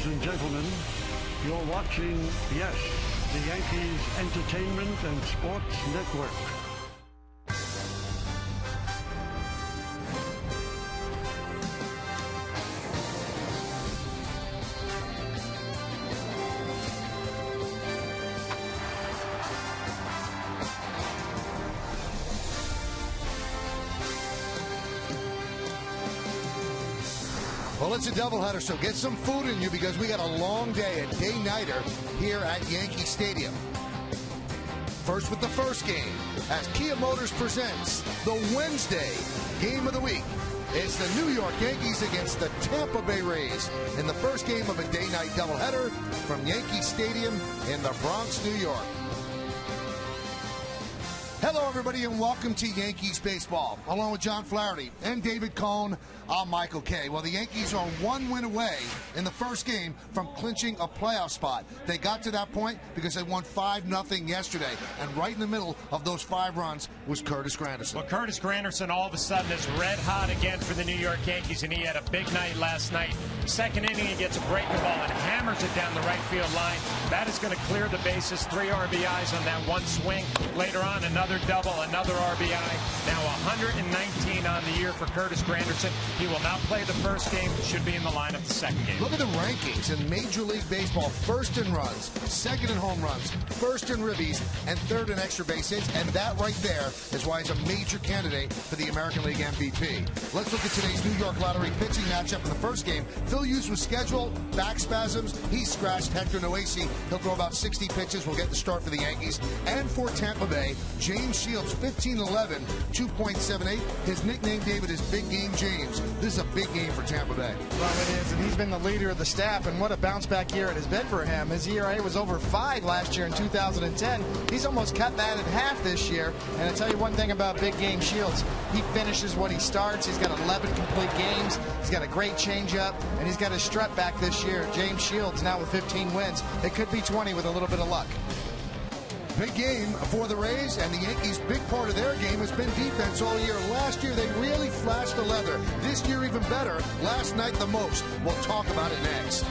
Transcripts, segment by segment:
Ladies and gentlemen, you're watching, yes, the Yankees Entertainment and Sports Network. Well, it's a doubleheader, so get some food in you because we got a long day, a day-nighter here at Yankee Stadium. First with the first game, as Kia Motors presents the Wednesday game of the week. It's the New York Yankees against the Tampa Bay Rays in the first game of a day-night doubleheader from Yankee Stadium in the Bronx, New York. Hello, everybody, and welcome to Yankees Baseball. Along with John Flaherty and David Cohn, I'm Michael Kay. Well, the Yankees are one win away in the first game from clinching a playoff spot. They got to that point because they won 5-0 yesterday, and right in the middle of those 5 runs was Curtis Granderson. Well, Curtis Granderson all of a sudden is red hot again for the New York Yankees, and he had a big night last night. Second inning, he gets a breaking ball and hammers it down the right field line. That is going to clear the bases. 3 RBIs on that one swing. Later on, another double, another RBI. Now 119 on the year for Curtis Granderson. He will not play the first game. Should be in the lineup the second game. Look at the rankings in Major League Baseball. First in runs, second in home runs, first in ribbies, and third in extra base hits. And that right there is why he's a major candidate for the American League MVP. Let's look at today's New York Lottery pitching matchup in the first game. Phil Hughes was scheduled. Back spasms. He's scratched. Hector Noesi. He'll throw about 60 pitches. We'll get the start for the Yankees. And for Tampa Bay, James Shields, 15-11, 2.78. His nickname, David, is Big Game James. This is a big game for Tampa Bay. Well, it is, and he's been the leader of the staff, and what a bounce-back year it has been for him. His ERA was over 5 last year in 2010. He's almost cut that in half this year, and I'll tell you one thing about Big Game Shields. He finishes what he starts. He's got 11 complete games. He's got a great changeup, and he's got his strut back this year. James Shields now with 15 wins. It could be 20 with a little bit of luck. Big game for the Rays, and the Yankees' big part of their game has been defense all year. Last year, they really flashed the leather. This year, even better. Last night, the most. We'll talk about it next.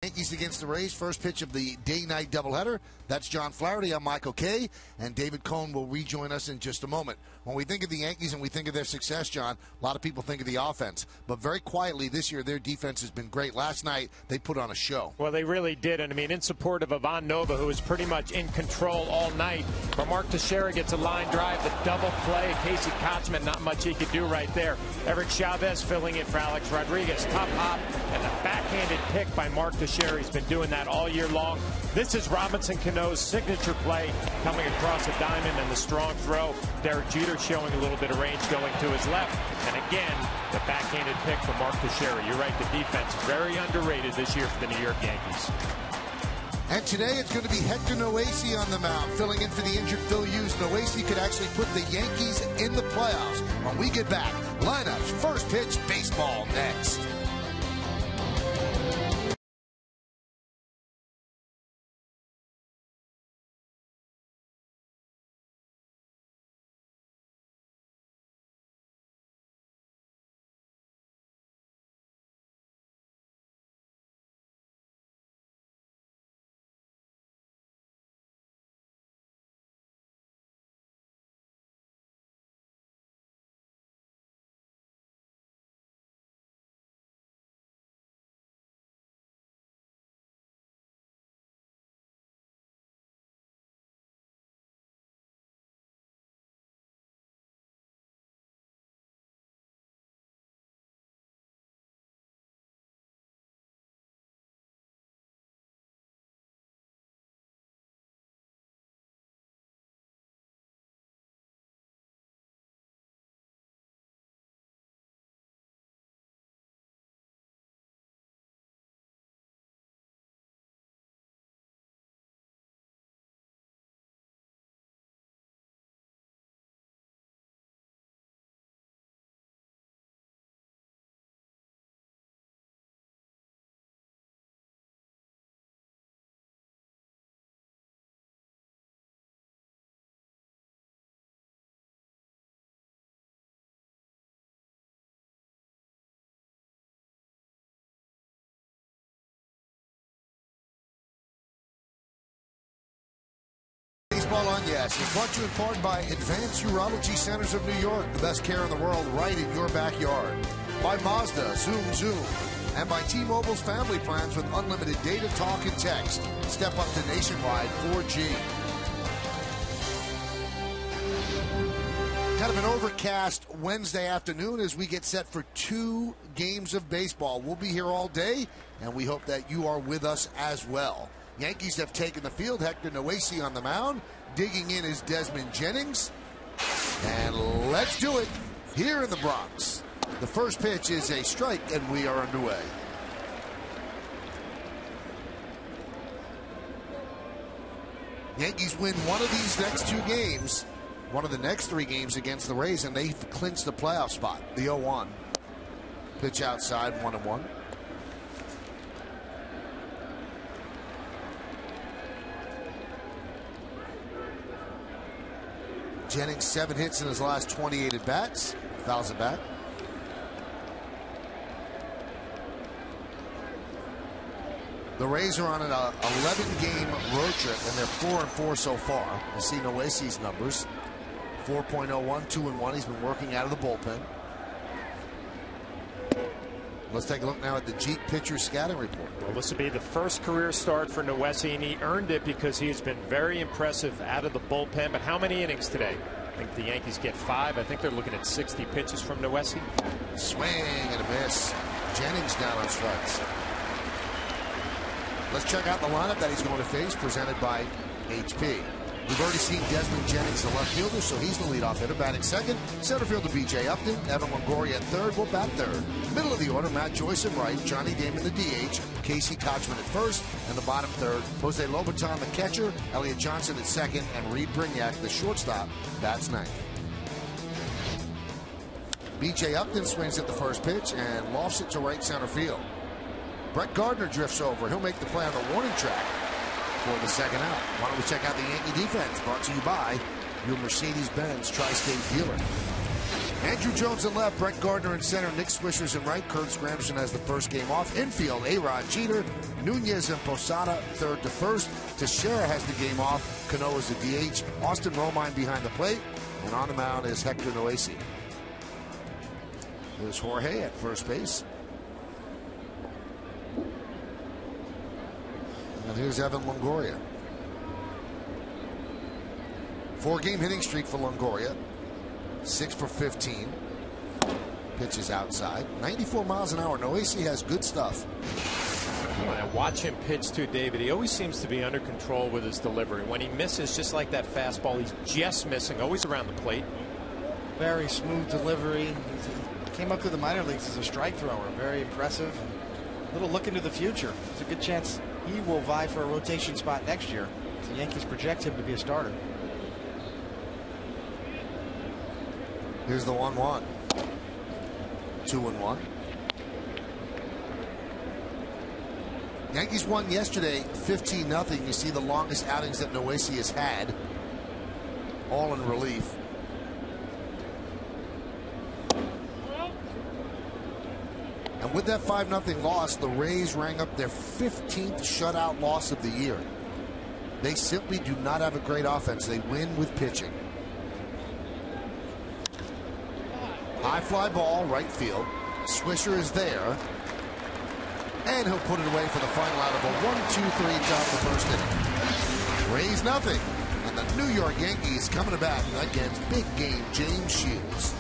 Yankees against the Rays, first pitch of the day-night doubleheader. That's John Flaherty. I'm Michael Kay, and David Cohn will rejoin us in just a moment. When we think of the Yankees and we think of their success, John, a lot of people think of the offense. But very quietly this year, their defense has been great. Last night, they put on a show. Well, they really did. And, I mean, in support of Ivan Nova, who was pretty much in control all night. But Mark Teixeira gets a line drive, the double play. Casey Kotchman, not much he could do right there. Eric Chavez filling in for Alex Rodriguez. Top hop and the backhanded pick by Mark Teixeira. He's been doing that all year long. This is Robinson Cano's signature play coming across a diamond and the strong throw. Derek Jeter showing a little bit of range going to his left. And again, the backhanded pick from Mark Teixeira. You're right, the defense very underrated this year for the New York Yankees. And today it's going to be Hector Noesi on the mound, filling in for the injured Phil Hughes. Noesi could actually put the Yankees in the playoffs. When we get back, lineups, first pitch, baseball next. Baseball on Yes is brought to you in part by Advanced Urology Centers of New York, the best care in the world right in your backyard. By Mazda, Zoom, and by T-Mobile's family plans with unlimited data, talk, and text. Step up to nationwide 4G. Kind of an overcast Wednesday afternoon as we get set for 2 games of baseball. We'll be here all day, and we hope that you are with us as well. Yankees have taken the field. Hector Noesi on the mound. Digging in is Desmond Jennings. And let's do it here in the Bronx. The first pitch is a strike, and we are underway. Yankees win one of these next 2 games, one of the next 3 games against the Rays, and they've clinched the playoff spot. The 0-1. Pitch outside, 1-1. Jennings 7 hits in his last 28 at bats. Fouls it back. The Rays are on an 11-game road trip, and they're 4-4 so far. You see Noesi's numbers: 4.01, 2-1. He's been working out of the bullpen. Let's take a look now at the Jeet pitcher scouting report. Well, this will be the first career start for Noesi, and he earned it because he has been very impressive out of the bullpen. But how many innings today? I think the Yankees get 5. I think they're looking at 60 pitches from Noesi. Swing and a miss. Jennings down on strikes. Let's check out the lineup that he's going to face, presented by HP. We've already seen Desmond Jennings, the left fielder, so he's the leadoff hitter. Batting second, center fielder B.J. Upton, Evan Longoria at third, will bat third. Middle of the order, Matt Joyce at right, Johnny Damon the DH, Casey Kochman at first, and the bottom third, Jose Lobaton the catcher, Elliot Johnson at second, and Reed Brignac, the shortstop, bats ninth. B.J. Upton swings at the first pitch and lofts it to right center field. Brett Gardner drifts over. He'll make the play on the warning track for the second out. Why don't we check out the Yankee defense, brought to you by your Mercedes-Benz Tri-State dealer. Andrew Jones in left, Brett Gardner in center, Nick Swishers in right, Kurt Granderson has the first game off. Infield, A-Rod Jeter, Nunez and Posada third to first. Teixeira has the game off. Canoa's the DH. Austin Romine behind the plate. And on the mound is Hector Noesi. There's Jorge at first base. And here's Evan Longoria. 4-game hitting streak for Longoria. 6 for 15. Pitches outside. 94 miles an hour. Noesi has good stuff. I watch him pitch too, David. He always seems to be under control with his delivery. When he misses, just like that fastball, he's just missing. Always around the plate. Very smooth delivery. He came up to the minor leagues as a strike thrower. Very impressive. A little look into the future. There's a good chance he will vie for a rotation spot next year. The Yankees project him to be a starter. Here's the 1-1. 2-1. Yankees won yesterday 15-0. You see the longest outings that Noesi has had, all in relief. And with that 5-0 loss, the Rays rang up their 15th shutout loss of the year. They simply do not have a great offense. They win with pitching. High fly ball, right field. Swisher is there. And he'll put it away for the final out of a 1-2-3 top the first inning. Rays nothing. And the New York Yankees coming back against big game James Shields.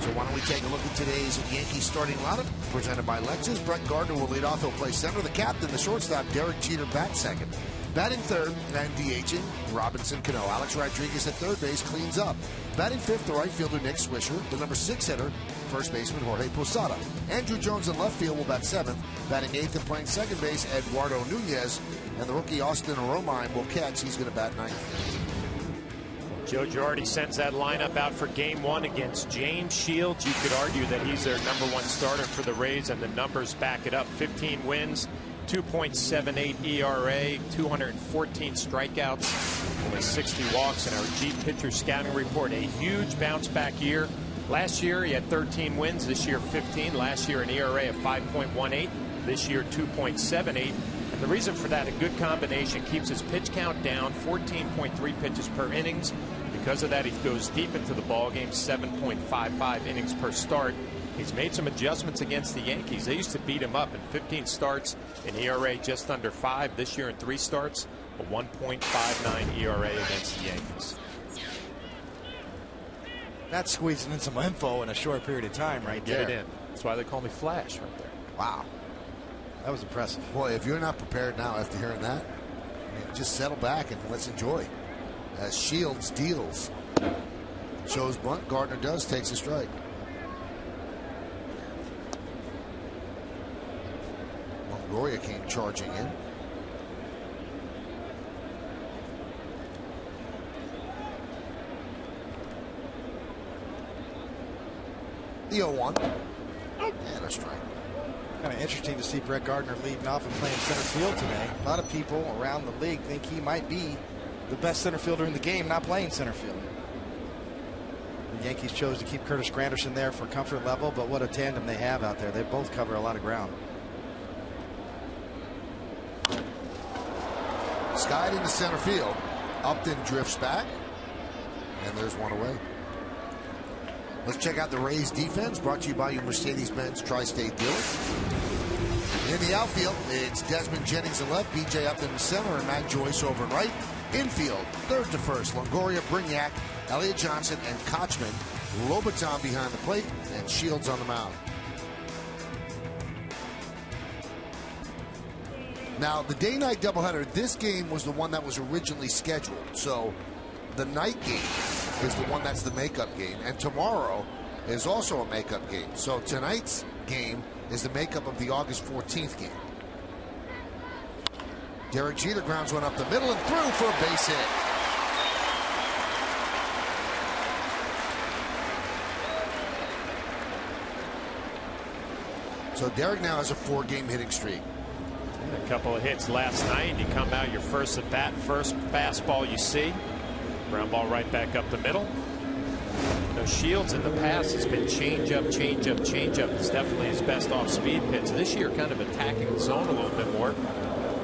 So why don't we take a look at today's Yankees starting lineup, presented by Lexus. Brett Gardner will lead off. He'll play center. The captain, the shortstop, Derek Jeter, bat second. Batting third and DHing, Robinson Cano. Alex Rodriguez at third base cleans up. Batting fifth, the right fielder, Nick Swisher. The number 6 hitter, first baseman, Jorge Posada. Andrew Jones in left field will bat seventh. Batting eighth and playing second base, Eduardo Nunez. And the rookie Austin Romine will catch. He's going to bat ninth. Joe Girardi sends that lineup out for game 1 against James Shields. You could argue that he's their #1 starter for the Rays, and the numbers back it up. 15 wins, 2.78 ERA, 214 strikeouts, only 60 walks in our G pitcher scouting report. A huge bounce back year. Last year he had 13 wins, this year 15. Last year an ERA of 5.18, this year 2.78. And the reason for that, a good combination, keeps his pitch count down, 14.3 pitches per innings. Because of that, he goes deep into the ball game, 7.55 innings per start. He's made some adjustments against the Yankees. They used to beat him up in 15 starts, an ERA just under 5. This year in 3 starts, a 1.59 ERA against the Yankees. That's squeezing in some info in a short period of time right there. Get it in. That's why they call me Flash right there. Wow. That was impressive. Boy, if you're not prepared now after hearing that, I mean, just settle back and let's enjoy. As Shields deals. Shows bunt. Gardner does. Takes a strike. Longoria came charging in. The 0-1. And a strike. Kind of interesting to see Brett Gardner leading off and playing center field today. A lot of people around the league think he might be the best center fielder in the game, not playing center field. The Yankees chose to keep Curtis Granderson there for comfort level, but what a tandem they have out there. They both cover a lot of ground. Skied into center field. Upton drifts back. And there's one away. Let's check out the Rays defense, brought to you by your Mercedes-Benz Tri-State dealer. In the outfield, it's Desmond Jennings in left, BJ Upton in center, and Matt Joyce over in right. Infield, third to first, Longoria, Brignac, Elliott Johnson, and Kochman. Lobaton behind the plate, and Shields on the mound. Now, the day-night doubleheader, this game was the one that was originally scheduled. So the night game is the one that's the makeup game. And tomorrow is also a makeup game. So tonight's game is the makeup of the August 14th game. Derek Jeter grounds one up the middle and through for a base hit. So Derek now has a 4-game hitting streak. A couple of hits last night. You come out your first at bat, first fastball you see. Ground ball right back up the middle. Shields in the past has been change up, change up, change up. It's definitely his best off speed pitch. This year kind of attacking the zone a little bit more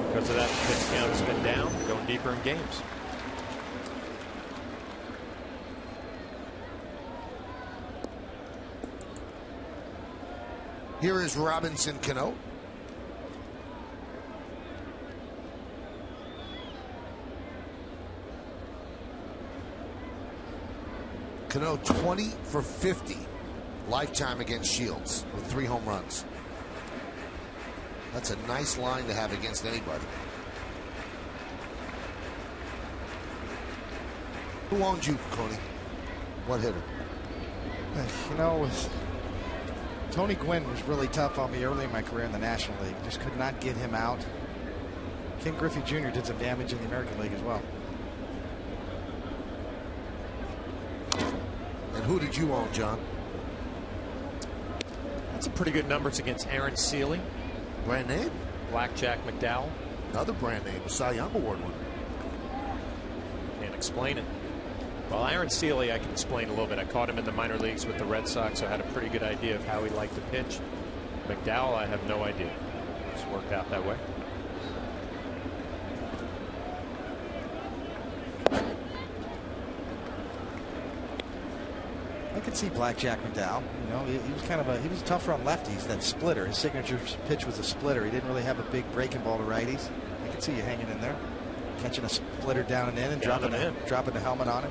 because of that. Pitch count has been down, going deeper in games. Here is Robinson Cano. Cano 20 for 50 lifetime against Shields with 3 home runs. That's a nice line to have against anybody. Who owned you, Coney? What hitter? You know, Tony Gwynn was really tough on me early in my career in the National League. Just could not get him out. Ken Griffey Jr. did some damage in the American League as well. And who did you own, John? That's a pretty good numbers against Aaron Seeley. Brand name? Blackjack McDowell. Another brand name, a Cy Young Award winner. Can't explain it. Well, Aaron Seeley, I can explain a little bit. I caught him in the minor leagues with the Red Sox, so I had a pretty good idea of how he liked to pitch. McDowell, I have no idea. Just worked out that way. I could see Blackjack McDowell. You know, he was kind of he was tougher on lefties. That splitter, his signature pitch was a splitter. He didn't really have a big breaking ball to righties. I could see you hanging in there, catching a splitter down and in, and dropping the helmet on it.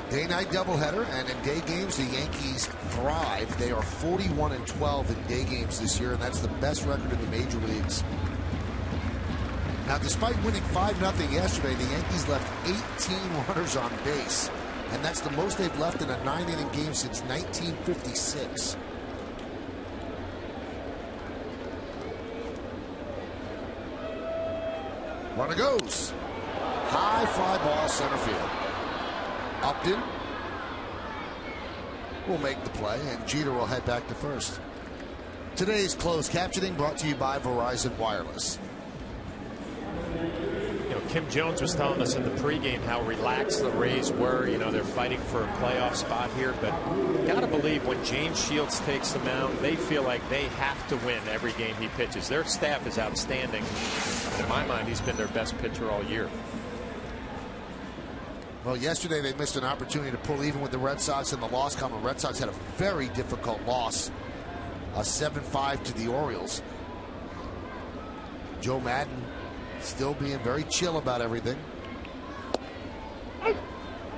Day-night doubleheader, and in day games, the Yankees thrive. They are 41-12 in day games this year, and that's the best record in the major leagues. Now, despite winning 5-0 yesterday, the Yankees left 18 runners on base, and that's the most they've left in a 9-inning game since 1956. Runner goes. High fly ball center field. Upton will make the play, and Jeter will head back to first. Today's closed captioning brought to you by Verizon Wireless. You know, Kim Jones was telling us in the pregame how relaxed the Rays were. You know, they're fighting for a playoff spot here, but gotta believe when James Shields takes the mound, they feel like they have to win every game he pitches. Their staff is outstanding. In my mind, he's been their best pitcher all year. Well, yesterday they missed an opportunity to pull even with the Red Sox in the loss column. The Red Sox had a very difficult loss, a 7-5 to the Orioles. Joe Madden still being very chill about everything.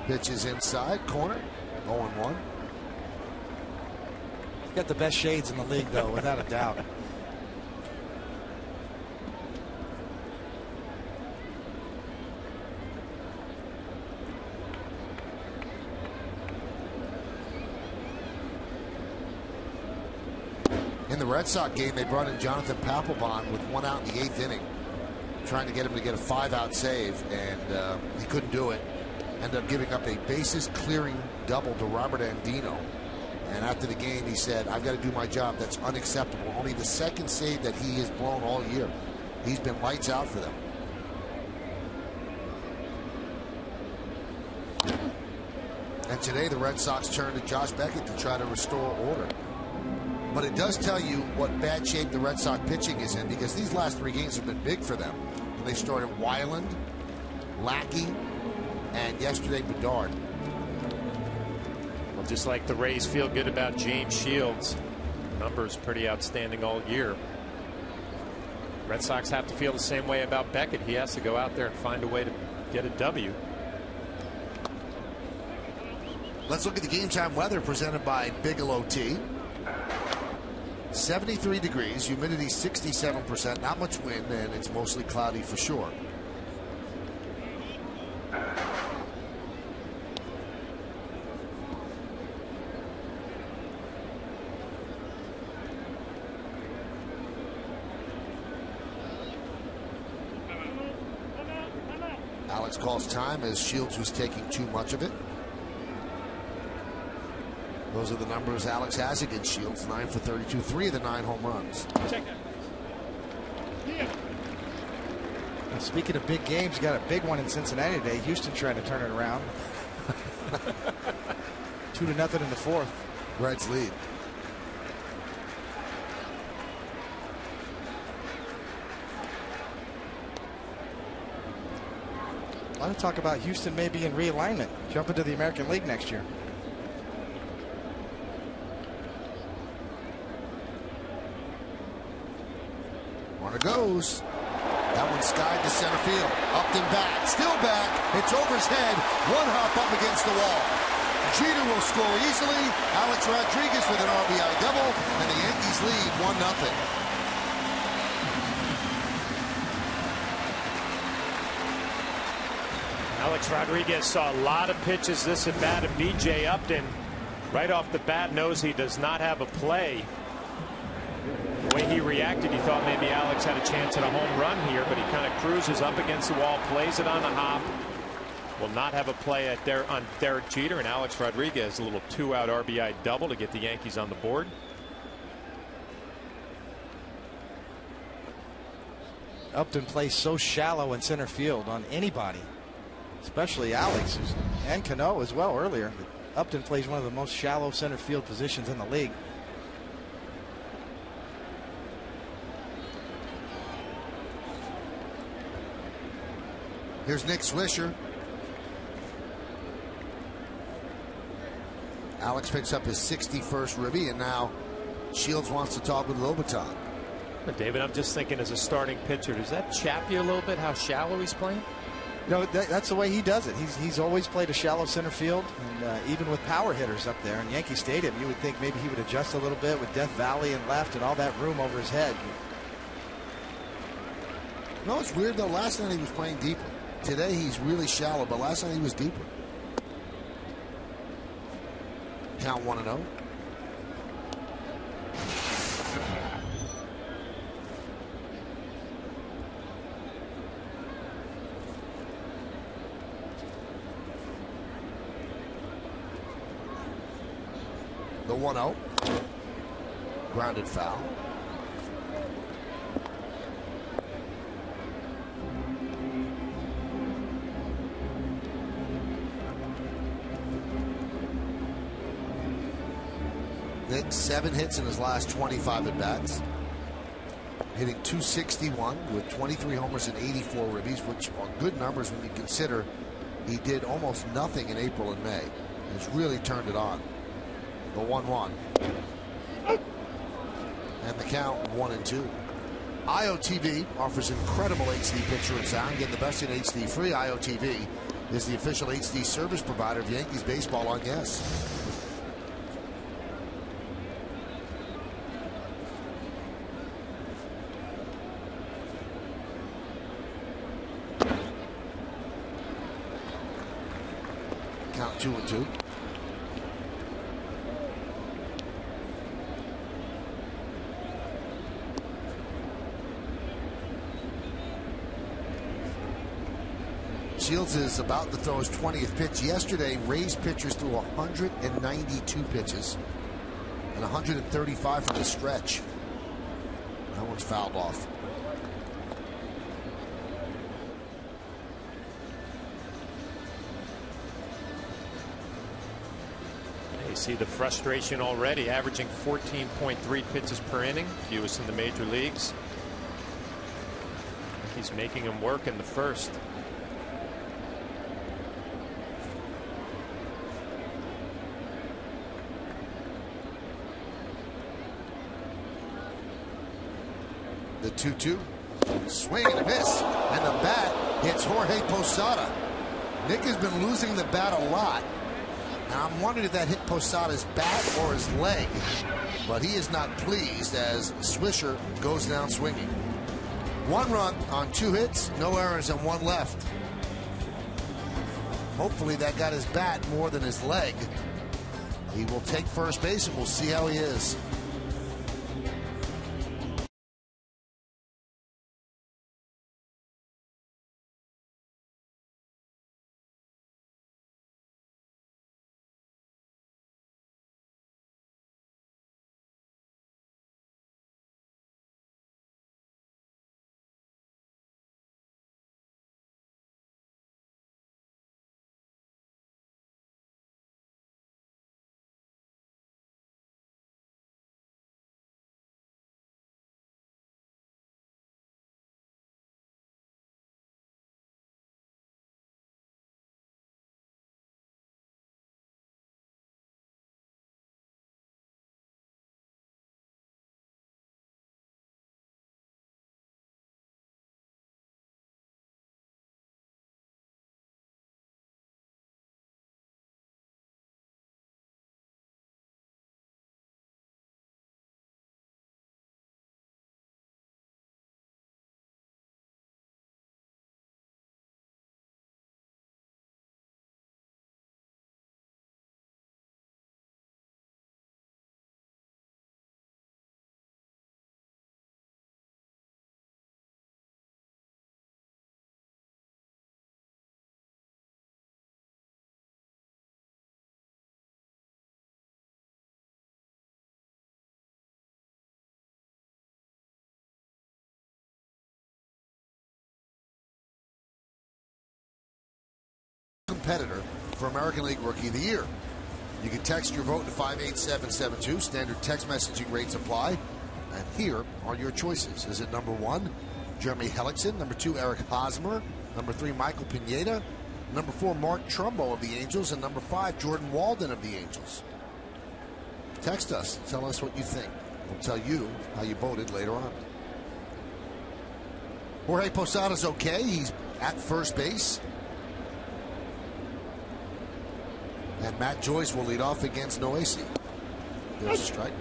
Pitch is inside, corner, 0-1. He's got the best shades in the league, though, without a doubt. In the Red Sox game, they brought in Jonathan Papelbon with 1 out in the 8th inning, trying to get him to get a 5-out save, and he couldn't do it. Ended up giving up a bases clearing double to Robert Andino. And after the game, he said, "I've got to do my job. That's unacceptable." Only the second save that he has blown all year. He's been lights out for them. And today, the Red Sox turn to Josh Beckett to try to restore order. But it does tell you what bad shape the Red Sox pitching is in, because these last 3 games have been big for them. They started Weiland, Lackey, and yesterday Bedard. Well, just like the Rays feel good about James Shields, numbers pretty outstanding all year. Red Sox have to feel the same way about Beckett. He has to go out there and find a way to get a W. Let's look at the game time weather presented by Bigelow Tea. 73 degrees, humidity 67%, not much wind, and it's mostly cloudy for sure. Alex calls time as Shields was taking too much of it. Those are the numbers Alex has against Shields. 9 for 32, 3 of the 9 home runs. Check that. Yeah. And speaking of big games, got a big one in Cincinnati today. Houston trying to turn it around. 2-0 in the fourth. Reds lead. A lot of talk about Houston maybe in realignment, jump into the American League next year. Runner goes. That one skied to center field. Upton back. Still back. It's over his head. One hop up against the wall. Jeter will score easily. Alex Rodriguez with an RBI double. And the Yankees lead 1-0. Alex Rodriguez saw a lot of pitches this at bat, and B.J. Upton right off the bat knows he does not have a play. The way he reacted, he thought maybe Alex had a chance at a home run here, but he kind of cruises up against the wall, plays it on the hop. Will not have a play on Derek Jeter, and Alex Rodriguez a little 2-out RBI double to get the Yankees on the board. Upton plays so shallow in center field on anybody, especially Alex and Cano as well earlier. Upton plays one of the most shallow center field positions in the league. Here's Nick Swisher. Alex picks up his 61st ribby, and now Shields wants to talk with Lobaton. David, I'm just thinking as a starting pitcher, does that chap you a little bit how shallow he's playing? No, that's the way he does it. He's always played a shallow center field, and even with power hitters up there in Yankee Stadium, you would think maybe he would adjust a little bit with Death Valley and left and all that room over his head. No, it's weird though. Last night he was playing deeper. Today he's really shallow, but last night he was deeper. Count 1-0. The 1-0. Grounded foul. Nick, 7 hits in his last 25 at bats. Hitting .261 with 23 homers and 84 ribbies, which are good numbers when you consider he did almost nothing in April and May. He's really turned it on. The 1-1. And the count 1-2. IOTV offers incredible HD picture and sound. Get the best in HD free. IOTV is the official HD service provider of Yankees baseball on Yes. Count 2-2. Shields is about to throw his 20th pitch. Yesterday, Rays pitchers threw 192 pitches and 135 from the stretch. That one's fouled off. You see the frustration already, averaging 14.3 pitches per inning, fewest in the major leagues. He's making him work in the first. The 2-2. Swing and a miss. And the bat hits Jorge Posada. Nick has been losing the bat a lot. And I'm wondering if that hit Posada's bat or his leg. But he is not pleased as Swisher goes down swinging. 1 run on 2 hits, no errors, and 1 left. Hopefully that got his bat more than his leg. He will take first base, and we'll see how he is. competitor for American League Rookie of the Year. You can text your vote to 58772. Standard text messaging rates apply. And here are your choices. Is it number 1, Jeremy Hellickson? Number 2, Eric Hosmer? Number 3, Michael Pineda? Number 4, Mark Trumbo of the Angels? And number 5, Jordan Walden of the Angels? Text us. Tell us what you think. We'll tell you how you voted later on. Jorge Posada's okay. He's at first base. And Matt Joyce will lead off against Noesi. There's a strike.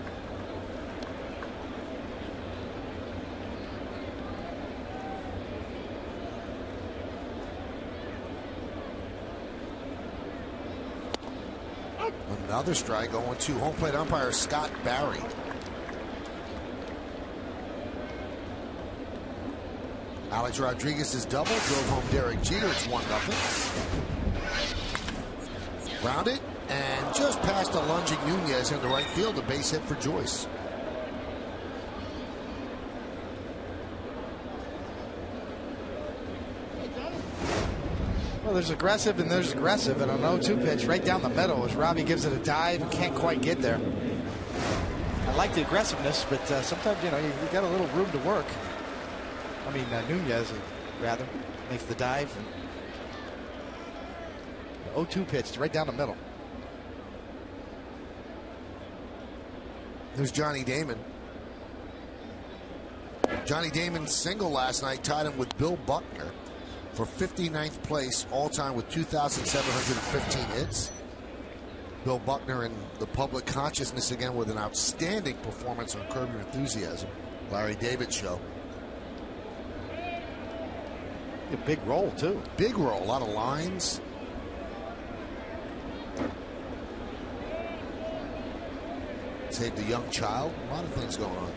Another strike, 0-2. Home plate umpire Scott Barry. Alex Rodriguez's double drove home Derek Jeter. It's 1-0. Grounded and just past a lunging Nunez in the right field. A base hit for Joyce. Well, there's aggressive and there's aggressive, and an 0-2 pitch right down the middle as Robbie gives it a dive and can't quite get there. I like the aggressiveness, but sometimes, you got a little room to work. I mean, Nunez, rather, makes the dive. The 0-2 pitch right down the middle. There's Johnny Damon. Johnny Damon's single last night tied him with Bill Buckner for 59th place all-time with 2,715 hits. Bill Buckner in the public consciousness again with an outstanding performance on Curb Your Enthusiasm. Larry David show. A big role, too. Big role. A lot of lines. Saved a young child. A lot of things going on.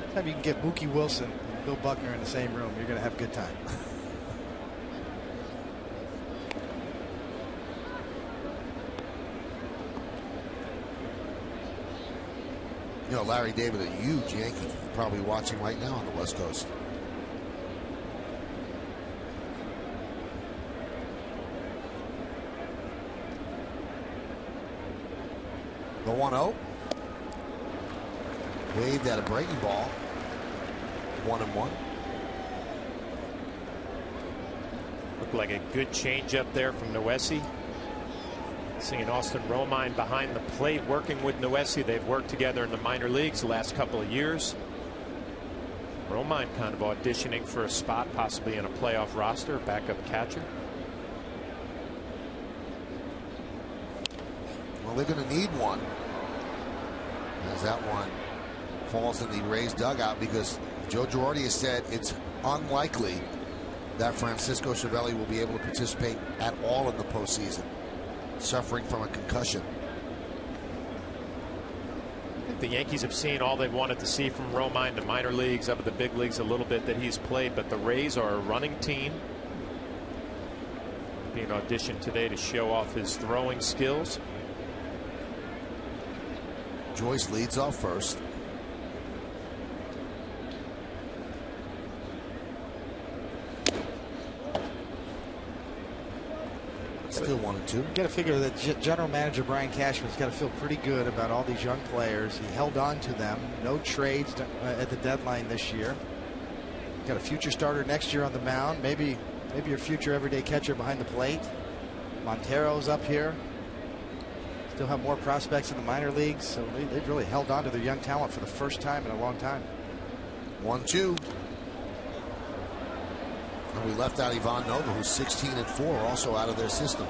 Anytime you can get Mookie Wilson and Bill Buckner in the same room, you're going to have a good time. Larry David, a huge Yankee, probably watching right now on the West Coast. The 1-0. Waved at a breaking ball. 1-1. Looked like a good changeup there from Noesi. Seeing Austin Romine behind the plate working with Noesi. They've worked together in the minor leagues the last couple of years. Romine kind of auditioning for a spot possibly in a playoff roster, backup catcher. Well, they're going to need one as that one falls in the Rays dugout, because Joe Girardi has said it's unlikely that Francisco Cervelli will be able to participate at all in the postseason, suffering from a concussion. I think the Yankees have seen all they wanted to see from Romine, the minor leagues, up at the big leagues a little bit that he's played, but the Rays are a running team. Being auditioned today to show off his throwing skills. Joyce leads off first. Still 1-2. You got to figure that general manager Brian Cashman's got to feel pretty good about all these young players. He held on to them. No trades at the deadline this year. Got a future starter next year on the mound. Maybe your future everyday catcher behind the plate. Montero's up here. Still have more prospects in the minor leagues, so they've really held on to their young talent for the first time in a long time. 1-2. And we left out Ivan Nova, who's 16-4, also out of their system.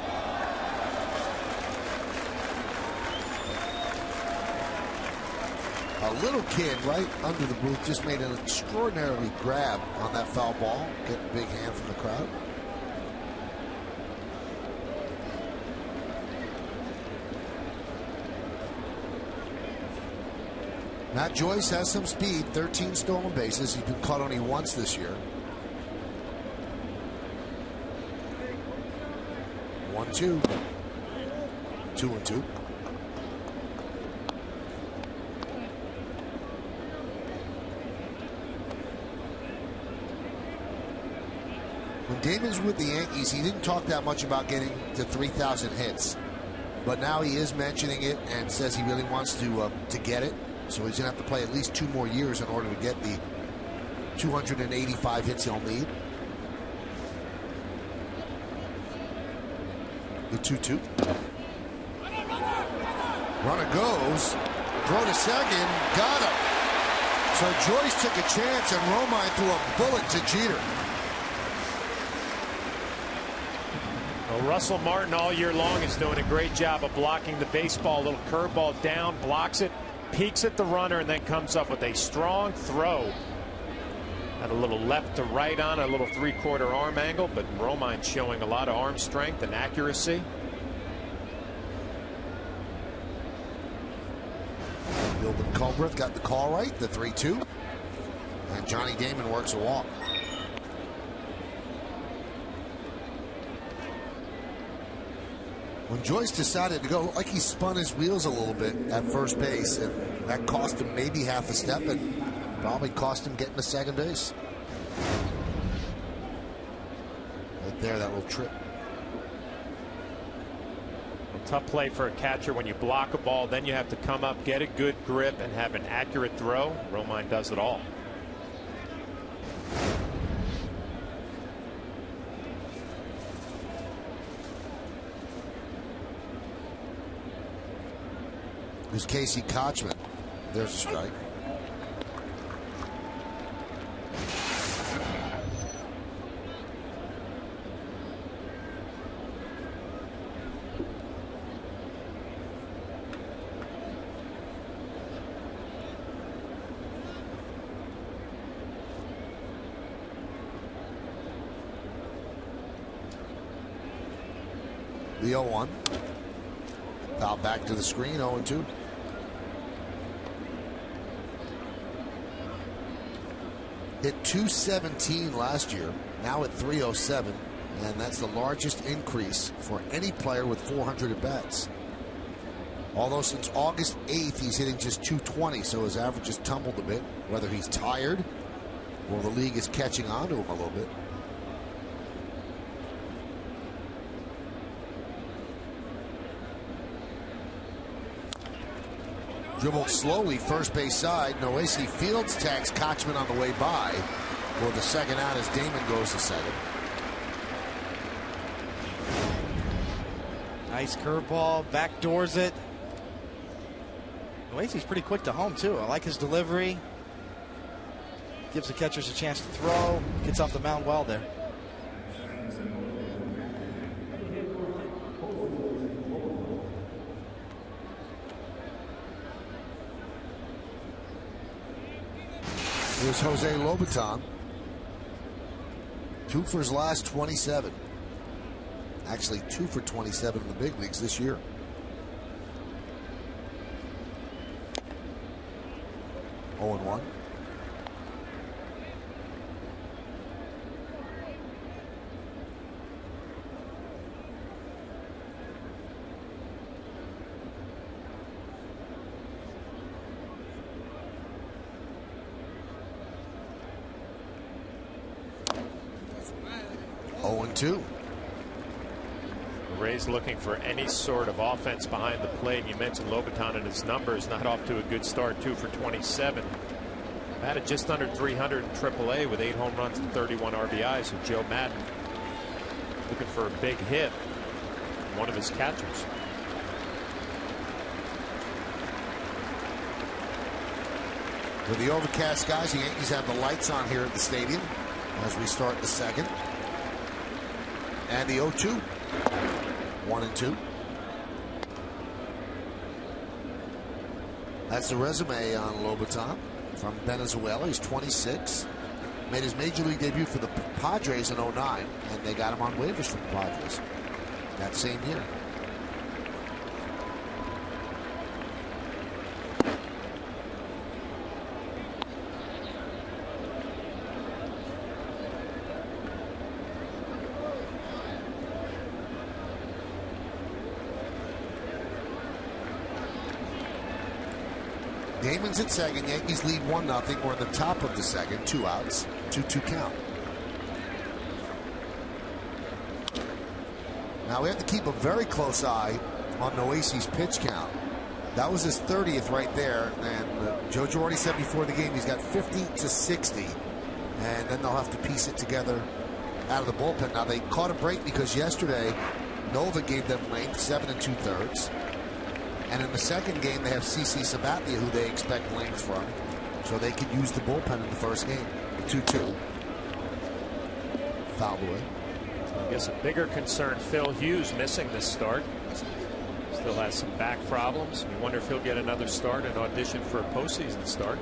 A little kid right under the booth just made an extraordinarily grab on that foul ball, getting a big hand from the crowd. Matt Joyce has some speed, 13 stolen bases. He's been caught only once this year. 1-2. 2-2. When Damon's with the Yankees, he didn't talk that much about getting to 3,000 hits. But now he is mentioning it and says he really wants to get it. So he's going to have to play at least 2 more years in order to get the 285 hits he'll need. The 2-2. Runner goes. Throw to second. Got him. So Joyce took a chance and Romine threw a bullet to Jeter. Well, Russell Martin all year long is doing a great job of blocking the baseball. A little curveball down, blocks it, peeks at the runner, and then comes up with a strong throw. Had a little left to right on, a little 3/4 arm angle, but Romine showing a lot of arm strength and accuracy. Gilbert Culbreth got the call right, the 3-2. And Johnny Damon works a walk. When Joyce decided to go, like he spun his wheels a little bit at first base, and that cost him maybe half a step and probably cost him getting to second base. Right there, that little trip. A tough play for a catcher when you block a ball, then you have to come up, get a good grip, and have an accurate throw. Romine does it all. There's Casey Kochman. There's a strike. The 0-1. Foul back to the screen, 0-2. Hit 217 last year, now at 307, and that's the largest increase for any player with 400 at-bats. Although since August 8th, he's hitting just 220, so his average has tumbled a bit, whether he's tired or the league is catching on to him a little bit. Dribbled slowly, first base side. Noesi Fields tags Kochman on the way by for the second out as Damon goes to second. Nice curveball, backdoors it. Noesi's pretty quick to home, too. I like his delivery. Gives the catchers a chance to throw. Gets off the mound well there. Here's Jose Lobaton. 2 for his last 27. Actually 2 for 27 in the big leagues this year. Oh and 1. The Rays looking for any sort of offense behind the plate. You mentioned Lobaton and his numbers, not off to a good start. 2 for 27. Batted just under 300 in AAA with 8 home runs and 31 RBIs. So Joe Madden looking for a big hit. One of his catchers. With the overcast skies, the Yankees have the lights on here at the stadium as we start the second. And the 0-2. 1 and 2. That's the resume on Lobaton from Venezuela. He's 26. Made his major league debut for the Padres in 09, and they got him on waivers from the Padres that same year. Damon's at second. Yankees lead 1-0. We're in the top of the second. 2 outs. 2-2 count. Now we have to keep a very close eye on Noesi's pitch count. That was his 30th right there, and Joe Girardi said before the game he's got 50 to 60, and then they'll have to piece it together out of the bullpen. Now they caught a break because yesterday Nova gave them length, 7 2/3, and in the second game they have CC Sabathia, who they expect length from, so they could use the bullpen in the first game. 2-2. Fouled away. I guess a bigger concern, Phil Hughes missing this start. Still has some back problems. We wonder if he'll get another start and audition for a postseason start.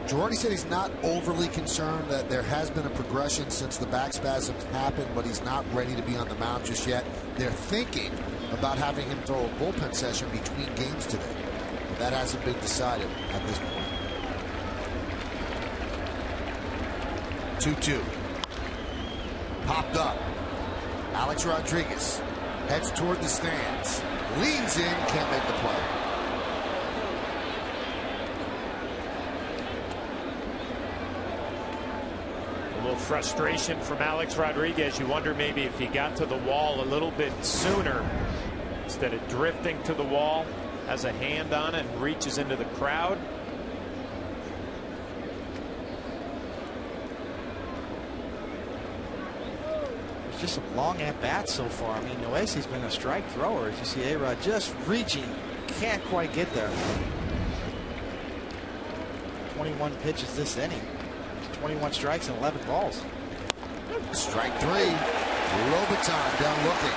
Girardi said he's not overly concerned, that there has been a progression since the back spasms happened, but he's not ready to be on the mound just yet. They're thinking about having him throw a bullpen session between games today. But that hasn't been decided at this point. 2-2. Popped up. Alex Rodriguez heads toward the stands. Leans in, can't make the play. A little frustration from Alex Rodriguez. You wonder maybe if he got to the wall a little bit sooner instead of drifting to the wall, has a hand on it and reaches into the crowd. Just some long at-bats so far. I mean, Noesi's been a strike thrower. As you see, A-Rod just reaching, can't quite get there. 21 pitches this inning. 21 strikes and 11 balls. Strike 3. Robiton down looking.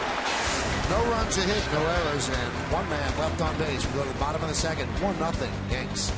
No runs a hit, no errors, and one man left on base. We go to the bottom of the second. 1-0 Yanks.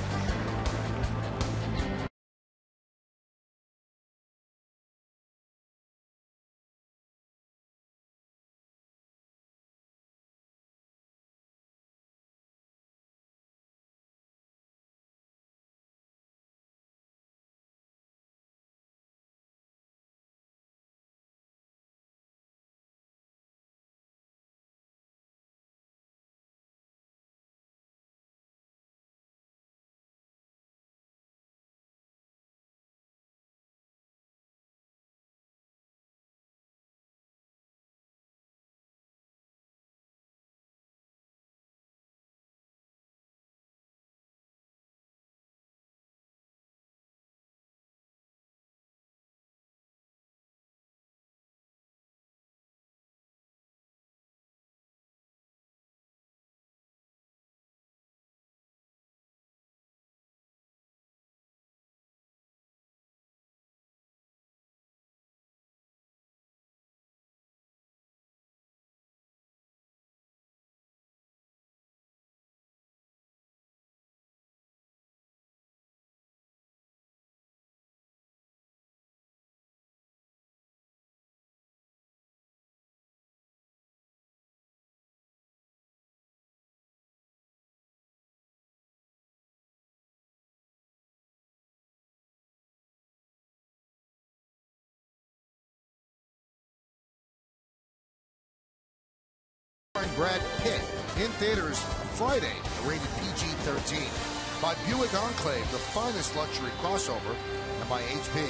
Brad Pitt in theaters Friday, rated PG-13 by Buick Enclave, the finest luxury crossover, and by HP.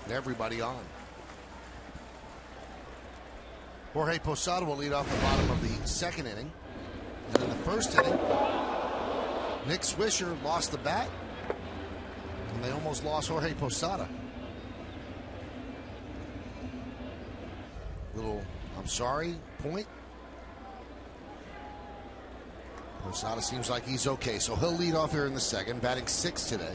Everybody on. Jorge Posada will lead off the bottom of the second inning, and in the first inning, Nick Swisher lost the bat, and they almost lost Jorge Posada. Little "I'm sorry" point. Posada seems like he's okay, so he'll lead off here in the second, batting 6th today.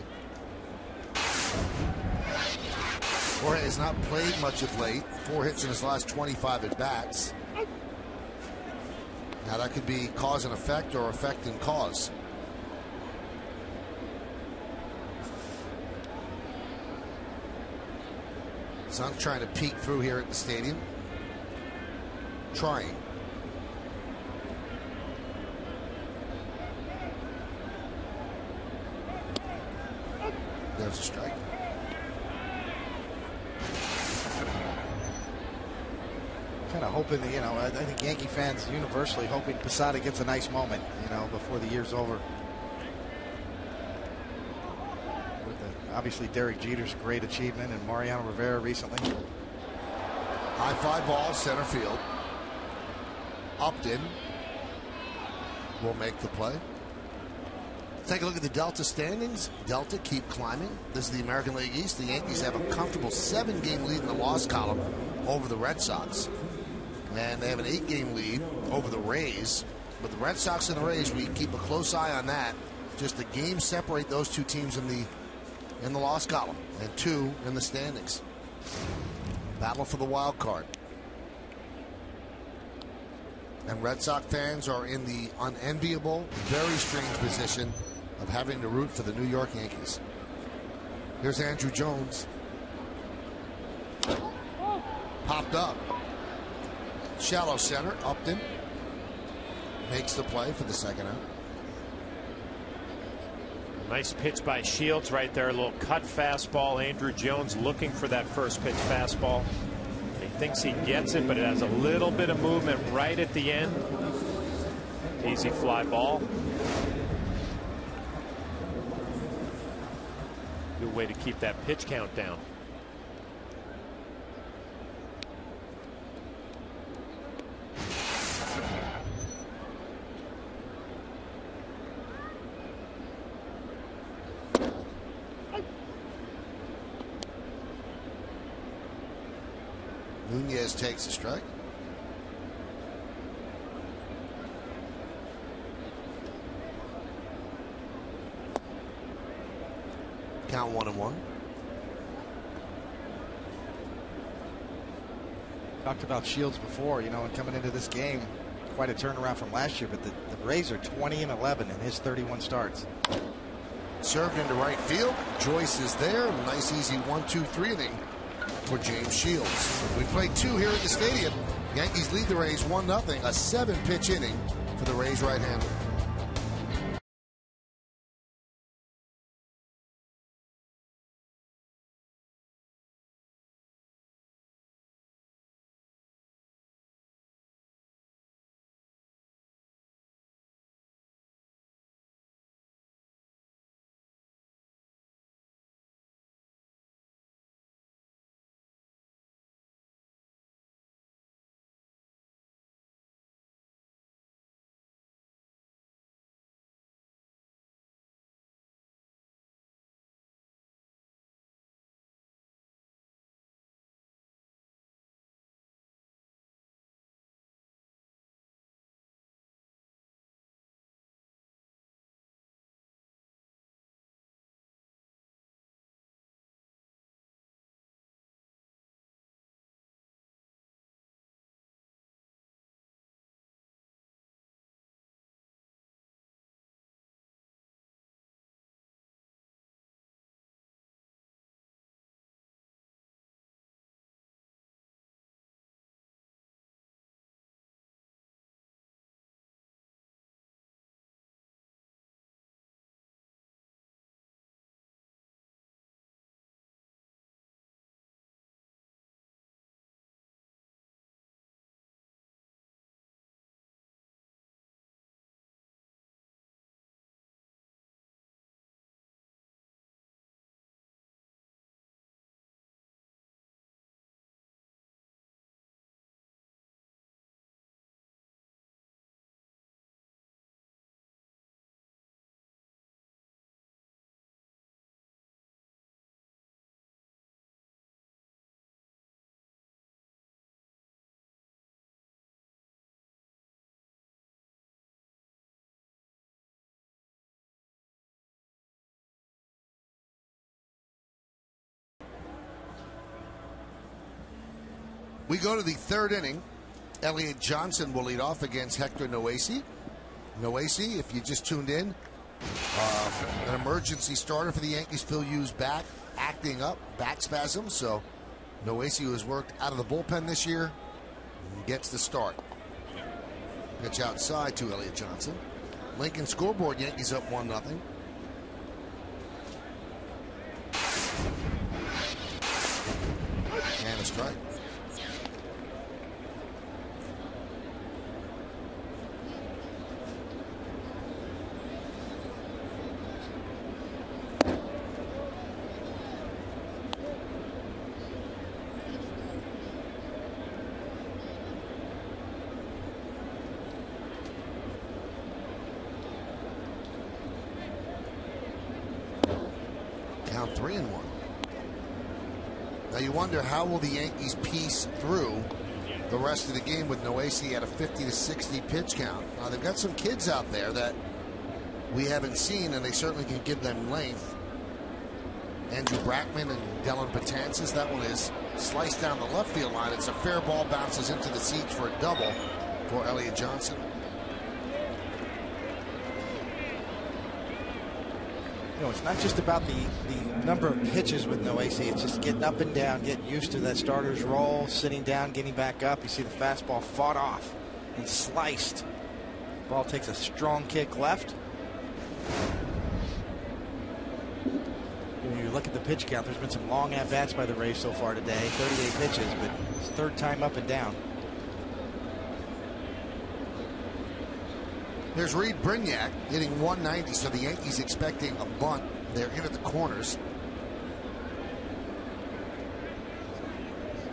Jorge has not played much of late. 4 hits in his last 25 at-bats. Now that could be cause and effect, or effect and cause. Sun's trying to peek through here at the stadium. Trying. There's a strike. Kind of hoping that, I think Yankee fans universally hoping Posada gets a nice moment, before the year's over. With obviously Derek Jeter's great achievement and Mariano Rivera recently. High fly ball, center field. Upton will make the play. Take a look at the Delta standings. Delta keep climbing. This is the American League East. The Yankees have a comfortable 7-game lead in the loss column over the Red Sox. And they have an 8-game lead over the Rays. But the Red Sox and the Rays, we keep a close eye on that. Just a game separate those two teams in the loss column, and 2 in the standings. Battle for the wild card. And Red Sox fans are in the unenviable, very strange position of having to root for the New York Yankees. Here's Andrew Jones. Popped up. Shallow center. Upton makes the play for the second out. Nice pitch by Shields right there. A little cut fastball. Andrew Jones looking for that first pitch fastball. He thinks he gets it, but it has a little bit of movement right at the end. Easy fly ball. Good way to keep that pitch count down. Nunez takes a strike. Count 1-1. Talked about Shields before, you know, and coming into this game, quite a turnaround from last year. But the Rays are 20-11 in his 31 starts. Served into right field. Joyce is there. Nice easy 1-2-3 inning for James Shields. We played 2 here at the stadium. Yankees lead the Rays 1-0. A 7-pitch inning for the Rays right-hander. We go to the 3rd inning. Elliott Johnson will lead off against Hector Noesi. Noesi, if you just tuned in, an emergency starter for the Yankees. Phil Hughes back, acting up, back spasm. So Noesi, who has worked out of the bullpen this year, gets the start. Pitch outside to Elliott Johnson. Lincoln scoreboard, Yankees up 1-0. And a strike. Count 3-1. Now you wonder, how will the Yankees piece through the rest of the game with Noesi at a 50 to 60 pitch count? Now they've got some kids out there that we haven't seen, and they certainly can give them length. Andrew Brackman and Dylan Betances. That one is sliced down the left field line. It's a fair ball, bounces into the seats for a double for Elliott Johnson. You know, it's not just about the number of pitches with Noesi. It's just getting up and down, getting used to that starter's role, sitting down, getting back up. You see the fastball fought off and sliced. Ball takes a strong kick left. When you look at the pitch count, there's been some long at-bats by the Rays so far today. 38 pitches, but it's third time up and down. Here's Reed Brignac hitting 190, so the Yankees expecting a bunt. They're in at the corners.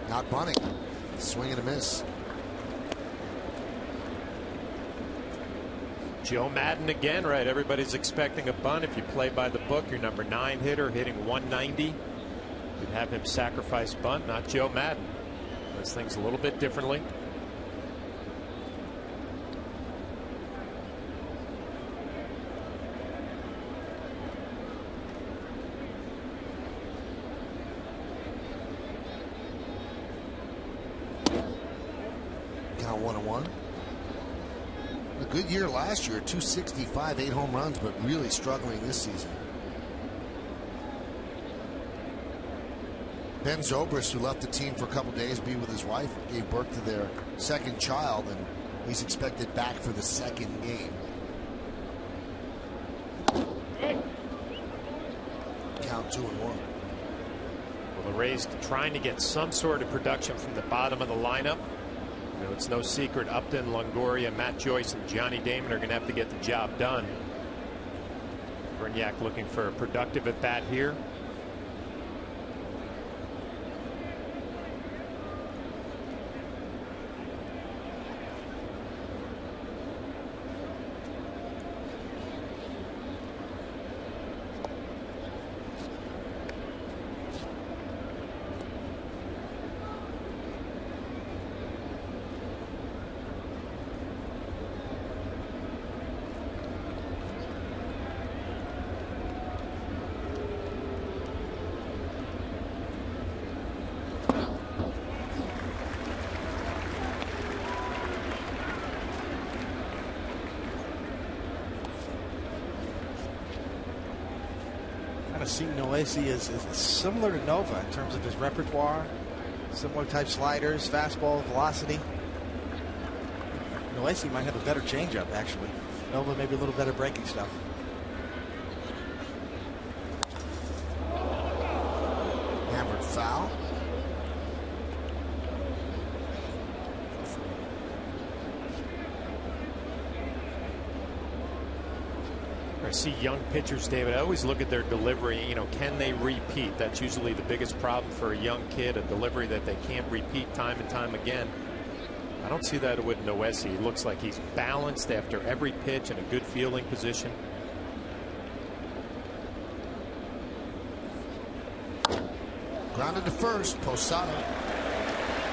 Not bunting. Swing and a miss. Joe Madden again, right? Everybody's expecting a bunt. If you play by the book, your number 9 hitter hitting 190. You'd have him sacrifice bunt, not Joe Madden. Does things a little bit differently. Count 1-1. A good year last year, 265, 8 home runs, but really struggling this season. Ben Zobrist, who left the team for a couple days, be with his wife, gave birth to their second child, and he's expected back for the second game. Count 2-1. Well, the Rays trying to get some sort of production from the bottom of the lineup. You know, it's no secret Upton, Longoria, Matt Joyce, and Johnny Damon are going to have to get the job done. Brignac looking for a productive at bat here. See Noesi is similar to Nova in terms of his repertoire, similar type sliders, fastball velocity. Noesi might have a better changeup, actually. Nova maybe a little better breaking stuff. Hammered foul. I see young pitchers, David. I always look at their delivery. You know, can they repeat? That's usually the biggest problem for a young kid, a delivery that they can't repeat time and time again. I don't see that with Noesi. He looks like he's balanced after every pitch in a good fielding position. Grounded to first. Posada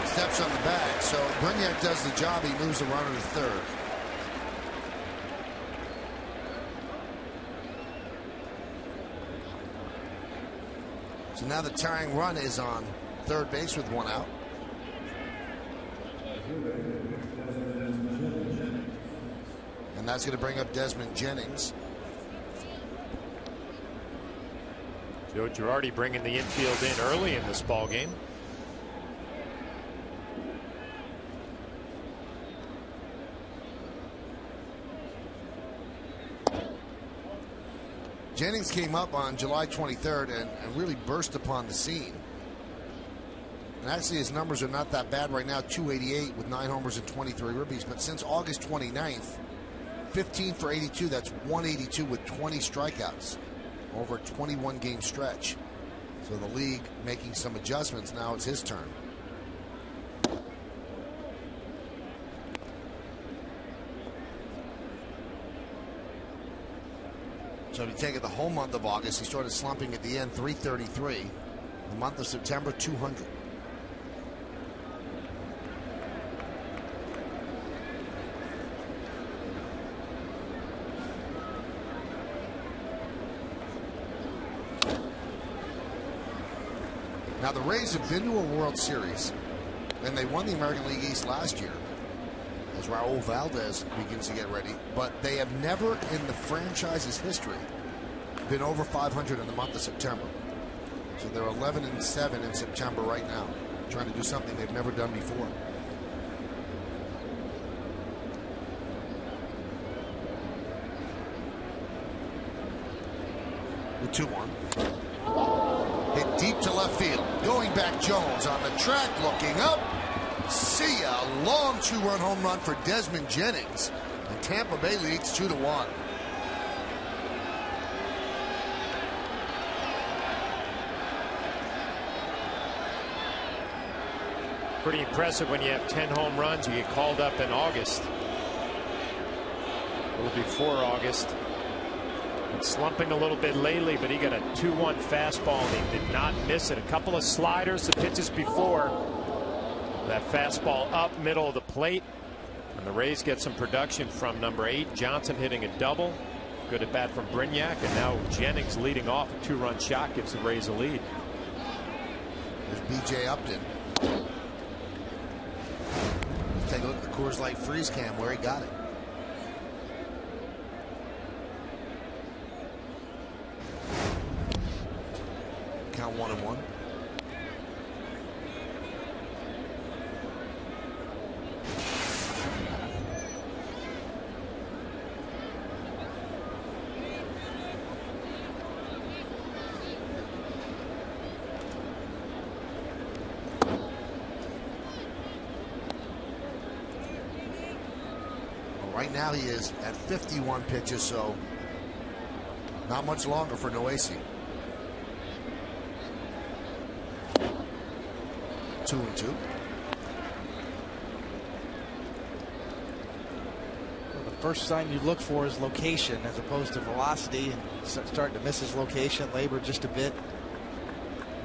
steps on the bag. So Brignac does the job. He moves the runner to third. So now the tying run is on third base with one out. And that's going to bring up Desmond Jennings. Joe Girardi bringing the infield in early in this ball game. Jennings came up on July 23rd and really burst upon the scene. And actually his numbers are not that bad right now, 288 with 9 homers and 23 ribbies. But since August 29th, 15 for 82, that's 182 with 20 strikeouts over a 21 game stretch. So the league making some adjustments. Now it's his turn. So if you take it the whole month of August, he started slumping at the end, 333. The month of September, 200. Now, the Rays have been to a World Series, and they won the American League East last year as Raul Valdez begins to get ready. But they have never in the franchise's history been over 500 in the month of September. So they're 11-7 in September right now, trying to do something they've never done before. The 2-1. Hit deep to left field. Going back, Jones on the track, looking up. See ya. Long 2-run home run for Desmond Jennings. And Tampa Bay leads 2-1. Pretty impressive when you have 10 home runs. You get called up in August. A little before August. Been slumping a little bit lately, but he got a 2-1 fastball and he did not miss it. A couple of sliders, the pitches before. That fastball up middle of the plate. And the Rays get some production from number 8. Johnson hitting a double. Good at bat from Brignac. And now Jennings leading off. A 2-run shot gives the Rays a lead. There's B.J. Upton. Let's take a look at the Coors Light freeze cam where he got it. Count 1-1. Right now he is at 51 pitches, so not much longer for Noesi. 2-2. Well, the first sign you look for is location as opposed to velocity, and starting to miss his location, labor just a bit.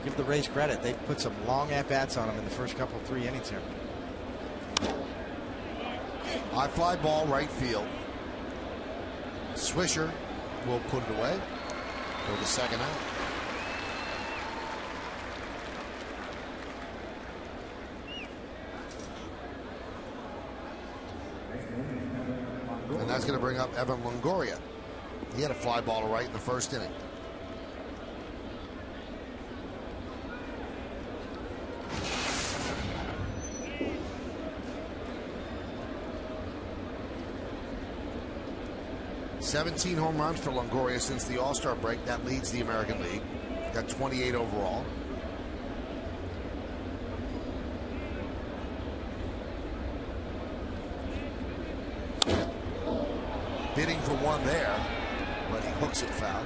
Give the Rays credit. They put some long at-bats on him in the first couple 3 innings here. High fly ball right field. Swisher will put it away for the second out. And that's going to bring up Evan Longoria. He had a fly ball to right in the first inning. "17 home runs for Longoria since the All-Star break. That leads the American League. Got 28 overall. Bidding for one there, but he hooks it foul.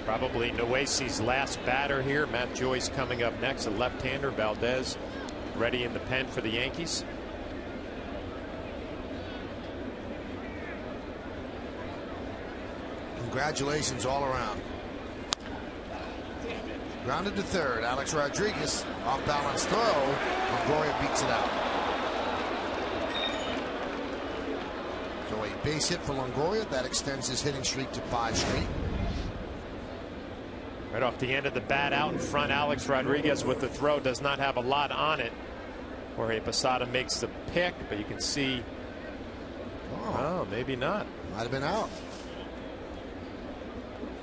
Probably Noesi's last batter here. Matt Joyce coming up next, a left-hander. Valdez ready in the pen for the Yankees. Congratulations all around. Grounded to third. Alex Rodriguez off balance throw. Longoria beats it out. So a base hit for Longoria. That extends his hitting streak to 5 straight. Right off the end of the bat out in front, Alex Rodriguez with the throw does not have a lot on it. Jorge Posada makes the pick, but you can see, oh, maybe not. Might have been out.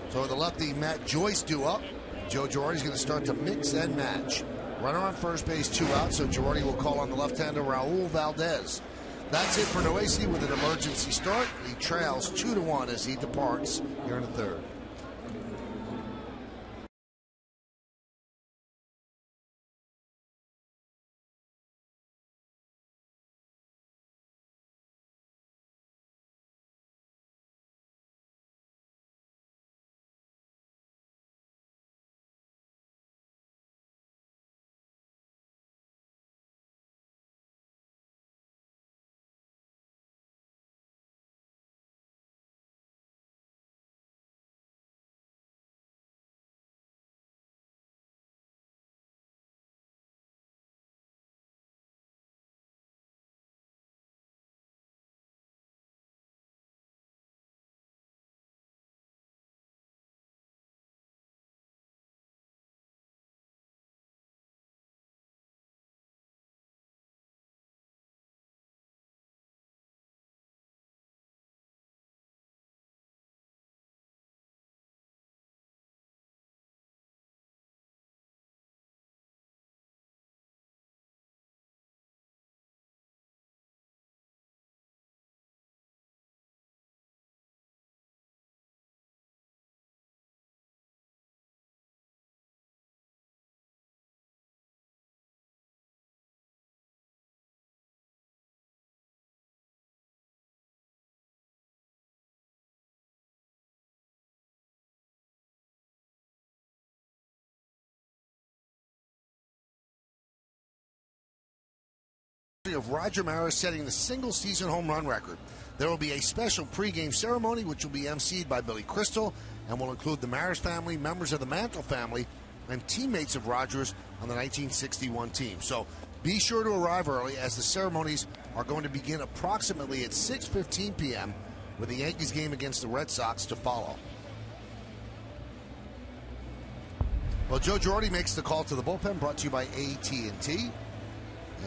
So the lefty Matt Joyce due up. Joe Girardi's going to start to mix and match. Runner on first base, 2 out, so Girardi will call on the left-hander Raul Valdez. That's it for Noesi with an emergency start. He trails 2-1 as he departs here in the third. anniversary of Roger Maris setting the single-season home run record. There will be a special pregame ceremony, which will be emceed by Billy Crystal, and will include the Maris family, members of the Mantle family, and teammates of Rogers on the 1961 team. So be sure to arrive early, as the ceremonies are going to begin approximately at 6:15 p.m., with the Yankees game against the Red Sox to follow. Well, Joe Girardi makes the call to the bullpen, brought to you by AT&T,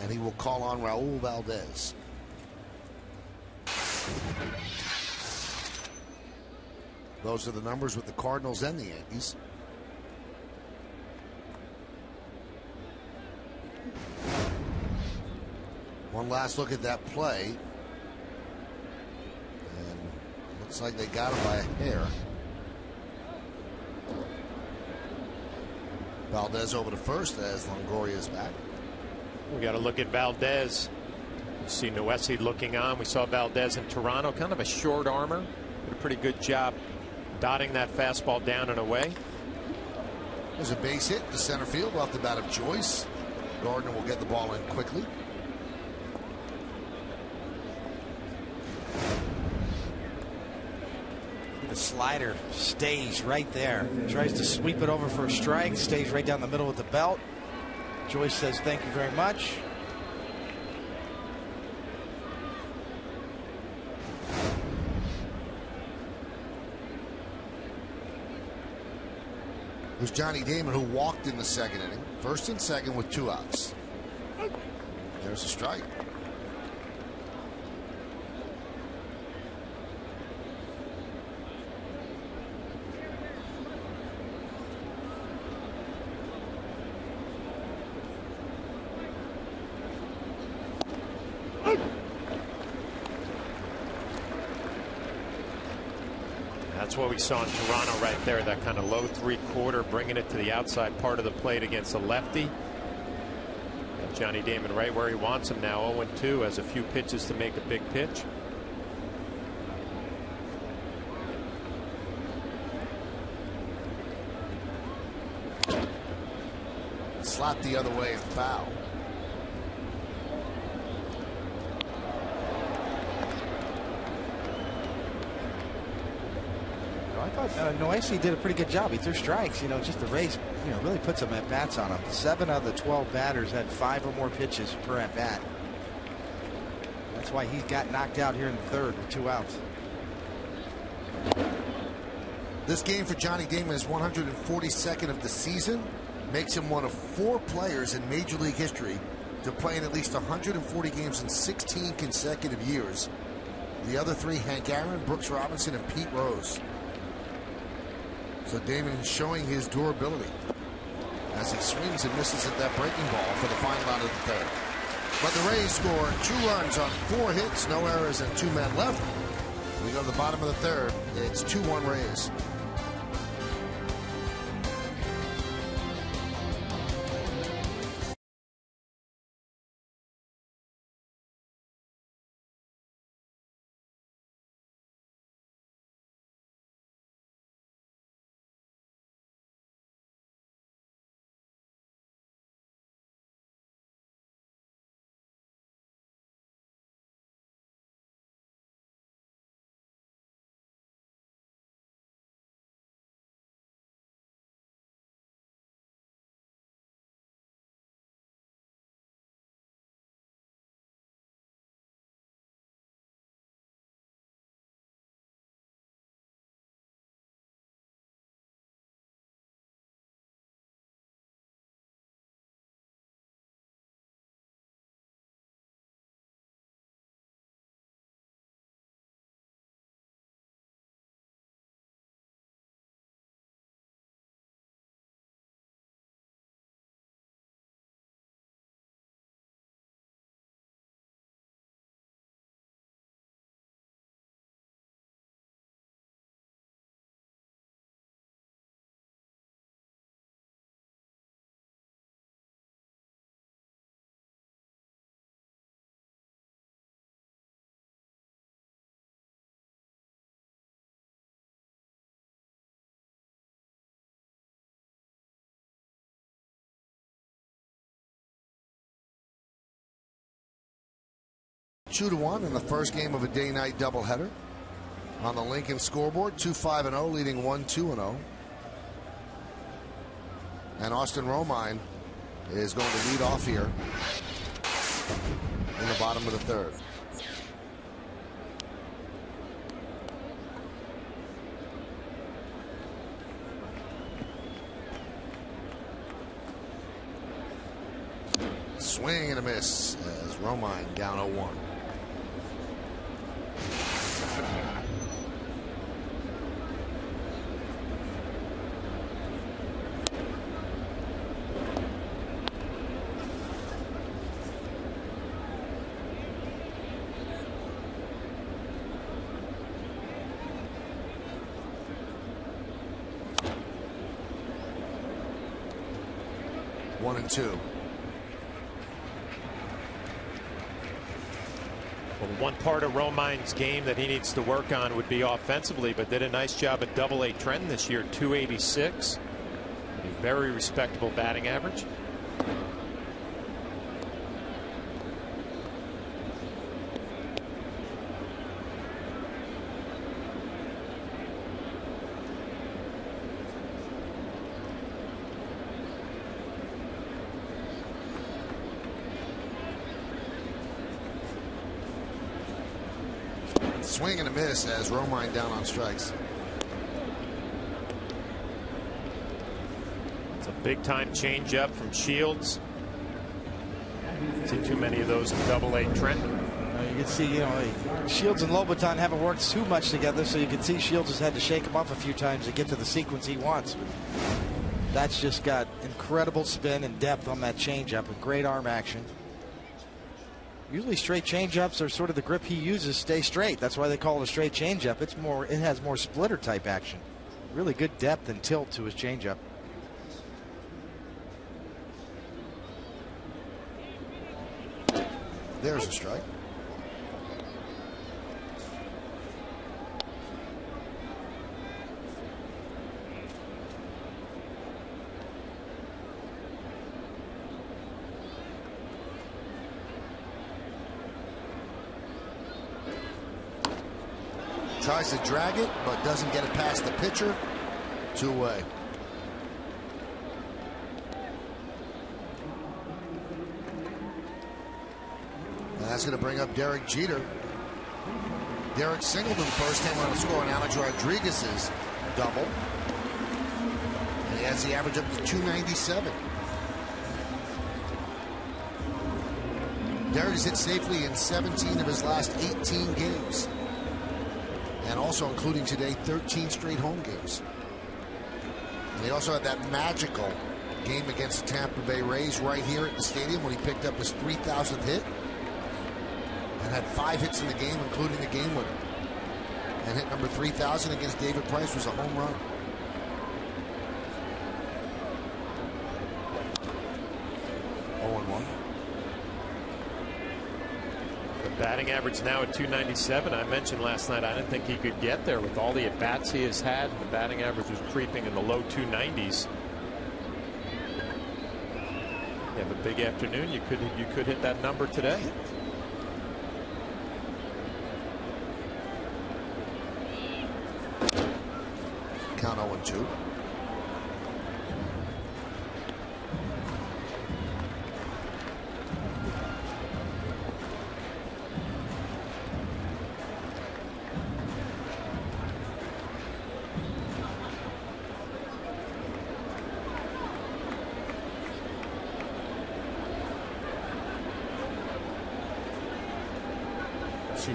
and he will call on Raul Valdez. Those are the numbers with the Cardinals and the Yankees. One last look at that play, and looks like they got him by a hair. Valdez over to first as Longoria is back. We got to look at Valdez. You see Noesi looking on. We saw Valdez in Toronto, kind of a short armor. Did a pretty good job dotting that fastball down and away. There's a base hit to center field off the bat of Joyce. Gardner will get the ball in quickly. The slider stays right there. Tries to sweep it over for a strike. Stays right down the middle with the belt. Joyce says thank you very much. It was Johnny Damon who walked in the second inning. First and second with 2 outs. There's a strike. That's what we saw in Toronto right there, that kind of low 3/4, bringing it to the outside part of the plate against a lefty. And Johnny Damon right where he wants him now. 0-2, has a few pitches to make a big pitch. Slapped the other way and foul. I thought Noesi did a pretty good job. He threw strikes. Just the race, really put some at bats on him. 7 out of the 12 batters had 5 or more pitches per at bat. That's why he got knocked out here in the third with 2 outs. This game for Johnny Damon is 142nd of the season. Makes him one of 4 players in Major League history to play in at least 140 games in 16 consecutive years. The other 3, Hank Aaron, Brooks Robinson, and Pete Rose. So Damon is showing his durability as he swings and misses at that breaking ball for the final out of the third. But the Rays score 2 runs on 4 hits, no errors, and 2 men left. We go to the bottom of the third. It's 2-1 Rays. 2-1 in the first game of a day-night doubleheader. On the Lincoln scoreboard, 2-5-0, leading 1-2-0. And Austin Romine is going to lead off here in the bottom of the third. Swing and a miss as Romine down 0-1. One and two. Well, one part of Romine's game that he needs to work on would be offensively, but did a nice job at AA Trenton this year, 286. A very respectable batting average. Swing and a miss as Romine down on strikes. It's a big time changeup from Shields. See too many of those in AA Trenton. You can see, Shields and Lobaton haven't worked too much together, so you can see Shields has had to shake him off a few times to get to the sequence he wants. That's just got incredible spin and depth on that changeup and great arm action. Usually straight changeups are sort of the grip he uses, stay straight. That's why they call it a straight changeup. It has more splitter type action. Really good depth and tilt to his changeup. There's a strike. Tries to drag it, but doesn't get it past the pitcher. 2 away. And that's going to bring up Derek Jeter. Derek singled in the first, came on to score on Alex Rodriguez's double. And he has the average up to 297. Derek has hit safely in 17 of his last 18 games. And also including today 13 straight home games. And he also had that magical game against the Tampa Bay Rays right here at the stadium when he picked up his 3,000th hit and had 5 hits in the game, including the game winner. And hit number 3,000 against David Price was a home run. Batting average now at 297. I mentioned last night I didn't think he could get there with all the at-bats he has had. The batting average was creeping in the low 290s. You have a big afternoon. You could hit that number today. Count 0-2.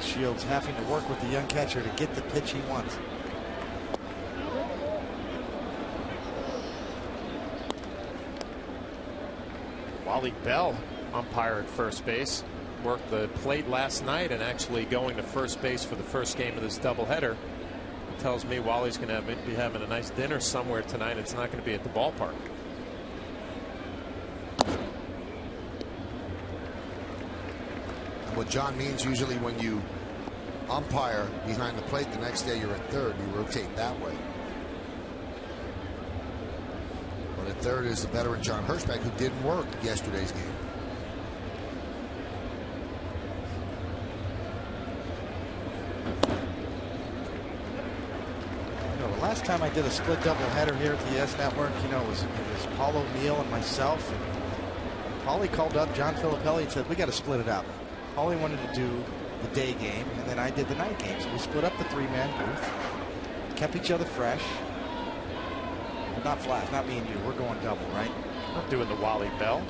Shields having to work with the young catcher to get the pitch he wants. Wally Bell, umpire at first base, worked the plate last night and actually going to first base for the first game of this doubleheader. It tells me Wally's going to be having a nice dinner somewhere tonight. It's not going to be at the ballpark. What John means usually when you umpire behind the plate the next day you're at third, you rotate that way. But at third is the veteran John Hirschbeck, who didn't work yesterday's game. The last time I did a split doubleheader here at the ES Network, it was Paul O'Neill and myself. And Paulie called up John Filippelli and said, we got to split it up. Paulie wanted to do the day game, and then I did the night game. So we split up the 3-man booth, kept each other fresh. But not Flash, not me and you. We're going double, right? Not doing the Wally Bell.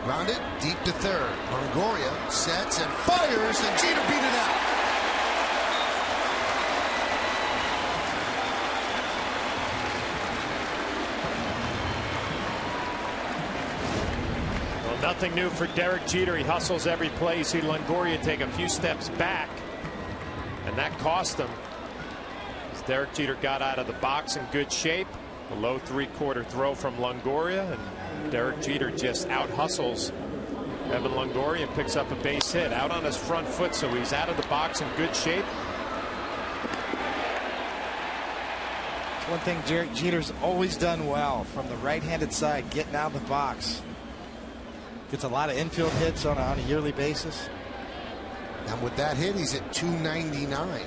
Grounded deep to third. Longoria sets and fires, and Jeter beat it out. Well, nothing new for Derek Jeter. He hustles every play. You see Longoria take a few steps back, and that cost him. As Derek Jeter got out of the box in good shape. A low 3/4 throw from Longoria, and Derek Jeter just out hustles Evan Longoria and picks up a base hit out on his front foot, so he's out of the box in good shape. It's one thing Jeter's always done well from the right-handed side, getting out of the box. Gets a lot of infield hits on a yearly basis. And with that hit, he's at 299.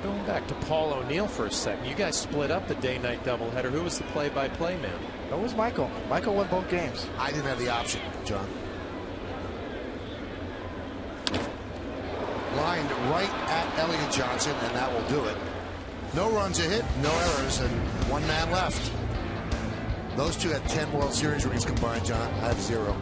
Going back to Paul O'Neill for a second. You guys split up the day-night doubleheader. Who was the play-by-play man? That was Michael. Michael won both games. I didn't have the option, John. Lined right at Elliott Johnson, and that will do it. No runs a hit, no errors, and one man left. Those two had 10 World Series rings combined, John. I have 0.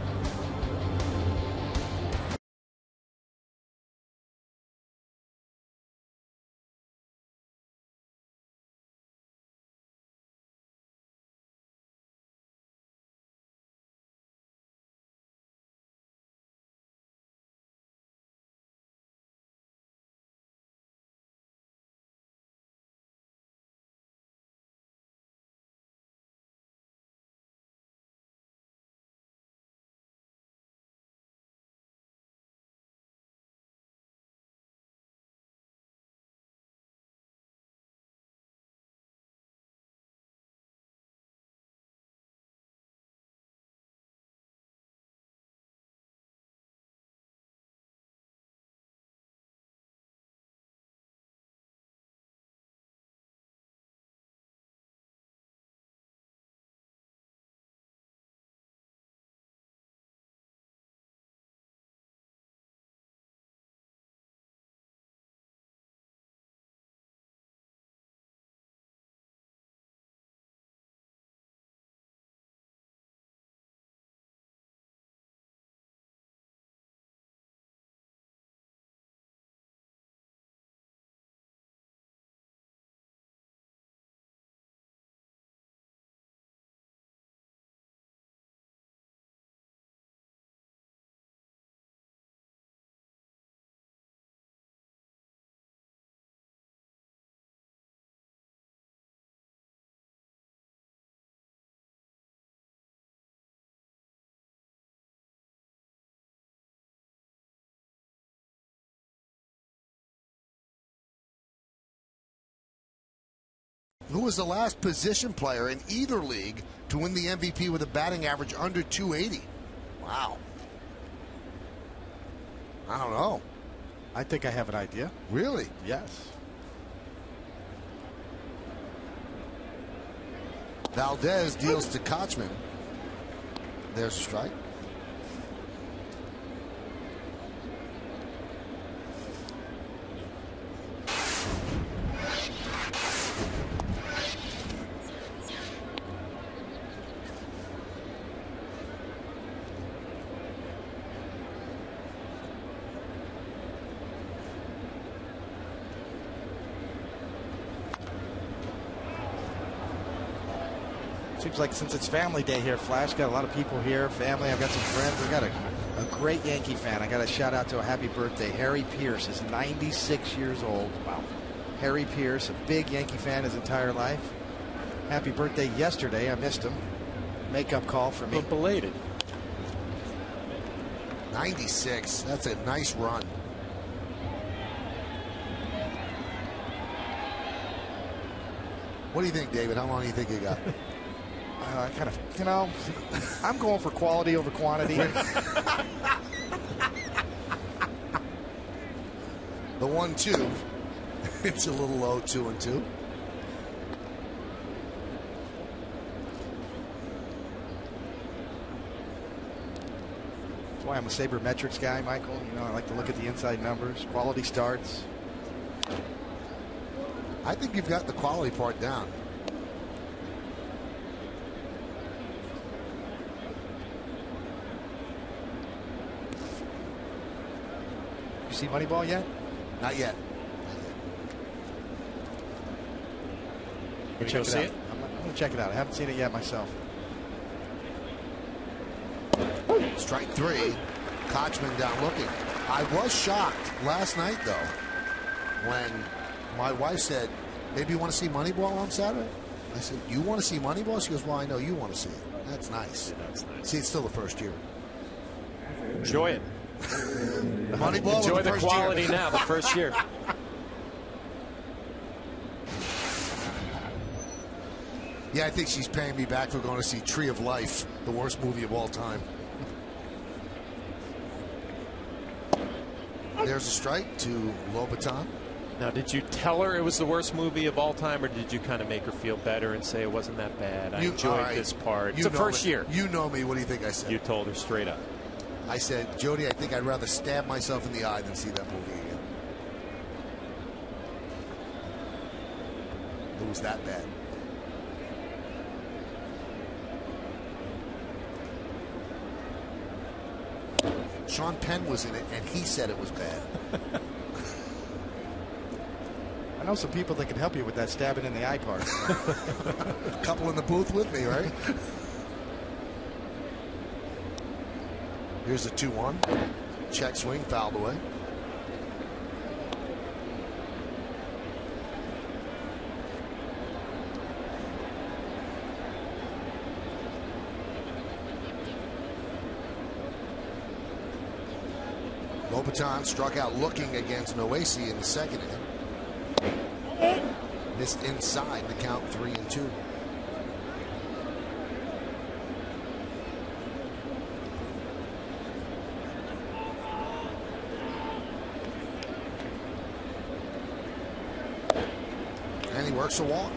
Who was the last position player in either league to win the MVP with a batting average under 280? Wow. I don't know. I think I have an idea. Really? Yes. Valdez deals to Kochman. There's a strike. Seems like since it's family day here, Flash, got a lot of people here, family. I've got some friends. I've got a great Yankee fan. I got to shout out to a happy birthday. Harry Pierce is 96 years old. Wow. Harry Pierce, a big Yankee fan his entire life. Happy birthday yesterday. I missed him. Makeup call for me. But belated. 96. That's a nice run. What do you think, David? How long do you think you got? I kind of, you know, I'm going for quality over quantity. The 1-2. It's a little low, 2-2. That's why I'm a sabermetrics guy, Michael. You know, I like to look at the inside numbers, quality starts. I think you've got the quality part down. You see Moneyball yet? Not yet. Can you go see it? I'm going to check it out. I haven't seen it yet myself. Strike 3. Kochman down looking. I was shocked last night, though, when my wife said, maybe you want to see Moneyball on Saturday? I said, you want to see Moneyball? She goes, well, I know you want to see it. That's nice. Yeah, that's nice. See, it's still the first year. Enjoy it. Moneyball. Enjoy the first quality year. now, the first year. Yeah, I think she's paying me back for going to see Tree of Life, the worst movie of all time. There's a strike to Lobaton. Now, did you tell her it was the worst movie of all time, or did you kind of make her feel better and say it wasn't that bad? I enjoyed this part. It's the first year. You know me. What do you think I said? You told her straight up. I said, Jody, I think I'd rather stab myself in the eye than see that movie again. It was that bad. Sean Penn was in it, and he said it was bad. I know some people that can help you with that stabbing in the eye part. A couple in the booth with me, right? Here's the 2-1. Check swing, fouled away. Lobaton struck out looking against Noesi in the second inning. Missed inside the count, 3-2. And he works a walk.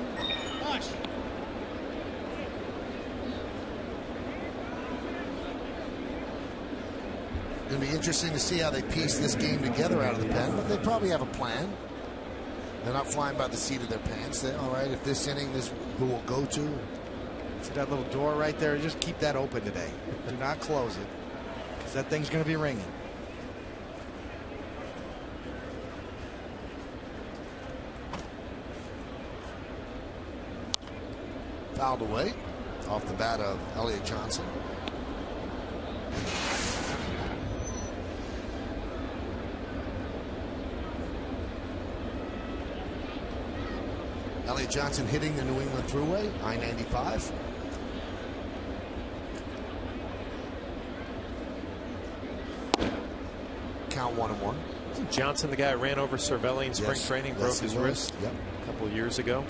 Going to be interesting to see how they piece this game together out of the pen, but they probably have a plan. They're not flying by the seat of their pants. They, all right, if this inning, this who will go to. See that little door right there? Just keep that open today. Do not close it, because that thing's going to be ringing. Fouled away off the bat of Elliott Johnson. Elliott Johnson hitting the New England Thruway, I-95. Count 1-1. Isn't Johnson the guy who ran over Cervelli in spring training, broke his wrist a couple years ago?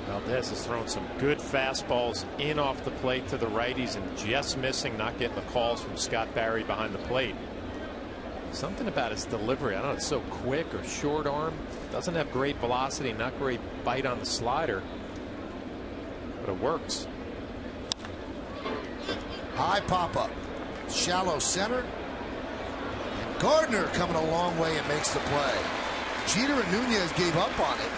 Valdez has thrown some good fastballs in off the plate to the righties and just missing, not getting the calls from Scott Barry behind the plate. Something about his delivery. I don't know, it's so quick or short arm. Doesn't have great velocity, not great bite on the slider, but it works. High pop up, shallow center. And Gardner coming a long way and makes the play. Jeter and Nunez gave up on it.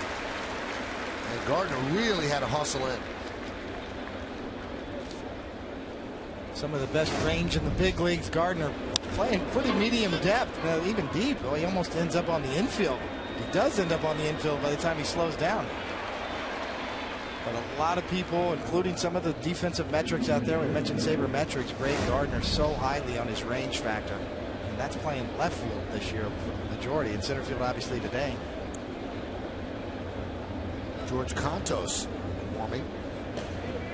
And Gardner really had to hustle in. Some of the best range in the big leagues. Gardner playing pretty medium depth, even deep. Well, he almost ends up on the infield. He does end up on the infield by the time he slows down. But a lot of people, including some of the defensive metrics out there, we mentioned sabermetrics, grade Gardner so highly on his range factor. And that's playing left field this year for the majority, and center field obviously today. George Contos warming.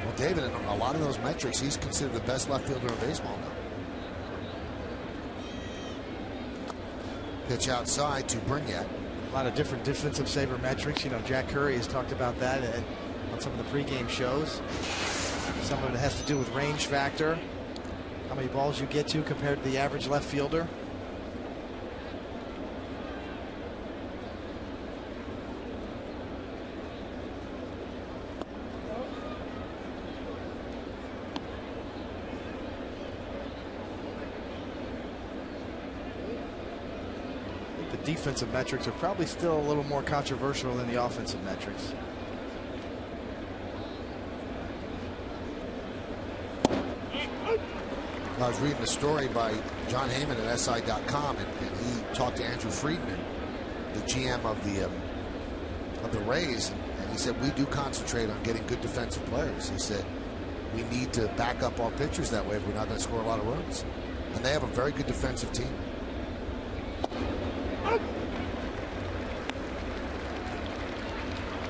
Well, David, in a lot of those metrics, he's considered the best left fielder in baseball now. Pitch outside to Burnett. A lot of different defensive sabermetrics. You know, Jack Curry has talked about that on some of the pregame shows. Some of it has to do with range factor, how many balls you get to compared to the average left fielder. Defensive metrics are probably still a little more controversial than the offensive metrics. I was reading a story by John Heyman at SI.com, and he talked to Andrew Friedman, the GM of the Rays, and he said, we do concentrate on getting good defensive players. He said, we need to back up our pitchers that way if we're not going to score a lot of runs. And they have a very good defensive team.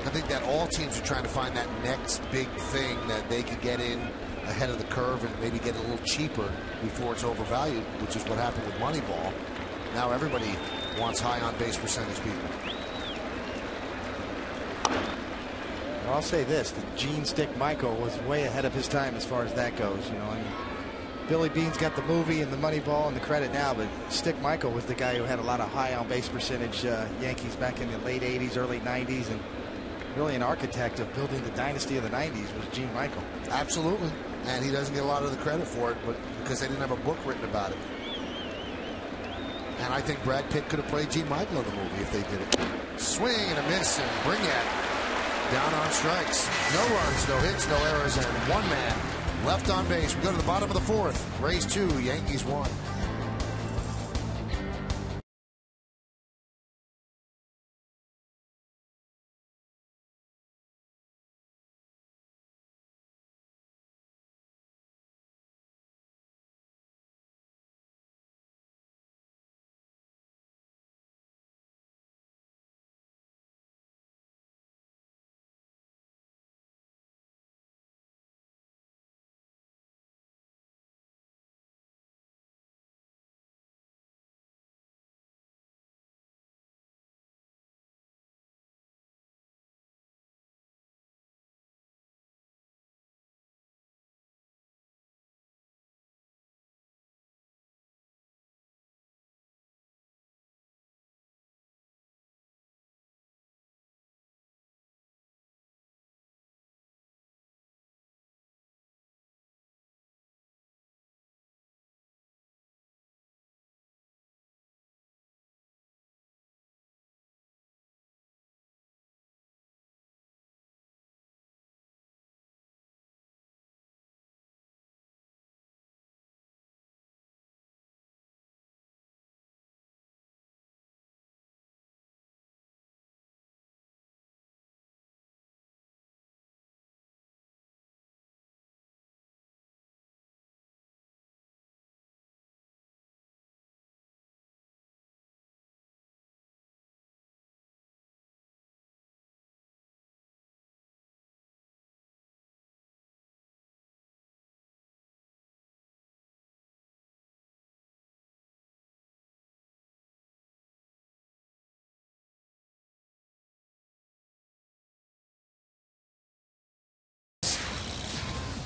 I think that all teams are trying to find that next big thing that they could get in ahead of the curve and maybe get a little cheaper before it's overvalued, which is what happened with Moneyball. Now everybody wants high on base percentage people. I'll say this, the Gene Stick Michael was way ahead of his time as far as that goes. You know, I mean, Billy Bean's got the movie and the Moneyball and the credit now, but Stick Michael was the guy who had a lot of high on base percentage Yankees back in the late 80s, early 90s, and really an architect of building the dynasty of the 90s was Gene Michael. Absolutely. And he doesn't get a lot of the credit for it, but because they didn't have a book written about it. And I think Brad Pitt could have played Gene Michael in the movie if they did it. Swing and a miss, and Burnett down on strikes. No runs, no hits, no errors, and one man left on base. We go to the bottom of the fourth. Rays 2, Yankees 1.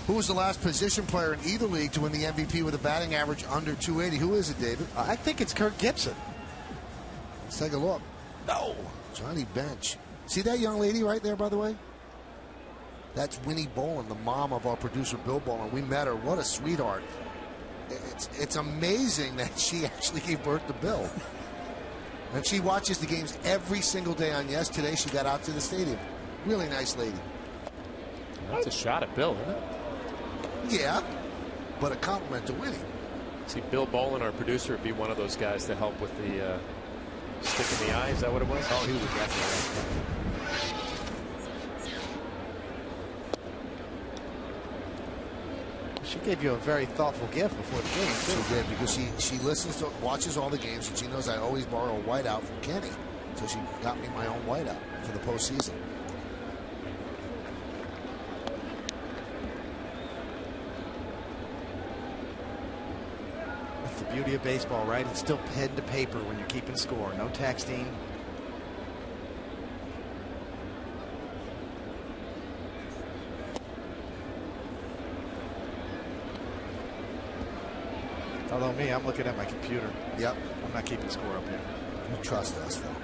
Who was the last position player in either league to win the MVP with a batting average under 280? Who is it, David? I think it's Kirk Gibson. Let's take a look. No. Johnny Bench. See that young lady right there, by the way? That's Winnie Bolin, the mom of our producer, Bill Bolin. We met her. What a sweetheart. It's amazing that she actually gave birth to Bill. And she watches the games every single day on Yes. Today she got out to the stadium. Really nice lady. That's a shot at Bill, isn't it? Yeah, but a compliment to Winnie. See, Bill Bolin, our producer, would be one of those guys to help with the stick in the eye. Is that what it was? Oh, he was definitely. She gave you a very thoughtful gift before the game, too. She did, because she listens to, watches all the games, and she knows I always borrow a whiteout from Kenny. So she got me my own whiteout for the postseason. That's the beauty of baseball, right? It's still pen to paper when you're keeping score. No texting. Although me, I'm looking at my computer. Yep. I'm not keeping score up here. You trust us, though.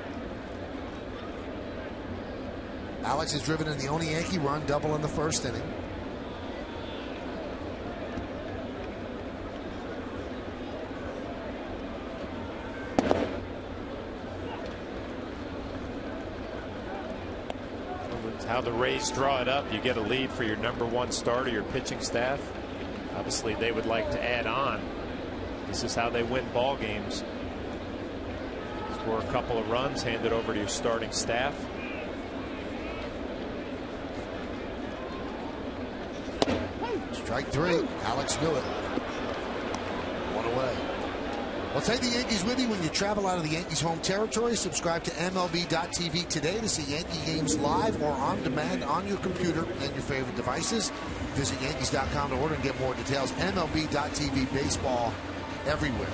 Alex has driven in the only Yankee run, double in the first inning. How the Rays draw it up. You get a lead for your #1 starter, your pitching staff. Obviously, they would like to add on. This is how they win ball games. Score a couple of runs, hand it over to your starting staff. Strike 3. Alex knew it. 1 away. Well, take the Yankees with you when you travel out of the Yankees home territory. Subscribe to MLB.tv today to see Yankee games live or on demand on your computer and your favorite devices. Visit Yankees.com to order and get more details. MLB.tv, baseball everywhere.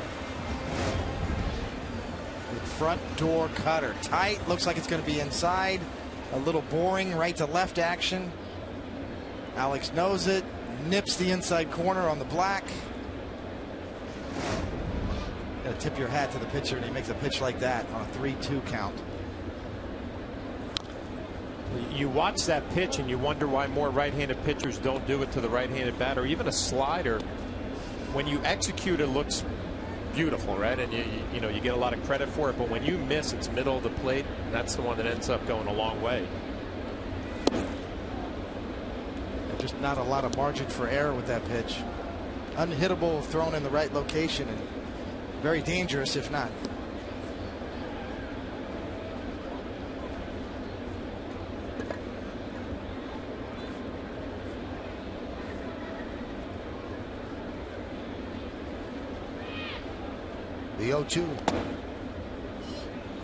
Front door cutter. Tight. Looks like it's going to be inside. A little boring right to left action. Alex knows it. Nips the inside corner on the black. Got to tip your hat to the pitcher, and he makes a pitch like that on a 3-2 count. You watch that pitch and you wonder why more right-handed pitchers don't do it to the right-handed batter. Even a slider, when you execute, it looks beautiful, right? And you know, you get a lot of credit for it, but when you miss, it's middle of the plate, and that's the one that ends up going a long way. Just not a lot of margin for error with that pitch. Unhittable if thrown in the right location, and very dangerous if not. The 0-2.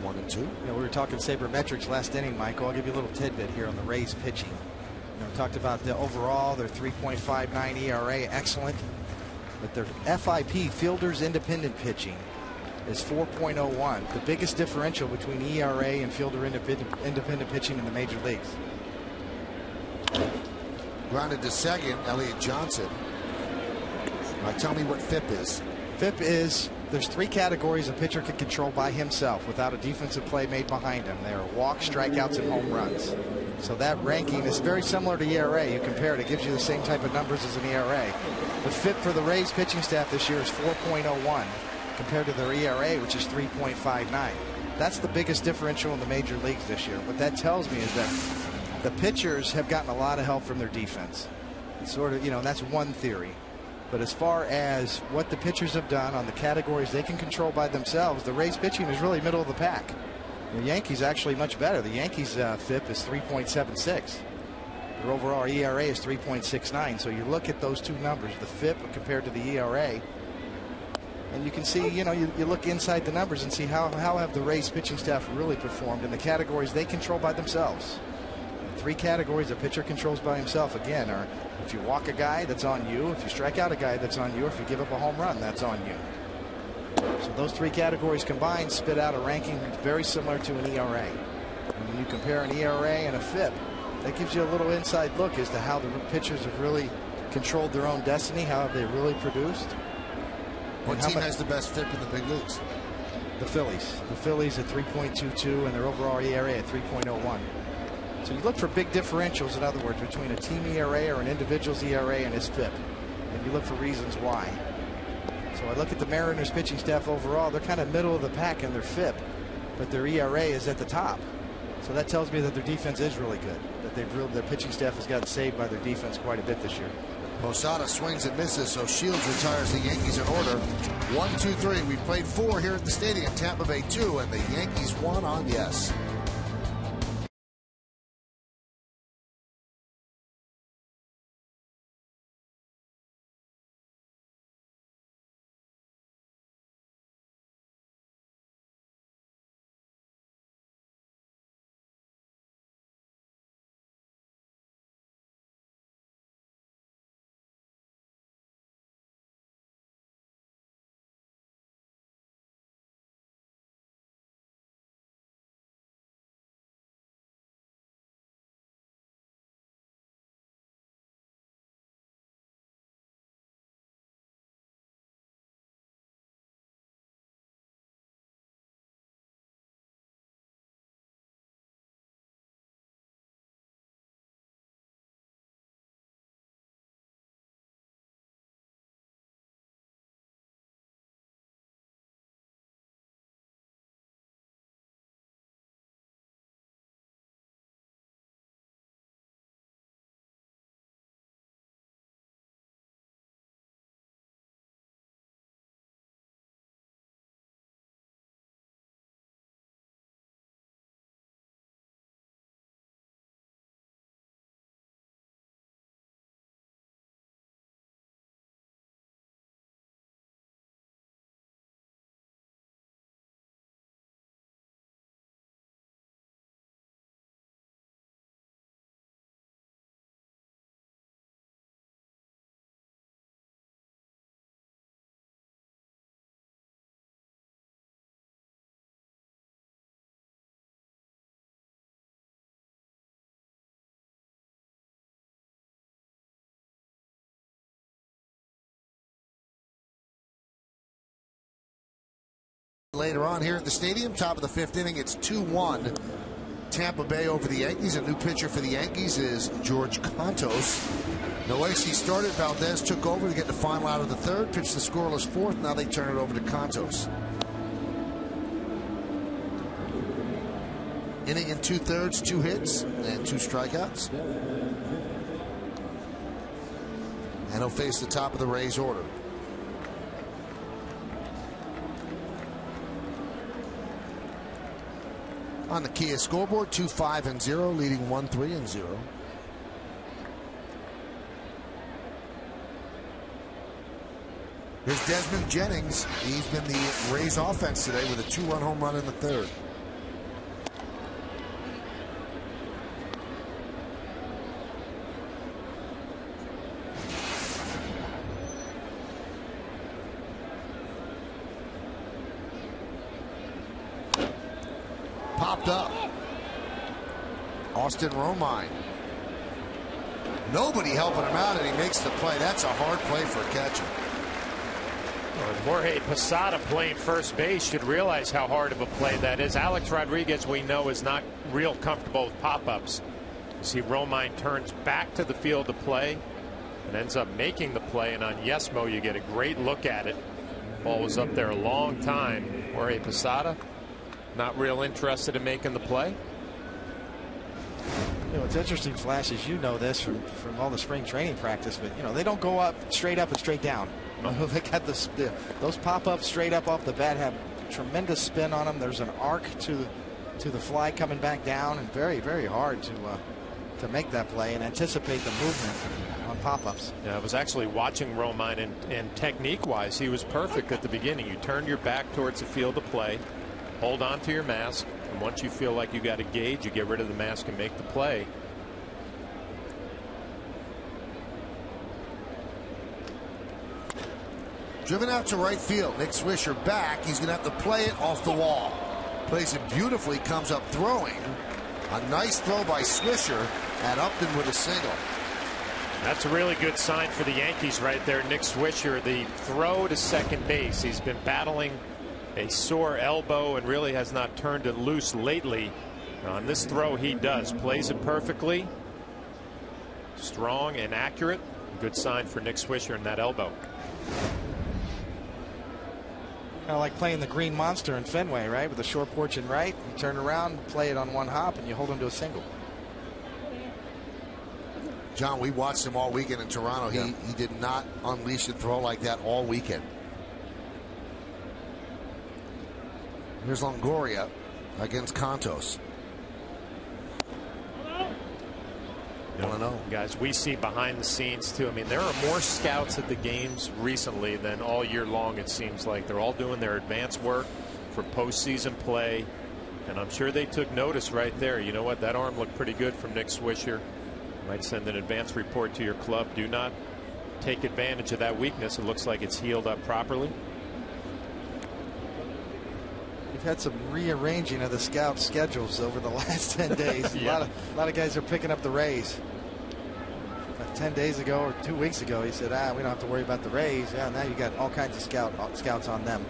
1-2. You know, we were talking sabermetrics last inning, Michael. I'll give you a little tidbit here on the Rays pitching. You know, we talked about the overall, their 3.59 ERA, excellent. But their FIP, Fielders Independent Pitching, is 4.01. The biggest differential between ERA and Fielder Independent Pitching in the major leagues. Grounded to second, Elliott Johnson. Now tell me what FIP is. FIP is, there's 3 categories a pitcher can control by himself without a defensive play made behind him. They are walks, strikeouts, and home runs. So that ranking is very similar to ERA. You compare it, it gives you the same type of numbers as an ERA. The FIP for the Rays pitching staff this year is 4.01 compared to their ERA, which is 3.59. That's the biggest differential in the major leagues this year. What that tells me is that the pitchers have gotten a lot of help from their defense. It's sort of, you know, that's one theory. But as far as what the pitchers have done on the categories they can control by themselves, the Rays pitching is really middle of the pack. The Yankees actually much better. The Yankees FIP is 3.76. Their overall ERA is 3.69. So you look at those two numbers, the FIP compared to the ERA, and you can see, you know, you look inside the numbers and see how have the Rays pitching staff really performed in the categories they control by themselves. The 3 categories a pitcher controls by himself, again, are if you walk a guy, that's on you. If you strike out a guy, that's on you. If you give up a home run, that's on you. So those 3 categories combined spit out a ranking very similar to an ERA. And when you compare an ERA and a FIP, that gives you a little inside look as to how the pitchers have really controlled their own destiny, how have they really produced. What team has the best FIP in the big leagues? The Phillies. The Phillies at 3.22 and their overall ERA at 3.01. So you look for big differentials, in other words, between a team ERA or an individual's ERA and his FIP. And you look for reasons why. So I look at the Mariners pitching staff overall. They're kind of middle of the pack in their FIP, but their ERA is at the top. So that tells me that their defense is really good, that their pitching staff has gotten saved by their defense quite a bit this year. Posada swings and misses, so Shields retires the Yankees in order. 1, 2, 3. We played 4 here at the stadium. Tampa Bay 2, and the Yankees won on yes. Later on here at the stadium, top of the 5th inning, it's 2-1. Tampa Bay over the Yankees. A new pitcher for the Yankees is George Contos. Noesi started. Valdez took over to get the final out of the 3rd. Pitched the scoreless 4th. Now they turn it over to Contos. Inning in 2/3, 2 hits and 2 strikeouts. And he'll face the top of the Rays order. On the Kia scoreboard, 2-5-0, leading 1-3-0. Here's Desmond Jennings. He's been the Rays offense today with a 2-run home run in the 3rd. Popped up. Austin Romine. Nobody helping him out, and he makes the play. That's a hard play for a catcher. Jorge Posada playing first base should realize how hard of a play that is. Alex Rodriguez, we know, is not real comfortable with pop-ups. You see Romine turns back to the field to play and ends up making the play, and on Yesmo you get a great look at it. Ball was up there a long time. Jorge Posada not real interested in making the play. You know, it's interesting, Flash, as you know this from all the spring training practice, but you know, they don't go up straight up and straight down. They got those pop-ups straight up off the bat have tremendous spin on them. There's an arc to the fly coming back down, and very, very hard to make that play and anticipate the movement on pop-ups. Yeah, I was actually watching Romine, and technique-wise, he was perfect at the beginning. You turn your back towards the field to play, hold on to your mask, and once you feel like you got a gauge, you get rid of the mask and make the play. Driven out to right field. Nick Swisher back. He's going to have to play it off the wall. Plays it beautifully, comes up throwing. A nice throw by Swisher, and Upton with a single. That's a really good sign for the Yankees right there. Nick Swisher, the throw to second base. He's been battling a sore elbow and really has not turned it loose lately. On this throw, he does. Plays it perfectly. Strong and accurate. Good sign for Nick Swisher in that elbow. Kind of like playing the Green Monster in Fenway, right? With a short porch and right. You turn around, play it on one hop, and you hold him to a single. John, we watched him all weekend in Toronto. Yeah. He did not unleash and throw like that all weekend. Here's Longoria against Contos. 1-0. Guys, we see behind the scenes too. I mean, there are more scouts at the games recently than all year long. It seems like they're all doing their advanced work for postseason play, and I'm sure they took notice right there. You know what? That arm looked pretty good from Nick Swisher. Might send an advance report to your club. Do not take advantage of that weakness. It looks like it's healed up properly. We've had some rearranging of the scout schedules over the last 10 days. Yeah. A lot of guys are picking up the Rays. About 10 days ago or 2 weeks ago, he said, we don't have to worry about the Rays. Yeah, now you got all kinds of scouts on them.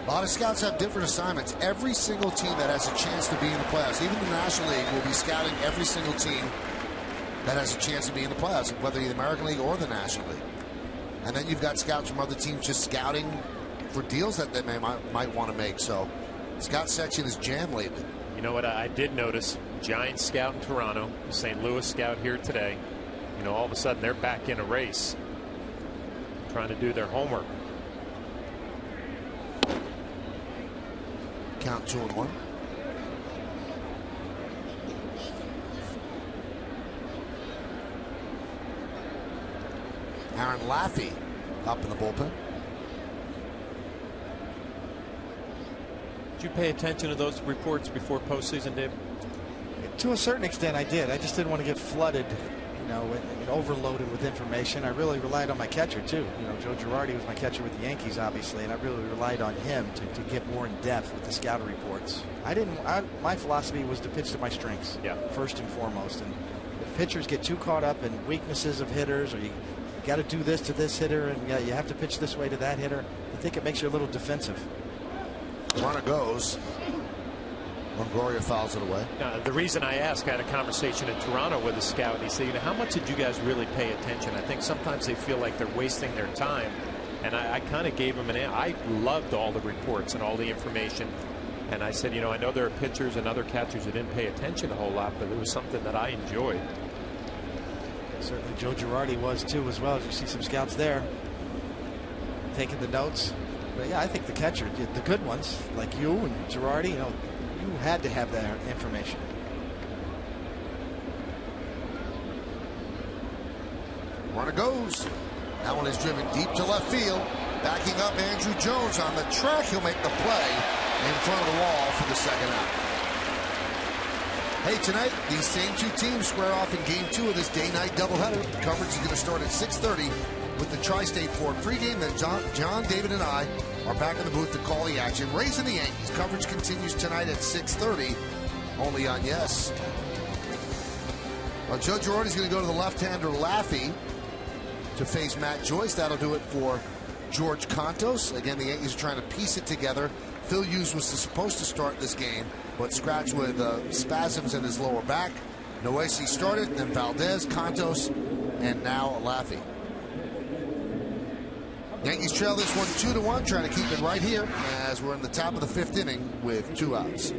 A lot of scouts have different assignments. Every single team that has a chance to be in the playoffs, even the National League, will be scouting every single team that has a chance to be in the playoffs, whether the American League or the National League. And then you've got scouts from other teams just scouting for deals that they might want to make. So the scout section is jammed lately. You know what? I did notice Giants scout in Toronto, St. Louis scout here today. You know, all of a sudden they're back in a race, trying to do their homework. Count 2-1. Aaron Laffey up in the bullpen. Did you pay attention to those reports before postseason, Dave? To a certain extent, I did. I just didn't want to get flooded, and overloaded with information. I really relied on my catcher too. Joe Girardi was my catcher with the Yankees, obviously, and I really relied on him to get more in depth with the scouting reports. My philosophy was to pitch to my strengths, first and foremost. And if pitchers get too caught up in weaknesses of hitters, or you got to do this to this hitter, and you have to pitch this way to that hitter, I think it makes you a little defensive. Runner goes. Longoria fouls it away. The reason I asked, I had a conversation in Toronto with a scout, and he said, how much did you guys really pay attention? I think sometimes they feel like they're wasting their time. And I kind of gave him I loved all the reports and all the information. And I said, I know there are pitchers and other catchers who didn't pay attention a whole lot, but it was something that I enjoyed. Certainly Joe Girardi was too, as well. As you see some scouts there taking the notes. But yeah, I think the catcher, the good ones like you and Girardi, you had to have that information. Runner goes. That one is driven deep to left field. Backing up Andrew Jones on the track. He'll make the play in front of the wall for the second out. Hey, tonight, these same two teams square off in Game 2 of this day-night doubleheader. Coverage is going to start at 6:30 with the Tri-State Ford pregame. Then John, David, and I are back in the booth to call the action. Rays and the Yankees. Coverage continues tonight at 6:30, only on Yes. Well, Joe Girardi is going to go to the left-hander Laffey to face Matt Joyce. That'll do it for George Contos. Again, the Yankees are trying to piece it together. Phil Hughes was supposed to start this game, but scratched with spasms in his lower back. Noesi started, then Valdez, Contos, and now Laffey. Yankees trail this one 2-1, trying to keep it right here as we're in the top of the 5th inning with 2 outs.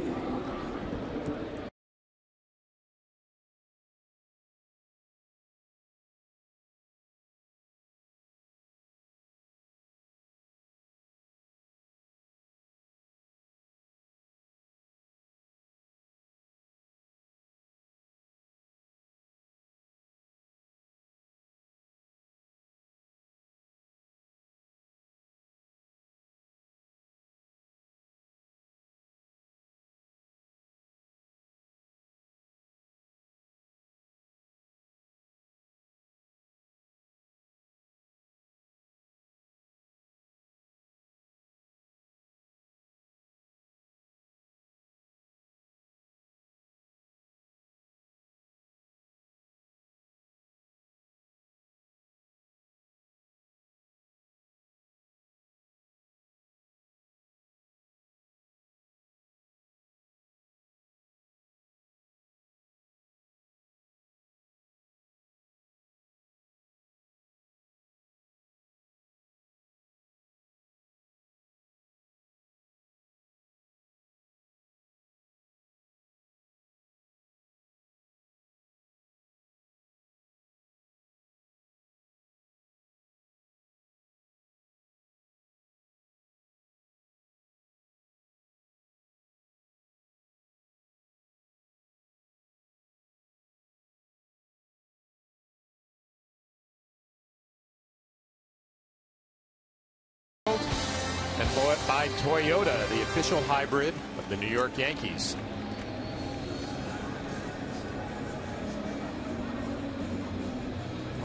by Toyota, the official hybrid of the New York Yankees.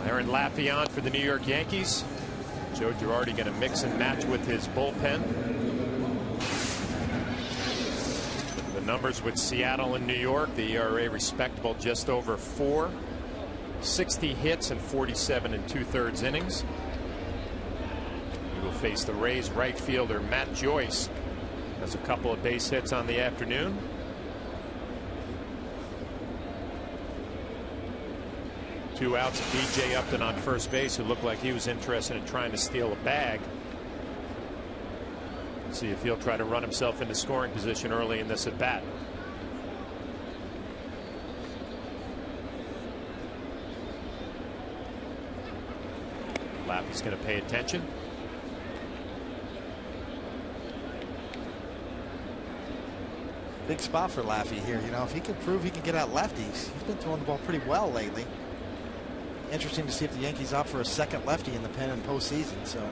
Aaron Laffey on for the New York Yankees. Joe Girardi going to mix and match with his bullpen. The numbers with Seattle and New York, the ERA respectable just over 4. 60 hits and 47 2/3 innings. He will face the Rays right fielder Matt Joyce. Has a couple of base hits on the afternoon. Two outs, B.J. Upton on first base, who looked like he was interested in trying to steal a bag. Let's see if he'll try to run himself into scoring position early in this at bat. Laffey's going to pay attention. Big spot for Laffey here. You know, if he can prove he can get out lefties, he's been throwing the ball pretty well lately. Interesting to see if the Yankees opt for a second lefty in the pen in postseason. So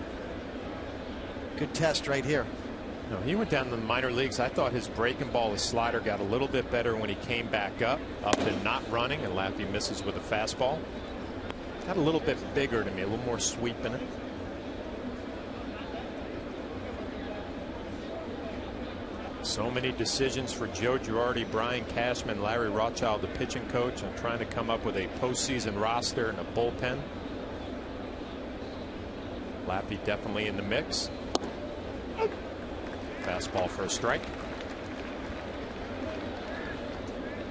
good test right here. No, he went down to the minor leagues. I thought his breaking ball, his slider got a little bit better when he came back up. Upton not running, and Laffey misses with a fastball. Got a little bit bigger to me, a little more sweep in it. So many decisions for Joe Girardi, Brian Cashman, Larry Rothschild, the pitching coach, on trying to come up with a postseason roster and a bullpen. Laffey definitely in the mix. Fastball for a strike.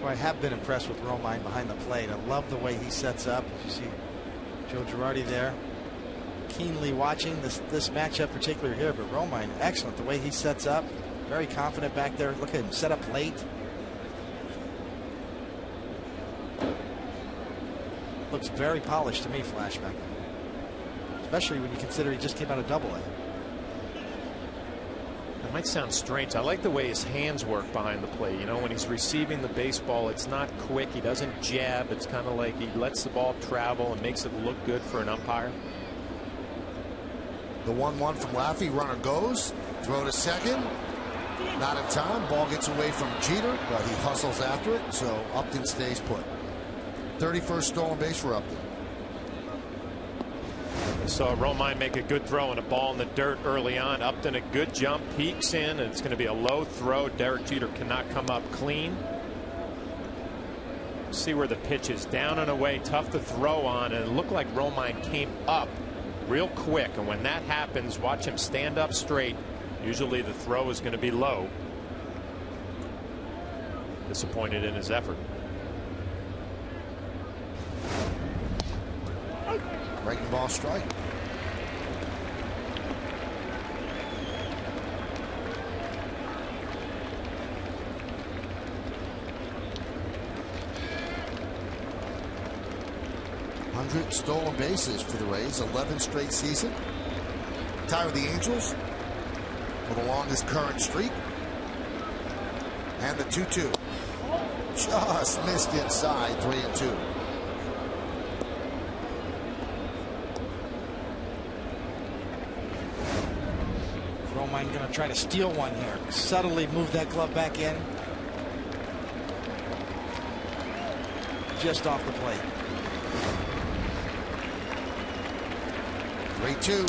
Well, I have been impressed with Romine behind the plate. I love the way he sets up. As you see Joe Girardi there keenly watching this matchup particularly here, but Romine excellent the way he sets up. Very confident back there. Look at him set up late. Looks very polished to me, flashback. Especially when you consider he just came out of Double-A. It might sound strange. I like the way his hands work behind the plate. You know, when he's receiving the baseball, it's not quick. He doesn't jab. It's kind of like he lets the ball travel and makes it look good for an umpire. The 1-1 from Laffey. Runner goes. Throw to second. Not in time. Ball gets away from Jeter, but he hustles after it, so Upton stays put. 31st stolen base for Upton. We saw Romine make a good throw and a ball in the dirt early on. Upton a good jump, peeks in, and it's going to be a low throw. Derek Jeter cannot come up clean. See where the pitch is, down and away, tough to throw on, and it looked like Romine came up real quick, and when that happens, watch him stand up straight. Usually the throw is going to be low. Disappointed in his effort. Breaking ball strike. $100 stolen bases for the Rays, 11 straight season. Tie with the Angels for the longest current streak. And the 2-2. Just missed inside, 3-2. Romine going to try to steal one here. Subtly move that glove back in. Just off the plate. 3-2.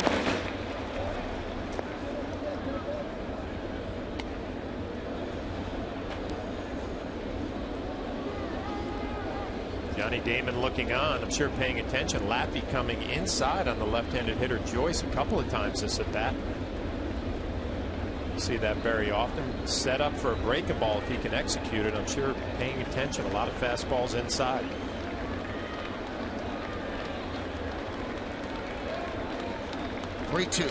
Johnny Damon looking on. I'm sure paying attention. Laffey coming inside on the left-handed hitter Joyce a couple of times this at bat. You see that very often. Set up for a breaking ball if he can execute it. I'm sure paying attention. A lot of fastballs inside. 3-2.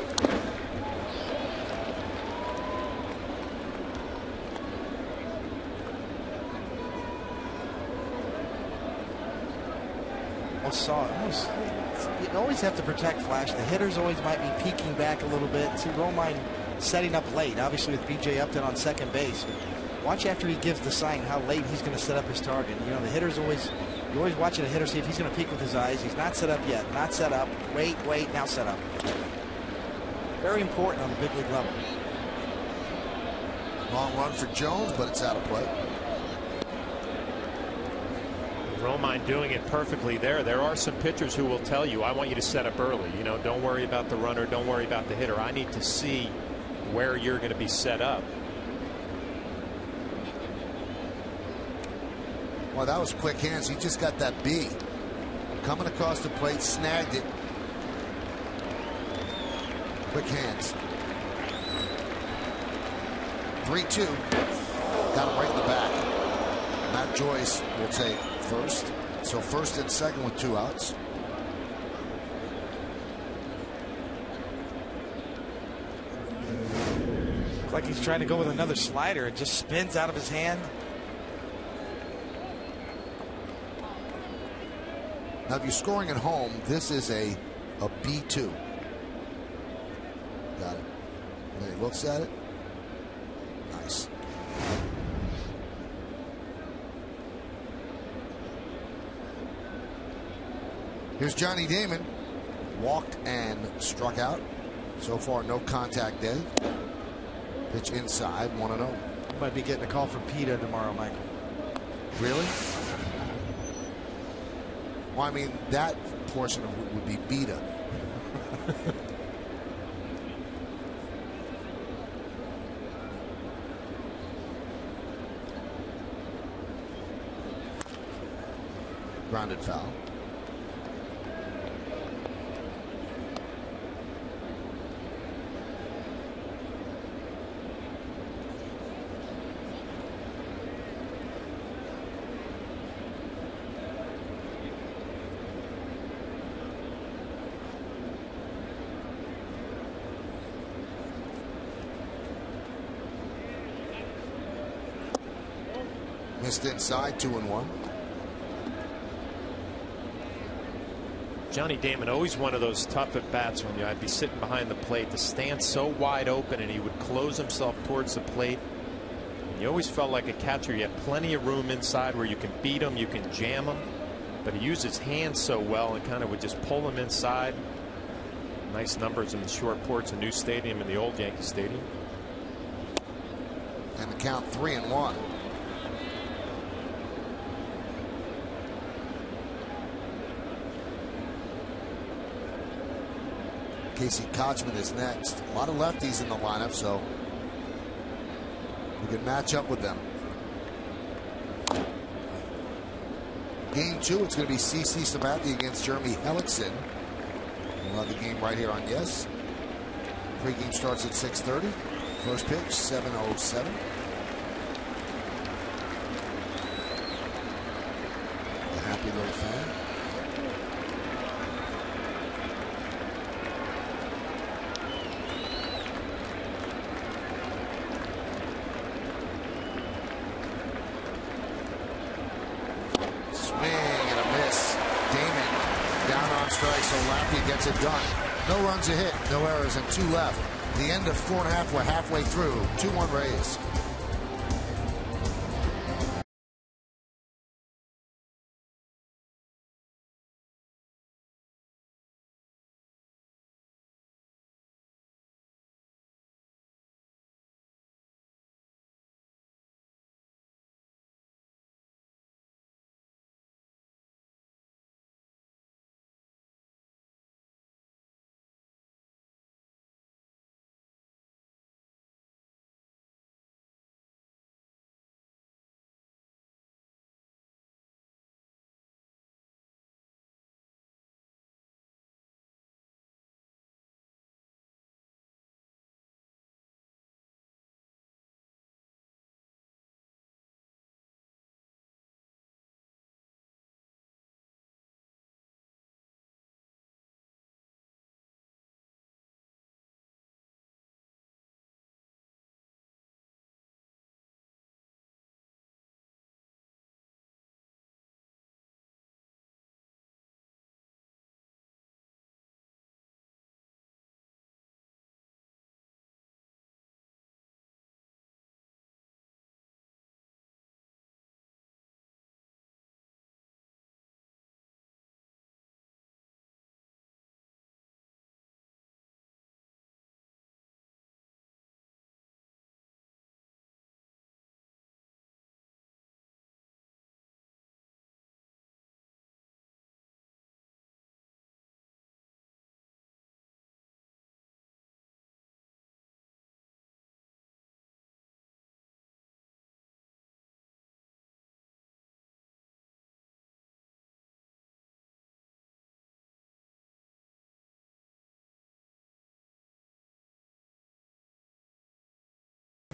You always have to protect Flash. The hitters always might be peeking back a little bit. See Romine setting up late, obviously with B.J. Upton on second base. Watch after he gives the sign how late he's going to set up his target. You know, the hitters always, you're always watching a hitter see if he's going to peek with his eyes. He's not set up yet. Not set up. Wait, now set up. Very important on the big league level. Long run for Jones, but it's out of play. Romine doing it perfectly there. There are some pitchers who will tell you, I want you to set up early. You know, don't worry about the runner. Don't worry about the hitter. I need to see where you're going to be set up. Well, that was quick hands. He just got that B. Coming across the plate, snagged it. Quick hands. 3-2. Got him right in the back. Matt Joyce will take first. So first and second with 2 outs. Looks like he's trying to go with another slider. It just spins out of his hand. Now, if you're scoring at home, this is a B2. Got it. And then he looks at it. Nice. Here's Johnny Damon. Walked and struck out. So far, no contact day. Pitch inside, 1-0. Might be getting a call from PETA tomorrow, Michael. Really? Well, I mean, that portion of it would be beta. Grounded foul. Missed inside, 2-1. Johnny Damon, always one of those tough at bats when I'd be sitting behind the plate. The stand so wide open, and he would close himself towards the plate. And you always felt like a catcher. You had plenty of room inside where you can beat him, you can jam him. But he used his hands so well and kind of would just pull him inside. Nice numbers in the short porch, a new stadium in the old Yankee Stadium. And the count 3-1. Casey Kochman is next. A lot of lefties in the lineup, so we can match up with them. Game 2, it's going to be CC Sabathia against Jeremy Hellickson. We'll have the game right here on Yes. Pre-game starts at 6:30. First pitch, 7:07. A happy little fan. So Lappy gets it done. No runs a hit, no errors, and 2 left. The end of 4.5, we're halfway through. 2-1 Rays.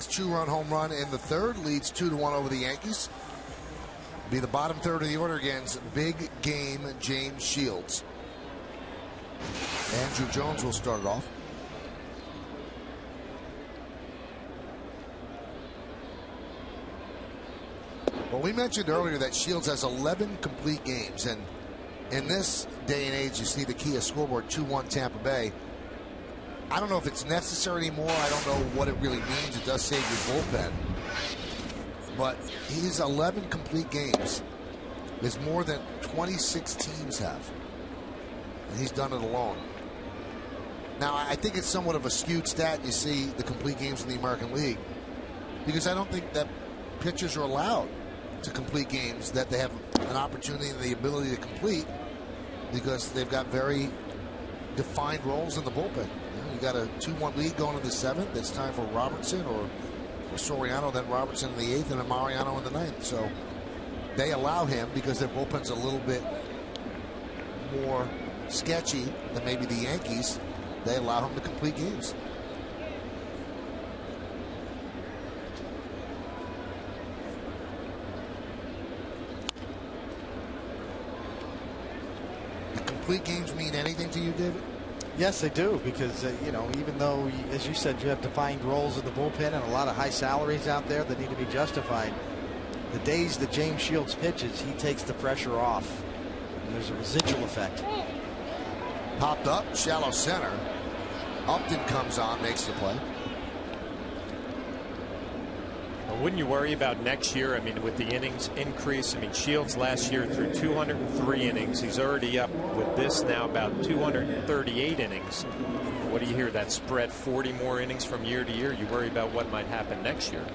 Two-run home run in the third leads 2-1 over the Yankees. Be the bottom third of the order against big game James Shields. Andrew Jones will start it off. Well, we mentioned earlier that Shields has 11 complete games, and in this day and age, you see the Kia scoreboard 2-1 Tampa Bay. I don't know if it's necessary anymore. I don't know what it really means. It does save your bullpen. But he's 11 complete games. Is more than 26 teams have. And he's done it alone. Now, I think it's somewhat of a skewed stat. You see the complete games in the American League. Because I don't think that pitchers are allowed to complete games that they have an opportunity and the ability to complete, because they've got very defined roles in the bullpen. You got a 2-1 lead going to the 7th. It's time for Robertson or Soriano, then Robertson in the 8th, and then Mariano in the 9th. So they allow him, because their bullpen's a little bit more sketchy than maybe the Yankees, they allow him to complete games. Complete games mean anything to you, David? Yes, they do, because you know, even though, as you said, you have defined roles in the bullpen and a lot of high salaries out there that need to be justified, the days that James Shields pitches, he takes the pressure off, and there's a residual effect. Popped up, shallow center. Upton comes on, makes the play. Well, wouldn't you worry about next year? I mean, with the innings increase, I mean, Shields last year threw 203 innings. He's already up with this now about 238 innings. What do you hear? That spread 40 more innings from year to year. You worry about what might happen next year.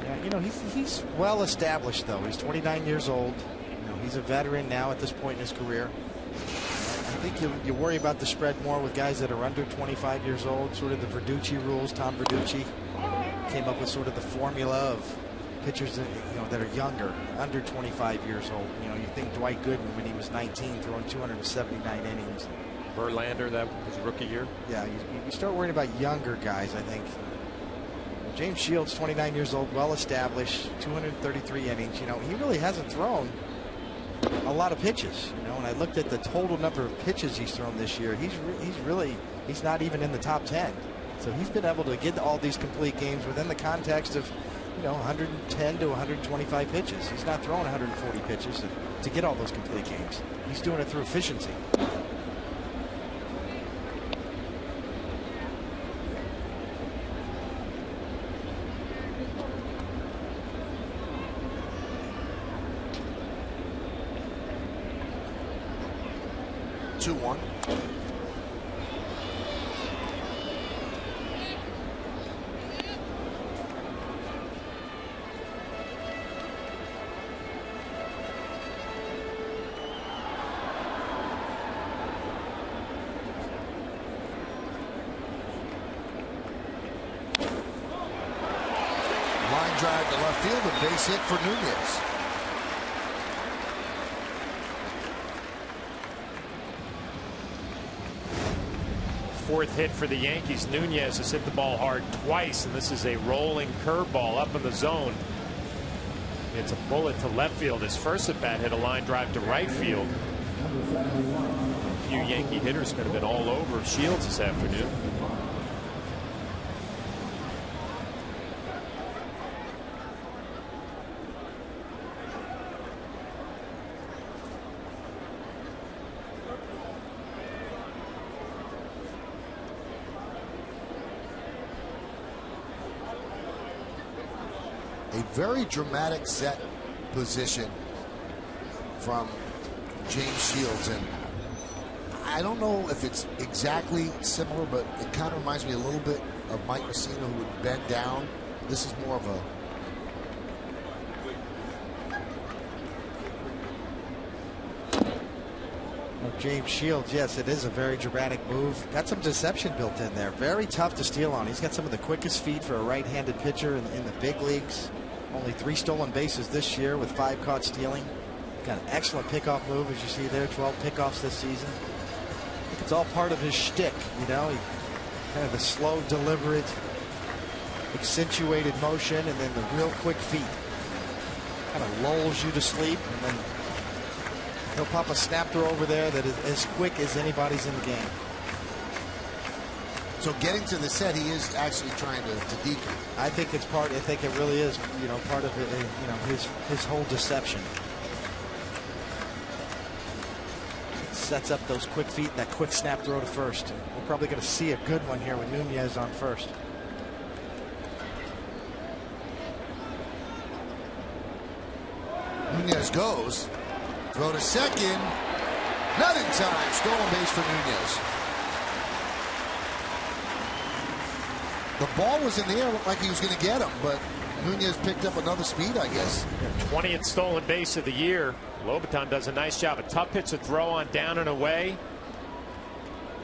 Yeah, you know, he's well established, though. He's 29 years old. You know, he's a veteran now at this point in his career. I think you worry about the spread more with guys that are under 25 years old. Sort of the Verducci rules. Tom Verducci came up with sort of the formula of pitchers that, you know, that are younger, under 25 years old. You know, you think Dwight Gooden when he was 19, throwing 279 innings. Verlander, that was rookie year. Yeah, you start worrying about younger guys, I think. James Shields, 29 years old, well established, 233 innings. You know, he really hasn't thrown a lot of pitches. You know, and I looked at the total number of pitches he's thrown this year. He's not even in the top 10. So he's been able to get all these complete games within the context of, you know, 110 to 125 pitches. He's not throwing 140 pitches to get all those complete games. He's doing it through efficiency. Two-one. Line drive to left field, a base hit for Nunez. Fourth hit for the Yankees. Nunez has hit the ball hard twice, and this is a rolling curveball up in the zone. It's a bullet to left field. His first at bat hit a line drive to right field. A few Yankee hitters could have been all over Shields this afternoon. A very dramatic set position from James Shields, and I don't know if it's exactly similar, but it kind of reminds me a little bit of Mike Mussina, who would bend down. This is more of a James Shields, yes, it is a very dramatic move. Got some deception built in there. Very tough to steal on. He's got some of the quickest feet for a right-handed pitcher in the big leagues. Only 3 stolen bases this year with 5 caught stealing. Got an excellent pickoff move, as you see there. 12 pickoffs this season. I think it's all part of his shtick, you know. Kind of the slow, deliberate accentuated motion and then the real quick feet. Kind of lulls you to sleep, and then he'll pop a snap throw over there that is as quick as anybody's in the game. So getting to the set, he is actually trying to decoy. I think it's part. I think it really is, you know, part of it. You know, his whole deception. Sets up those quick feet and that quick snap throw to first. We're probably going to see a good one here with Nunez on first. Nunez goes. Throw to second. Not in time. Stolen base for Nunez. The ball was in the air, looked like he was going to get him, but Nunez picked up another speed, I guess. 20th stolen base of the year. Lobaton does a nice job. A tough pitch to throw on down and away.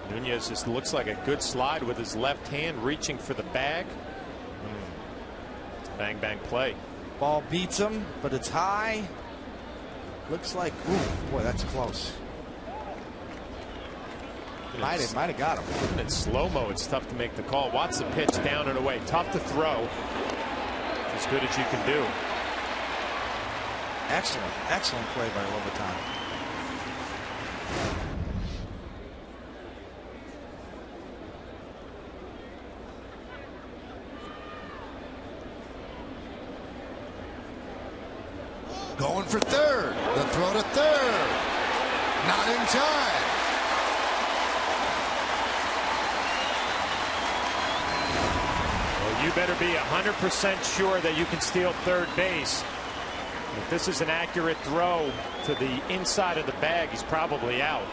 Nunez just looks like a good slide with his left hand reaching for the bag. It's a bang bang play. Ball beats him, but it's high. Looks like, ooh, boy, that's close. Might have got him. Even in slow-mo, it's tough to make the call. Watch the pitch down and away. Tough to throw. As good as you can do. Excellent play by Lobaton. Going for third. The throw to third. Not in time. Well, you better be 100% sure that you can steal third base. If this is an accurate throw to the inside of the bag, he's probably out.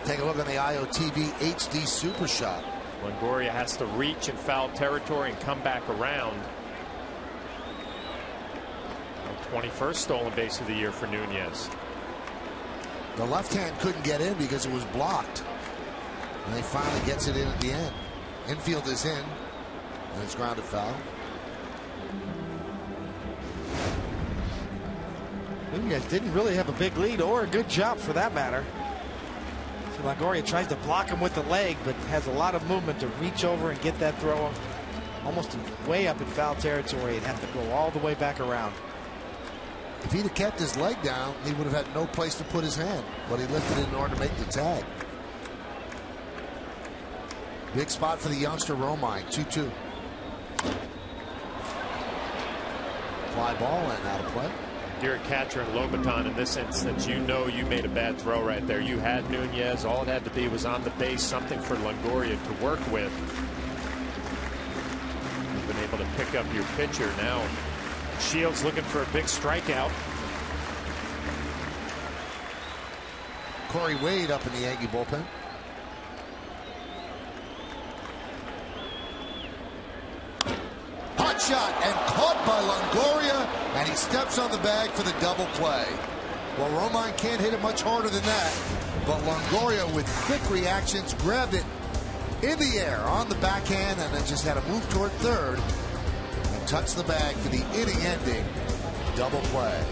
Take a look at the IOTB HD Super Shot. Longoria has to reach in foul territory and come back around. 21st stolen base of the year for Nunez. The left hand couldn't get in because it was blocked. And he finally gets it in at the end. Infield is in. And it's grounded foul. Nunez didn't really have a big lead or a good job for that matter. So Longoria tries to block him with the leg, but has a lot of movement to reach over and get that throw almost way up in foul territory and have to go all the way back around. If he'd have kept his leg down, he would have had no place to put his hand, but he lifted it in order to make the tag. Big spot for the youngster Romine. 2-2. Fly ball and out of play. You're a catcher in Lobaton in this instance. You know you made a bad throw right there. You had Nunez. All it had to be was on the base, something for Longoria to work with. You've been able to pick up your pitcher now. Shields looking for a big strikeout. Corey Wade up in the Yankee bullpen. Hot shot and caught by Longoria, and he steps on the bag for the double play. Well, Romine can't hit it much harder than that, but Longoria with quick reactions grabbed it in the air on the backhand and then just had to move toward third and touch the bag for the inning-ending double play.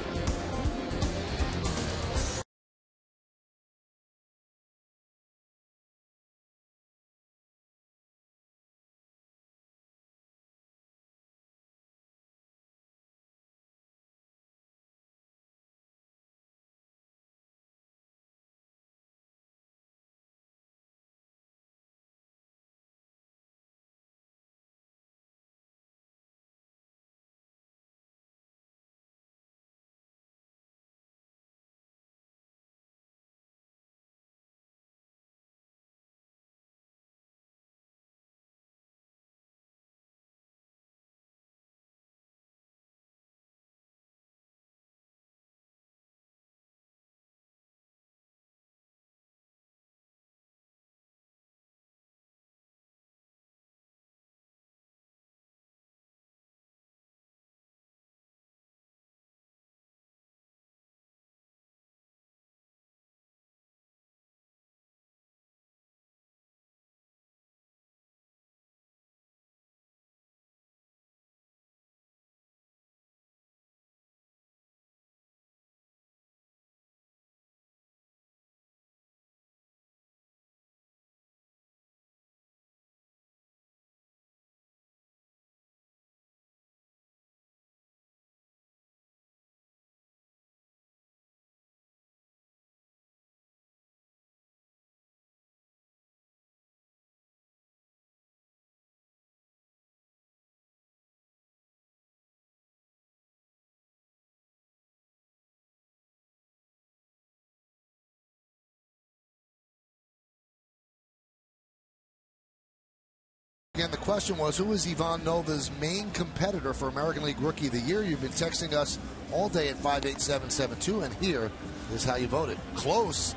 again, the question was, who is Ivan Nova's main competitor for American League Rookie of the Year? You've been texting us all day at 58772, and here is how you voted. Close.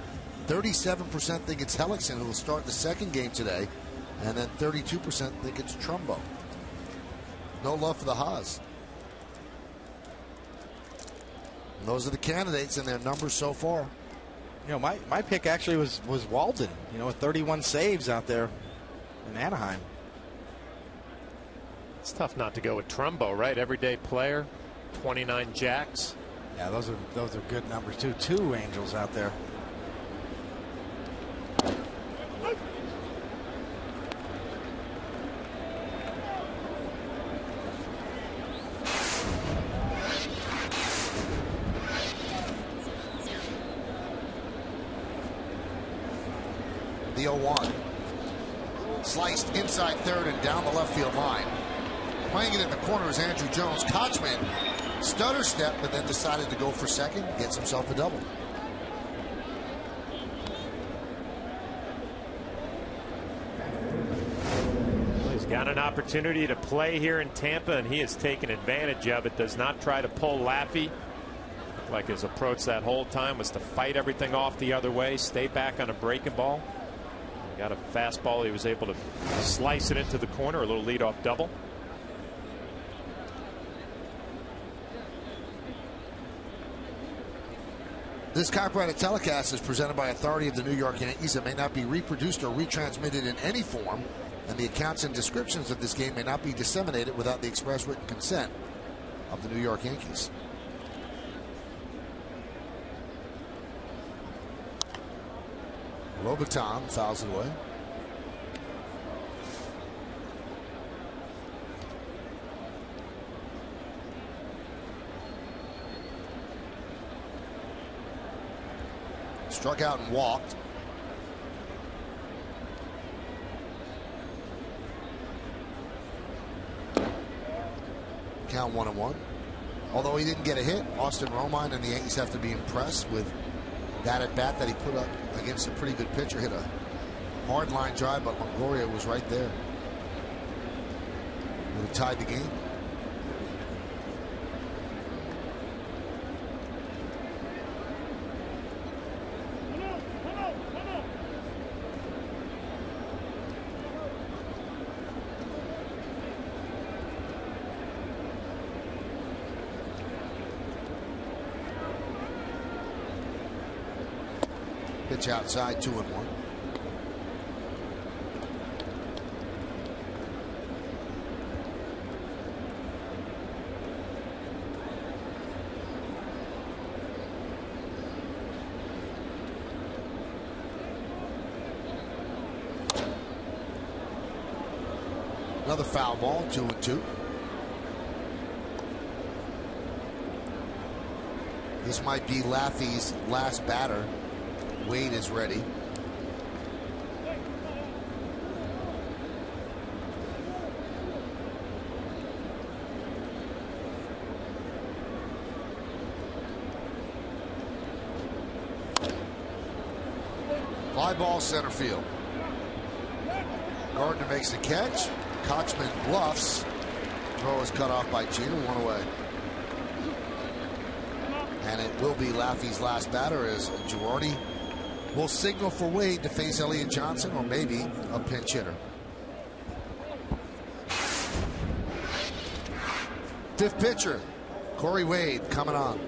37% think it's Hellickson, who will start the second game today, and then 32% think it's Trumbo. No love for the Haas. And those are the candidates and their numbers so far. You know, my pick actually was Walden, you know, with 31 saves out there in Anaheim. It's tough not to go with Trumbo, right? Everyday player, 29 jacks. Yeah, those are good numbers too. 2 Angels out there. The 0-1. Sliced inside third and down the left field line. Playing it in the corner is Andrew Jones. Kochman stutter step, but then decided to go for second. Gets himself a double. He's got an opportunity to play here in Tampa, and he has taken advantage of it. Does not try to pull Laffey. Like his approach that whole time was to fight everything off the other way, stay back on a breaking ball. Got a fastball. He was able to slice it into the corner, a little leadoff double. This copyrighted telecast is presented by authority of the New York Yankees. It may not be reproduced or retransmitted in any form, and the accounts and descriptions of this game may not be disseminated without the express written consent of the New York Yankees. Robiton fouls it away. Struck out and walked. Count 1-1. Although he didn't get a hit, Austin Romine and the Yankees have to be impressed with that at bat that he put up against a pretty good pitcher. Hit a hard line drive, but Longoria was right there. Would have tied the game. Pitch outside, 2-1. Another foul ball, 2-2. This might be Laffey's last batter. Wade is ready. Fly ball center field. Gardner makes the catch. Kochman bluffs. Throw is cut off by Jeter. 1 away. And it will be Laffey's last batter as Girardi will signal for Wade to face Elliott Johnson, or maybe a pinch hitter. Fifth pitcher, Corey Wade, coming on.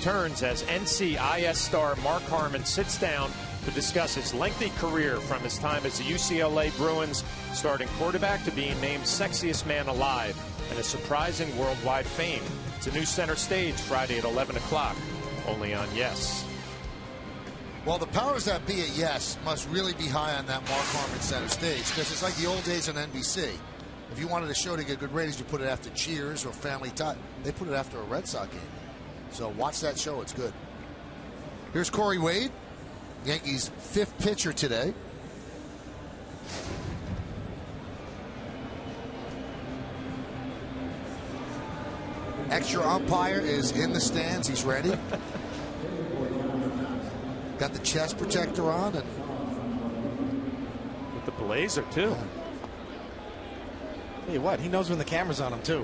returns as NCIS star Mark Harmon sits down to discuss his lengthy career from his time as the UCLA Bruins starting quarterback to being named sexiest man alive and a surprising worldwide fame. It's a new center stage Friday at 11 o'clock, only on Yes. Well, the powers that be at Yes must really be high on that Mark Harmon center stage, because it's like the old days on NBC. If you wanted a show to get good ratings, you put it after Cheers or Family Ties. They put it after a Red Sox game. So watch that show. It's good. Here's Corey Wade, Yankees' 5th pitcher today. Extra umpire is in the stands. He's ready. Got the chest protector on. And with the blazer, too. Tell you what, he knows when the camera's on him, too.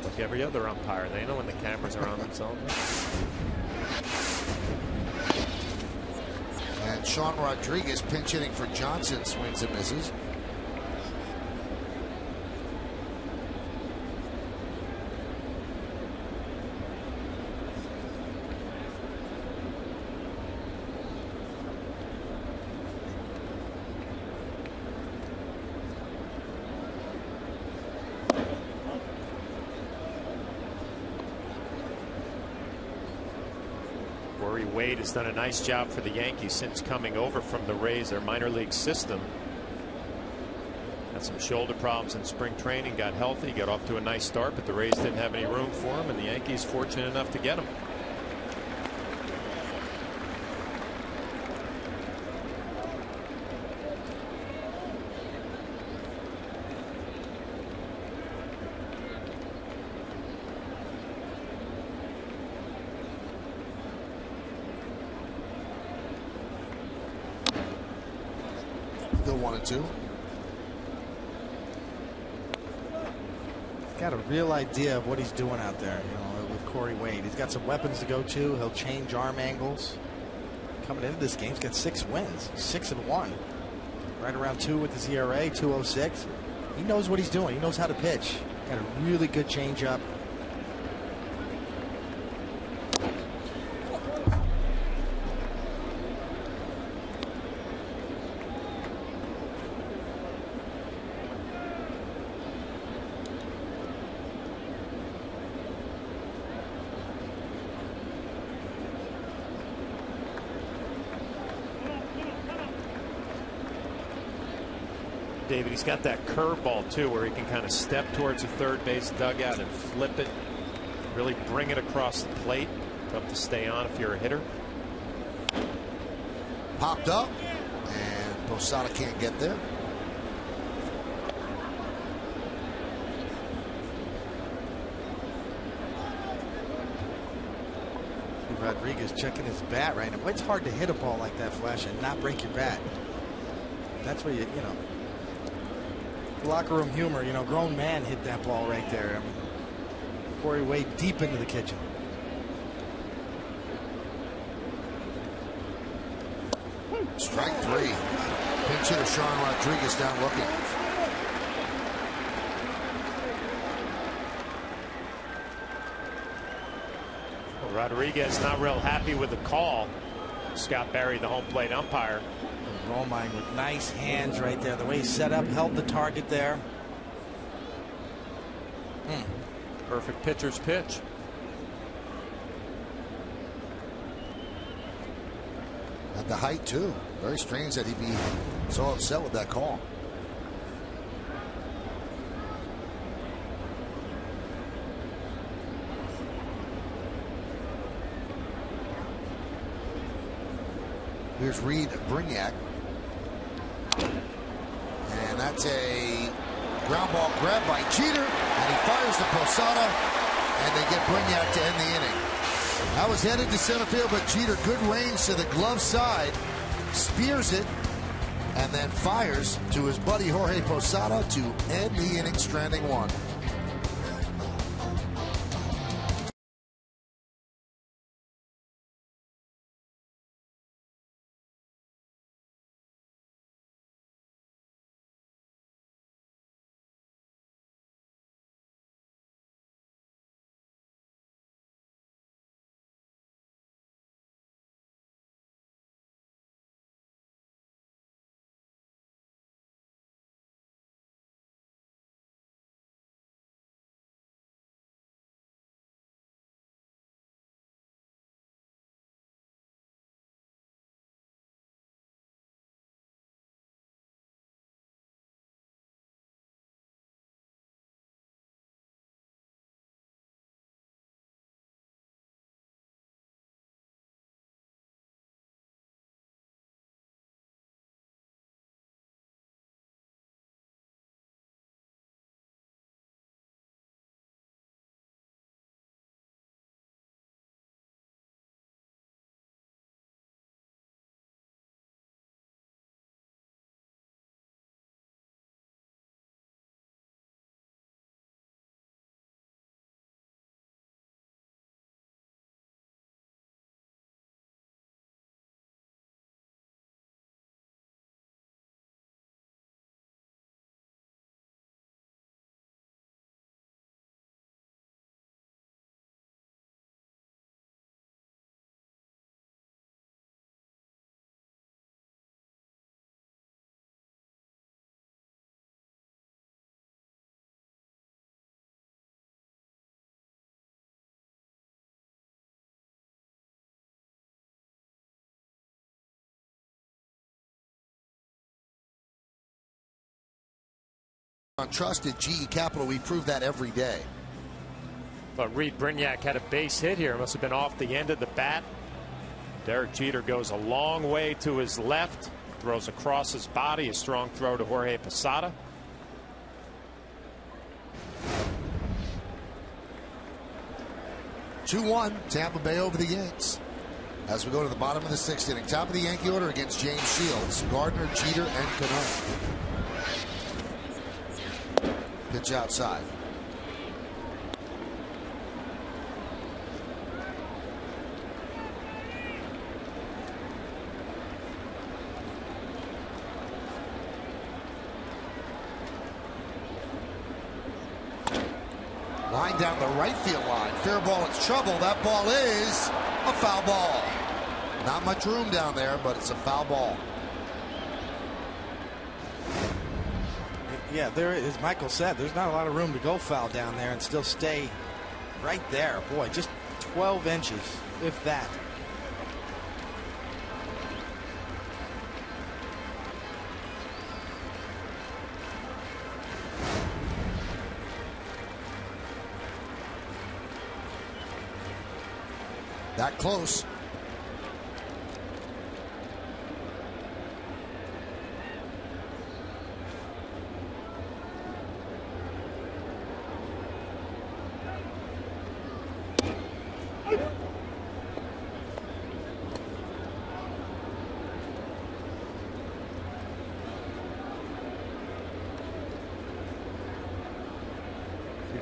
Like every other umpire, they know when the cameras are on themselves. And Sean Rodriguez pinch hitting for Johnson, swings and misses. Wade has done a nice job for the Yankees since coming over from the Rays, their minor league system. Had some shoulder problems in spring training, got healthy, got off to a nice start, but the Rays didn't have any room for him, and the Yankees fortunate enough to get him. Still 1-2. Got a real idea of what he's doing out there, you know, with Corey Wade. He's got some weapons to go to. He'll change arm angles. Coming into this game, he's got 6 wins, 6-1. Right around 2 with his ERA, 2.06. He knows what he's doing. He knows how to pitch. Got a really good changeup. David, he's got that curveball too, where he can kind of step towards the third base dugout and flip it, really bring it across the plate. Tough to stay on if you're a hitter. Popped up, and Posada can't get there. Rodriguez checking his bat right now. It's hard to hit a ball like that, Flash, and not break your bat. That's where you know. Locker room humor, you know, grown man hit that ball right there. I mean, Corey Wade deep into the kitchen. Strike 3. Pinch hitter Sean Rodriguez down looking. Well, Rodriguez not real happy with the call. Scott Barry, the home plate umpire. Romine with nice hands right there. The way he set up, held the target there. Perfect pitcher's pitch. At the height, too. Very strange that he'd be so upset with that call. Here's Reed Brignac. And that's a ground ball grab by Jeter. And he fires to Posada. And they get Brignac to end the inning. That was headed to center field, but Jeter, good range to the glove side. Spears it. And then fires to his buddy Jorge Posada to end the inning, stranding 1. Trusted GE Capital, we prove that every day. But Reed Brignac had a base hit here. Must have been off the end of the bat. Derek Jeter goes a long way to his left, throws across his body, a strong throw to Jorge Posada. (2-1) Tampa Bay over the Yanks. As we go to the bottom of the 6th inning, top of the Yankee order against James Shields, Gardner, Jeter, and Cano. Pitch outside. Line down the right field line. Fair ball, it's trouble. That ball is a foul ball. Not much room down there, but it's a foul ball. Yeah, there, as Michael said, there's not a lot of room to go foul down there and still stay right there. Boy, just 12 inches, if that. That close.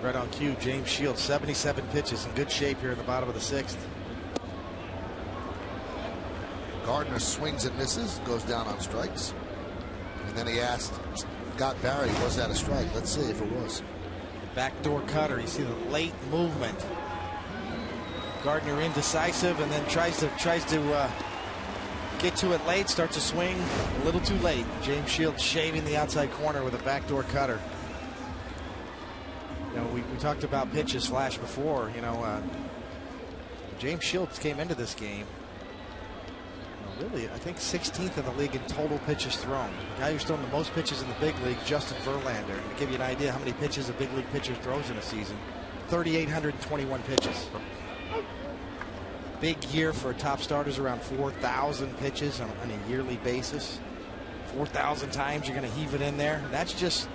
Right on cue, James Shields, 77 pitches, in good shape here in the bottom of the 6th. Gardner swings and misses, goes down on strikes. And then he asked Scott Barry, was that a strike? Let's see if it was. Backdoor cutter. You see the late movement. Gardner indecisive, and then tries to get to it late, starts to swing a little too late. James Shields shaving the outside corner with a backdoor cutter. You know, we talked about pitches flash before. You know, James Shields came into this game, really, I think 16th in the league in total pitches thrown. The guy who's thrown the most pitches in the big league, Justin Verlander. And to give you an idea how many pitches a big league pitcher throws in a season, 3,821 pitches. Big year for top starters, around 4,000 pitches on a yearly basis. 4,000 times you're going to heave it in there. That's just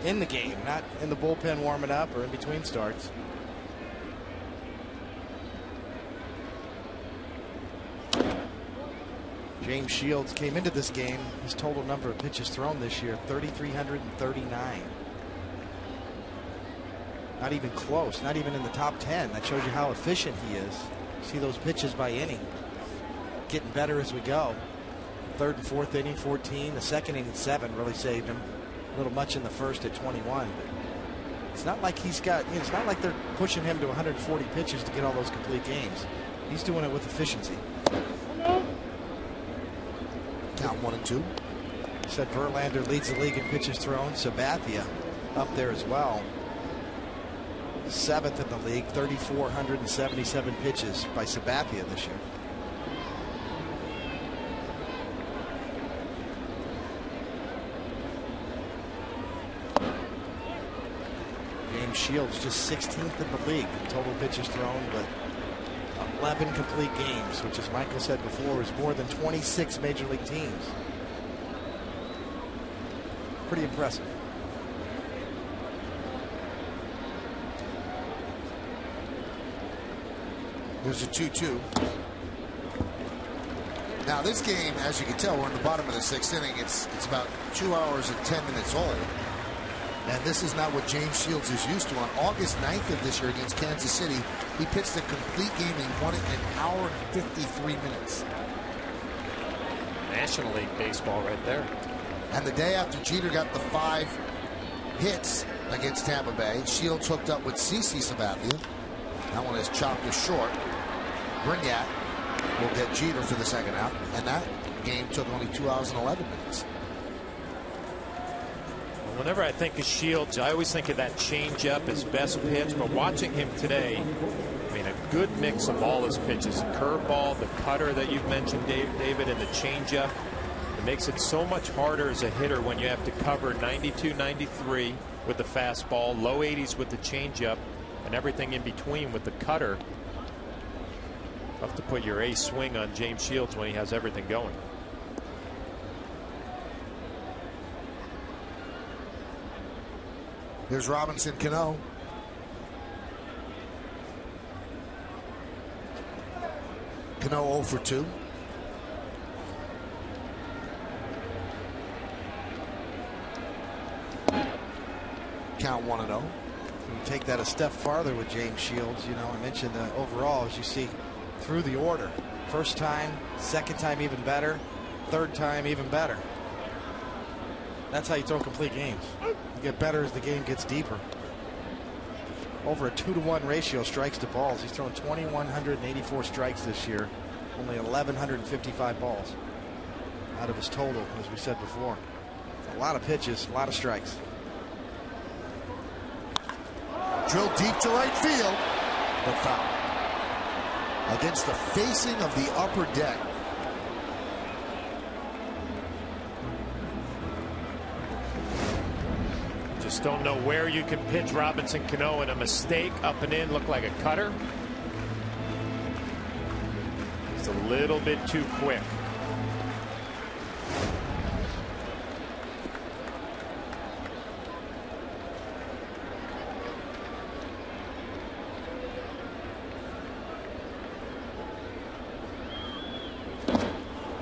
in the game, not in the bullpen warming up or in between starts. James Shields came into this game, his total number of pitches thrown this year, 3,339. Not even close, not even in the top 10. That shows you how efficient he is. See those pitches by inning. Getting better as we go. 3rd and 4th inning, 14. The 2nd inning, 7 really saved him. A little much in the 1st at 21. But it's not like he's got, you know, it's not like they're pushing him to 140 pitches to get all those complete games. He's doing it with efficiency. Count 1-2. Said Verlander leads the league in pitches thrown. Sabathia up there as well. 7th in the league, 3,477 pitches by Sabathia this year. James Shields just 16th in the league in total pitches thrown, but 11 complete games, which, as Michael said before, is more than 26 major league teams. Pretty impressive. There's a 2-2. Now this game, as you can tell, we're in the bottom of the 6th inning. It's about 2 hours and 10 minutes old. And this is not what James Shields is used to. On August 9th of this year against Kansas City, he pitched a complete game. He won it in 1 hour and 53 minutes. National League baseball right there. And the day after Jeter got the 5 hits against Tampa Bay, Shields hooked up with CC Sabathia. That one is chopped to short. Brignac will get Jeter for the 2nd out. And that game took only 2 hours and 11 minutes. Whenever I think of Shields, I always think of that changeup, his best pitch. But watching him today, I mean, a good mix of all his pitches. The curveball, the cutter that you've mentioned, David, and the changeup. It makes it so much harder as a hitter when you have to cover 92, 93 with the fastball, low 80s with the changeup, and everything in between with the cutter. Tough to put your ace swing on James Shields when he has everything going. Here's Robinson Cano. Cano 0 for 2. Count 1-0. You take that a step farther with James Shields. You know, I mentioned overall, as you see through the order, first time, second time even better, third time even better. That's how you throw complete games. You get better as the game gets deeper. Over a 2-to-1 ratio strikes to balls. He's thrown 2,184 strikes this year, only 1,155 balls out of his total, as we said before. A lot of pitches, a lot of strikes. Drilled deep to right field, but foul. Against the facing of the upper deck. Just don't know where you can pitch Robinson Cano, and a mistake up and in looked like a cutter. It's a little bit too quick.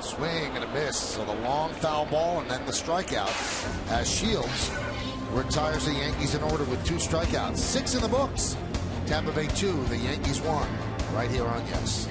Swing and a miss. So the long foul ball and then the strikeout as Shields retires the Yankees in order with 2 strikeouts. 6 in the books. Tampa Bay 2, the Yankees 1. Right here on Yes.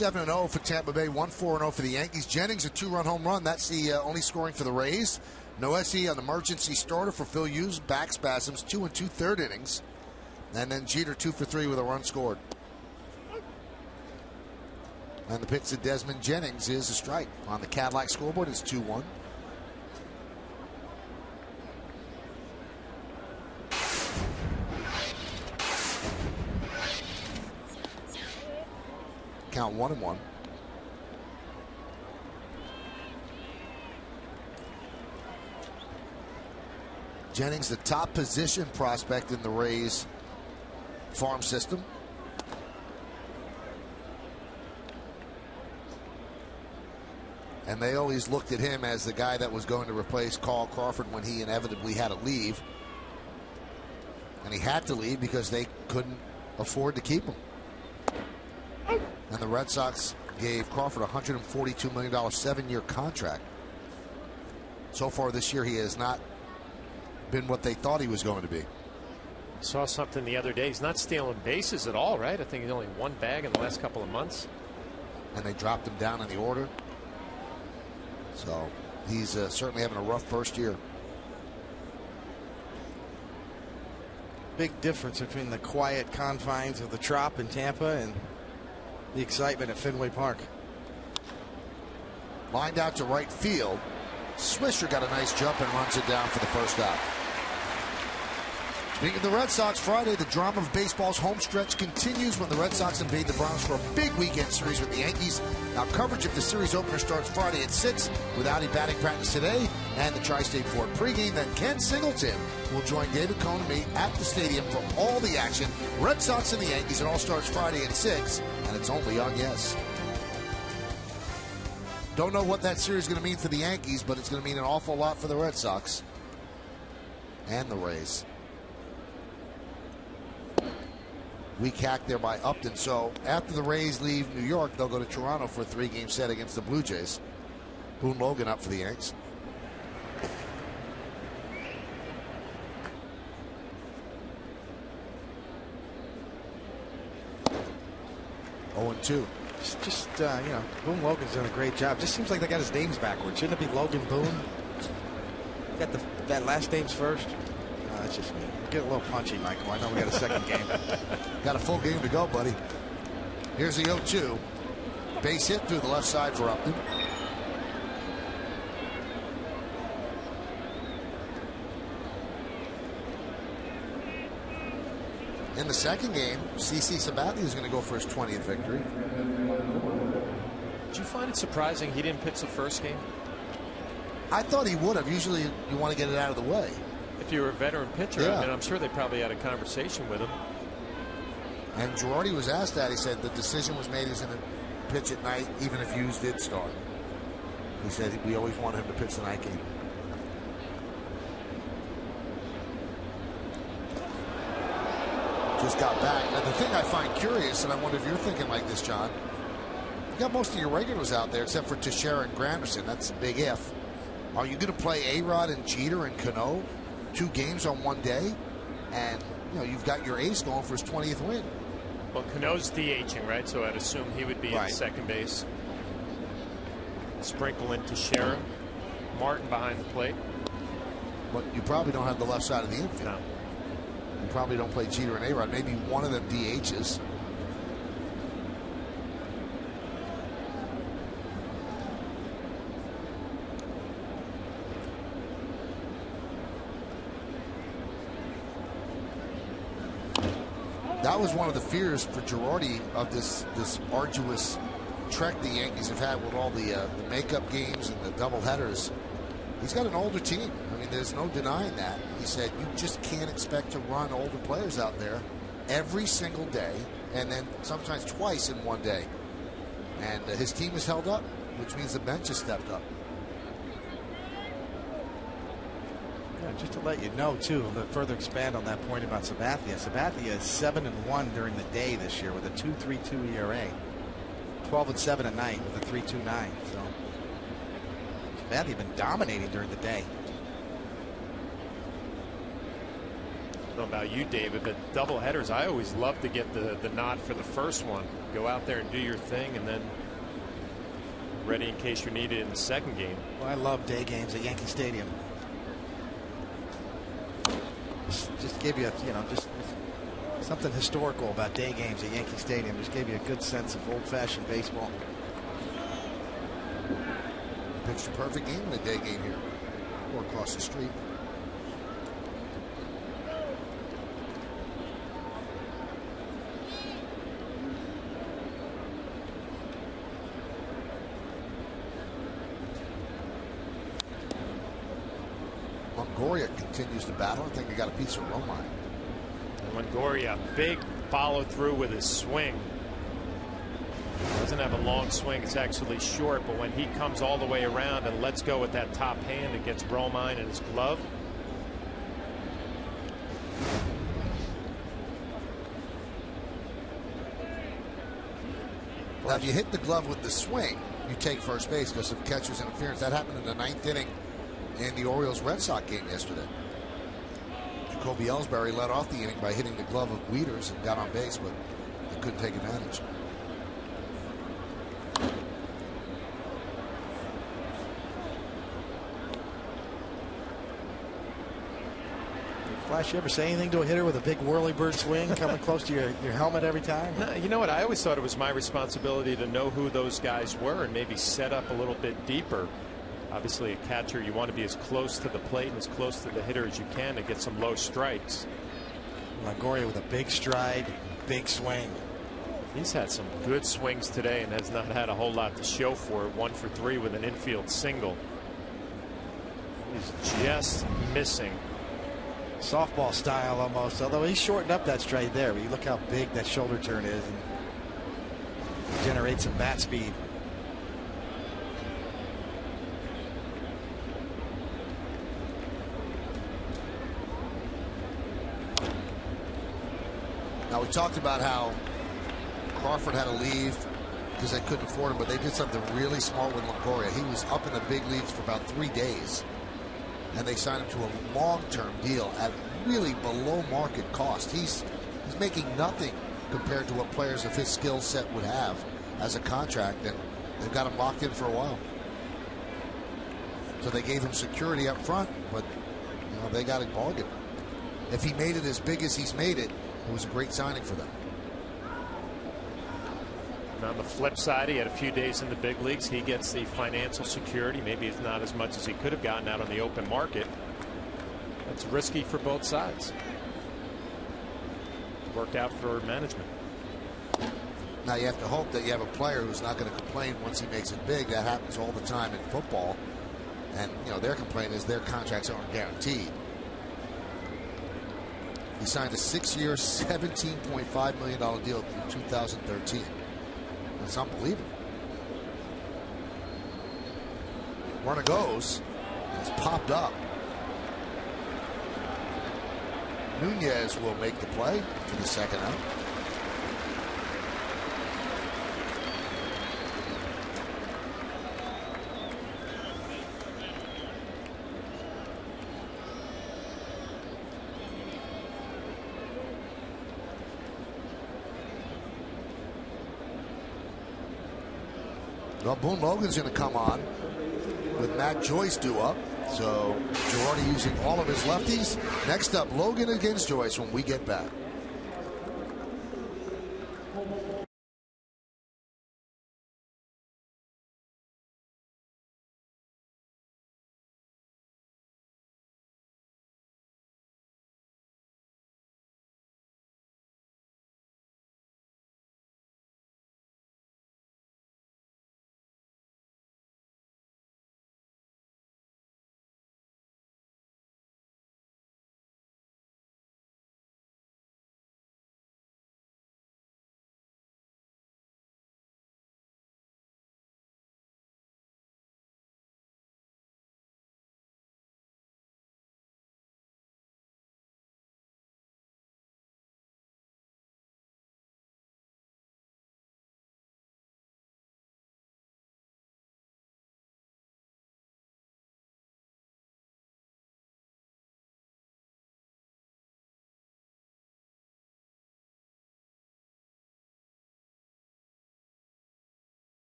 Seven 7-0 for Tampa Bay, 1-4-0 for the Yankees. Jennings, a 2-run home run. That's the only scoring for the Rays. Noesi, an emergency starter for Phil Hughes. Back spasms, 2 2/3 innings. And then Jeter 2 for 3 with a run scored. And the pitch to Desmond Jennings is a strike. On the Cadillac scoreboard, it's 2-1. Count 1-1. Jennings, the top position prospect in the Rays farm system. And they always looked at him as the guy that was going to replace Carl Crawford when he inevitably had to leave. And he had to leave because they couldn't afford to keep him. And the Red Sox gave Crawford a $142 million 7-year contract. So far this year, he has not been what they thought he was going to be. Saw something the other day. He's not stealing bases at all, right? I think he's only one bag in the last couple of months. And they dropped him down in the order. So he's certainly having a rough first year. Big difference between the quiet confines of the Trop in Tampa and the excitement at Fenway Park. Lined out to right field. Swisher got a nice jump and runs it down for the first out. Speaking of the Red Sox, Friday, the drama of baseball's home stretch continues when the Red Sox invade the Bronx for a big weekend series with the Yankees. Now, coverage of the series opener starts Friday at 6 with Audi batting practice today and the Tri-State Ford pregame. Then Ken Singleton will join David Cohn and me at the stadium for all the action. Red Sox and the Yankees. It all starts Friday at 6, and it's only on Yes. Don't know what that series is going to mean for the Yankees, but it's going to mean an awful lot for the Red Sox and the Rays. Weak hack there by Upton. So after the Rays leave New York, they'll go to Toronto for a 3-game set against the Blue Jays. Boone Logan up for the Yanks. Oh, 0-2. Just you know, Boone Logan's done a great job. Just seems like they got his names backwards. Shouldn't it be Logan Boone? Got that last name's first. That's just me. Get a little punchy, Michael. I know we got a second game. Got a full game to go, buddy. Here's the 0-2. Base hit through the left side for Upton. In the second game, CC Sabathia is going to go for his 20th victory. Did you find it surprising he didn't pitch the first game? I thought he would have. Usually you want to get it out of the way. If you were a veteran pitcher, Yeah. I mean, I'm sure they probably had a conversation with him. And Girardi was asked that. He said the decision was made he's going to pitch at night, even if Hughes did start. He said we always wanted him to pitch the night game. Just got back. Now, the thing I find curious, and I wonder if you're thinking like this, John, you got most of your regulars out there except for Teixeira and Granderson. That's a big if. Are you going to play A-Rod and Jeter and Cano 2 games on one day? And, you know, you've got your ace going for his 20th win. Well, Cano's DHing, right? So I'd assume he would be at second base. Sprinkle in Teixeira. Martin behind the plate. But you probably don't have the left side of the infield. No. You probably don't play Jeter and A-Rod. Maybe one of them DHs. That was one of the fears for Girardi of this arduous trek the Yankees have had with all the makeup games and the double headers. He's got an older team. I mean, there's no denying that. He said you just can't expect to run older players out there every single day and then sometimes twice in one day. And his team has held up, which means the bench has stepped up. Yeah, just to let you know, too, to further expand on that point about Sabathia. Sabathia is 7-1 during the day this year with a 2.32 ERA. 12-7 at night with a 3.29. So Sabathia been dominating during the day. I don't know about you, David, but double headers, I always love to get the nod for the first one. Go out there and do your thing, and then ready in case you're needed in the second game. Well, I love day games at Yankee Stadium. Just gave you just something historical about day games at Yankee Stadium. Just gave you a good sense of old-fashioned baseball. Pitched a perfect game in the day game here, or across the street. Longoria continues to battle. I think he got a piece of Romine. Longoria, big follow through with his swing. Doesn't have a long swing, it's actually short, but when he comes all the way around and lets go with that top hand, it gets Romine in his glove. Now, if you hit the glove with the swing, you take first base because of catcher's interference. That happened in the 9th inning in the Orioles-Red Sox game yesterday. Jacoby Ellsbury led off the inning by hitting the glove of Wieters and got on base, but he couldn't take advantage. Flash, you ever say anything to a hitter with a big whirly-bird swing coming close to your helmet every time? No, you know what? I always thought it was my responsibility to know who those guys were and maybe set up a little bit deeper. Obviously, a catcher, you want to be as close to the plate and as close to the hitter as you can to get some low strikes. Longoria with a big stride, big swing. He's had some good swings today and has not had a whole lot to show for it. 1 for 3 with an infield single. He's just missing. Softball style almost, although he shortened up that stride there. But you look how big that shoulder turn is and generates some bat speed. Now, we talked about how Crawford had to leave because they couldn't afford him, but they did something really smart with Longoria. He was up in the big leagues for about 3 days, and they signed him to a long-term deal at really below market cost. He's making nothing compared to what players of his skill set would have as a contract, and they've got him locked in for a while. So they gave him security up front, but you know, they got a bargain. If he made it as big as he's made it, it was a great signing for them. And on the flip side, he had a few days in the big leagues. He gets the financial security. Maybe it's not as much as he could have gotten out on the open market. That's risky for both sides. Worked out for management. Now you have to hope that you have a player who's not going to complain once he makes it big. That happens all the time in football. And you know, their complaint is their contracts aren't guaranteed. He signed a 6-year, $17.5 million deal in 2013. That's unbelievable. Runner goes. It's popped up. Nunez will make the play for the second out. Well, Boone Logan's going to come on with Matt Joyce due up. So Girardi using all of his lefties. Next up, Logan against Joyce when we get back.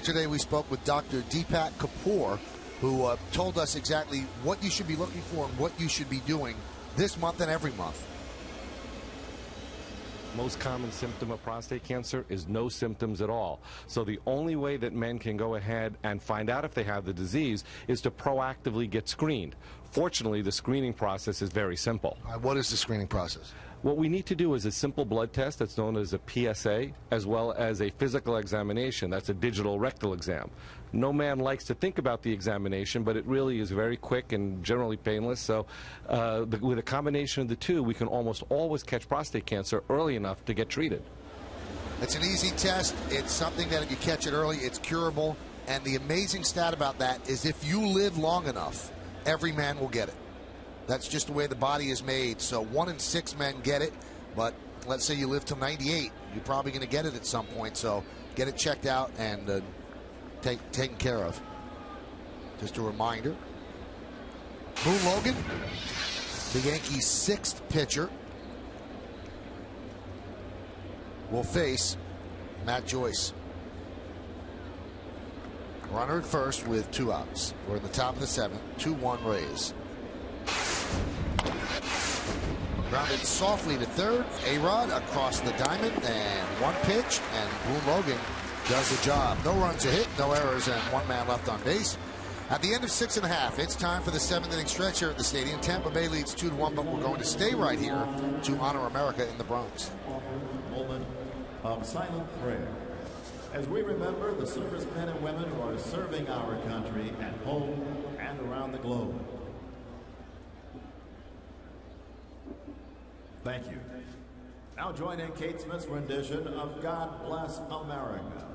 Today we spoke with Dr. Deepak Kapoor, who told us exactly what you should be looking for and what you should be doing this month and every month. Most common symptom of prostate cancer is no symptoms at all. So the only way that men can go ahead and find out if they have the disease is to proactively get screened. Fortunately, the screening process is very simple. What is the screening process? What we need to do is a simple blood test that's known as a PSA, as well as a physical examination. That's a digital rectal exam. No man likes to think about the examination, but it really is very quick and generally painless. So with a combination of the two, we can almost always catch prostate cancer early enough to get treated. It's an easy test. It's something that if you catch it early, it's curable. And the amazing stat about that is if you live long enough, every man will get it. That's just the way the body is made. So 1 in 6 men get it, but let's say you live till 98, you're probably going to get it at some point. So get it checked out and taken care of. Just a reminder. Boone Logan, the Yankees' 6th pitcher, will face Matt Joyce. Runner at first with 2 outs. We're in the top of the 7th. 2-1 Rays. Grounded softly to third. A-Rod across the diamond, and 1 pitch, and Boone Logan does the job. No runs a hit, no errors, and 1 man left on base. At the end of 6 1/2, it's time for the 7th inning stretch here at the stadium. Tampa Bay leads 2-1, but we're going to stay right here to honor America in the Bronx. Moment of silent prayer as we remember the servicemen and women who are serving our country at home and around the globe. Thank you. Now join in Kate Smith's rendition of God Bless America.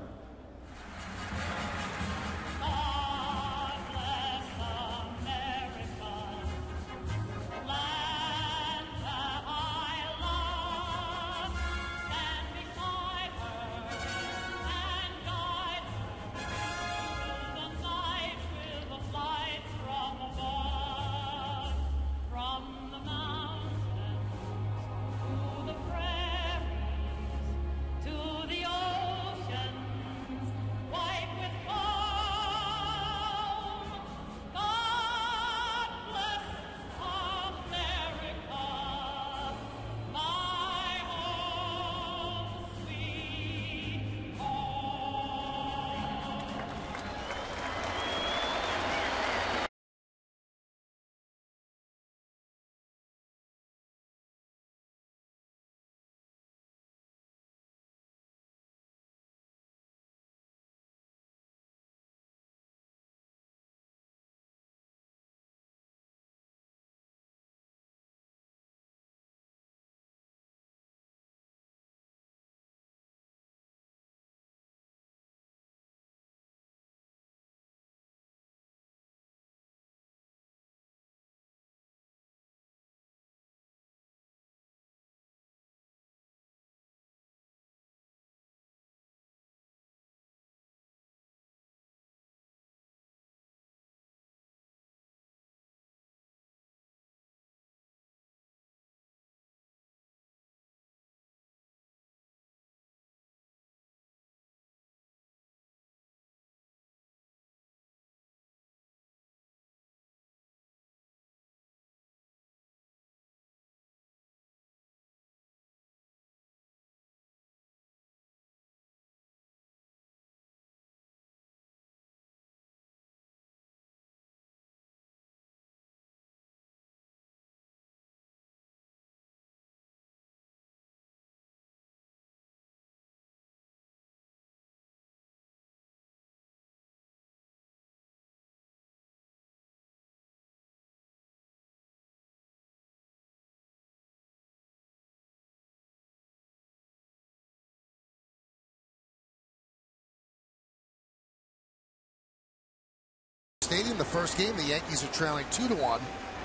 Stadium, the first game, the Yankees are trailing 2-1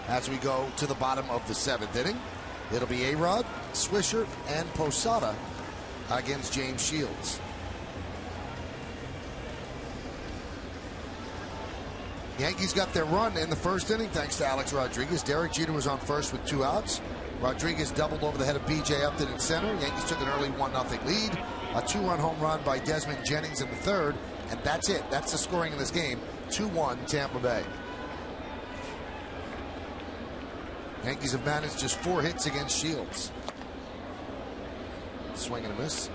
as we go to the bottom of the 7th inning. It'll be A-Rod, Swisher, and Posada against James Shields. Yankees got their run in the first inning thanks to Alex Rodriguez. Derek Jeter was on first with 2 outs. Rodriguez doubled over the head of B.J. Upton in center. Yankees took an early 1-0 lead. A 2-run home run by Desmond Jennings in the third. And that's it. That's the scoring in this game. 2-1 Tampa Bay. Yankees have managed just 4 hits against Shields. Swing and a miss.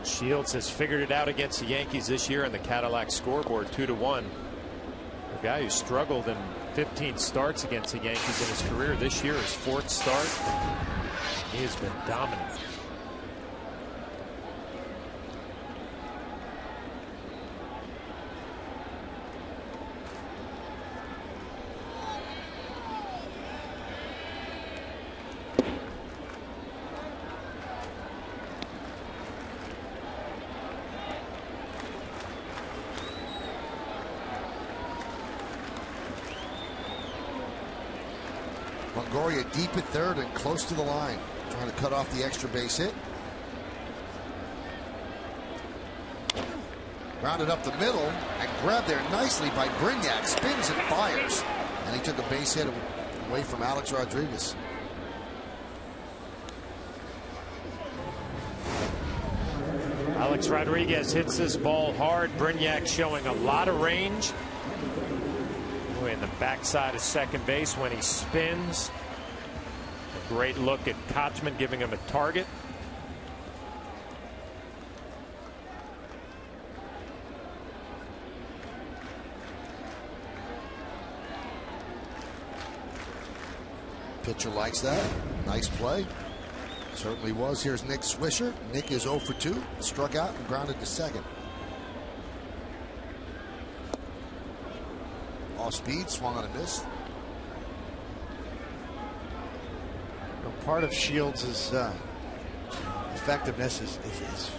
Shields has figured it out against the Yankees this year on the Cadillac scoreboard, 2-1. A guy who struggled in 15 starts against the Yankees in his career. This year, his 4th start. He has been dominant. Longoria deep at third and close to the line, trying to cut off the extra base hit. Rounded up the middle and grabbed there nicely by Brignac. Spins and fires, and he took a base hit away from Alex Rodriguez. Alex Rodriguez hits this ball hard. Brignac showing a lot of range. In the backside of second base when he spins. A great look at Kochman giving him a target. Pitcher likes that. Nice play. Certainly was. Here's Nick Swisher. Nick is 0 for 2. Struck out and grounded to second. Off speed, swung on a miss. Well, part of Shields' effectiveness is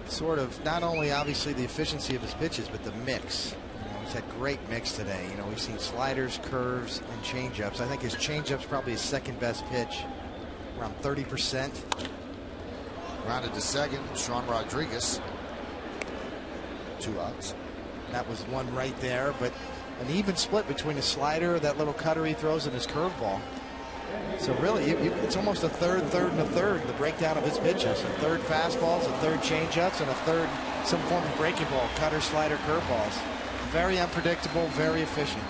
sort of not only obviously the efficiency of his pitches, but the mix. He's had great mix today. We've seen sliders, curves, and changeups. I think his changeup's probably his second best pitch, around 30%. Rounded to second, Sean Rodriguez. 2 outs. That was one right there, but an even split between his slider, that little cutter he throws, and his curveball. So really, it's almost a third, and a third, the breakdown of his pitches. A third fastballs, a third changeups, and a third some form of breaking ball, cutter, slider, curveballs. Very unpredictable, very efficient.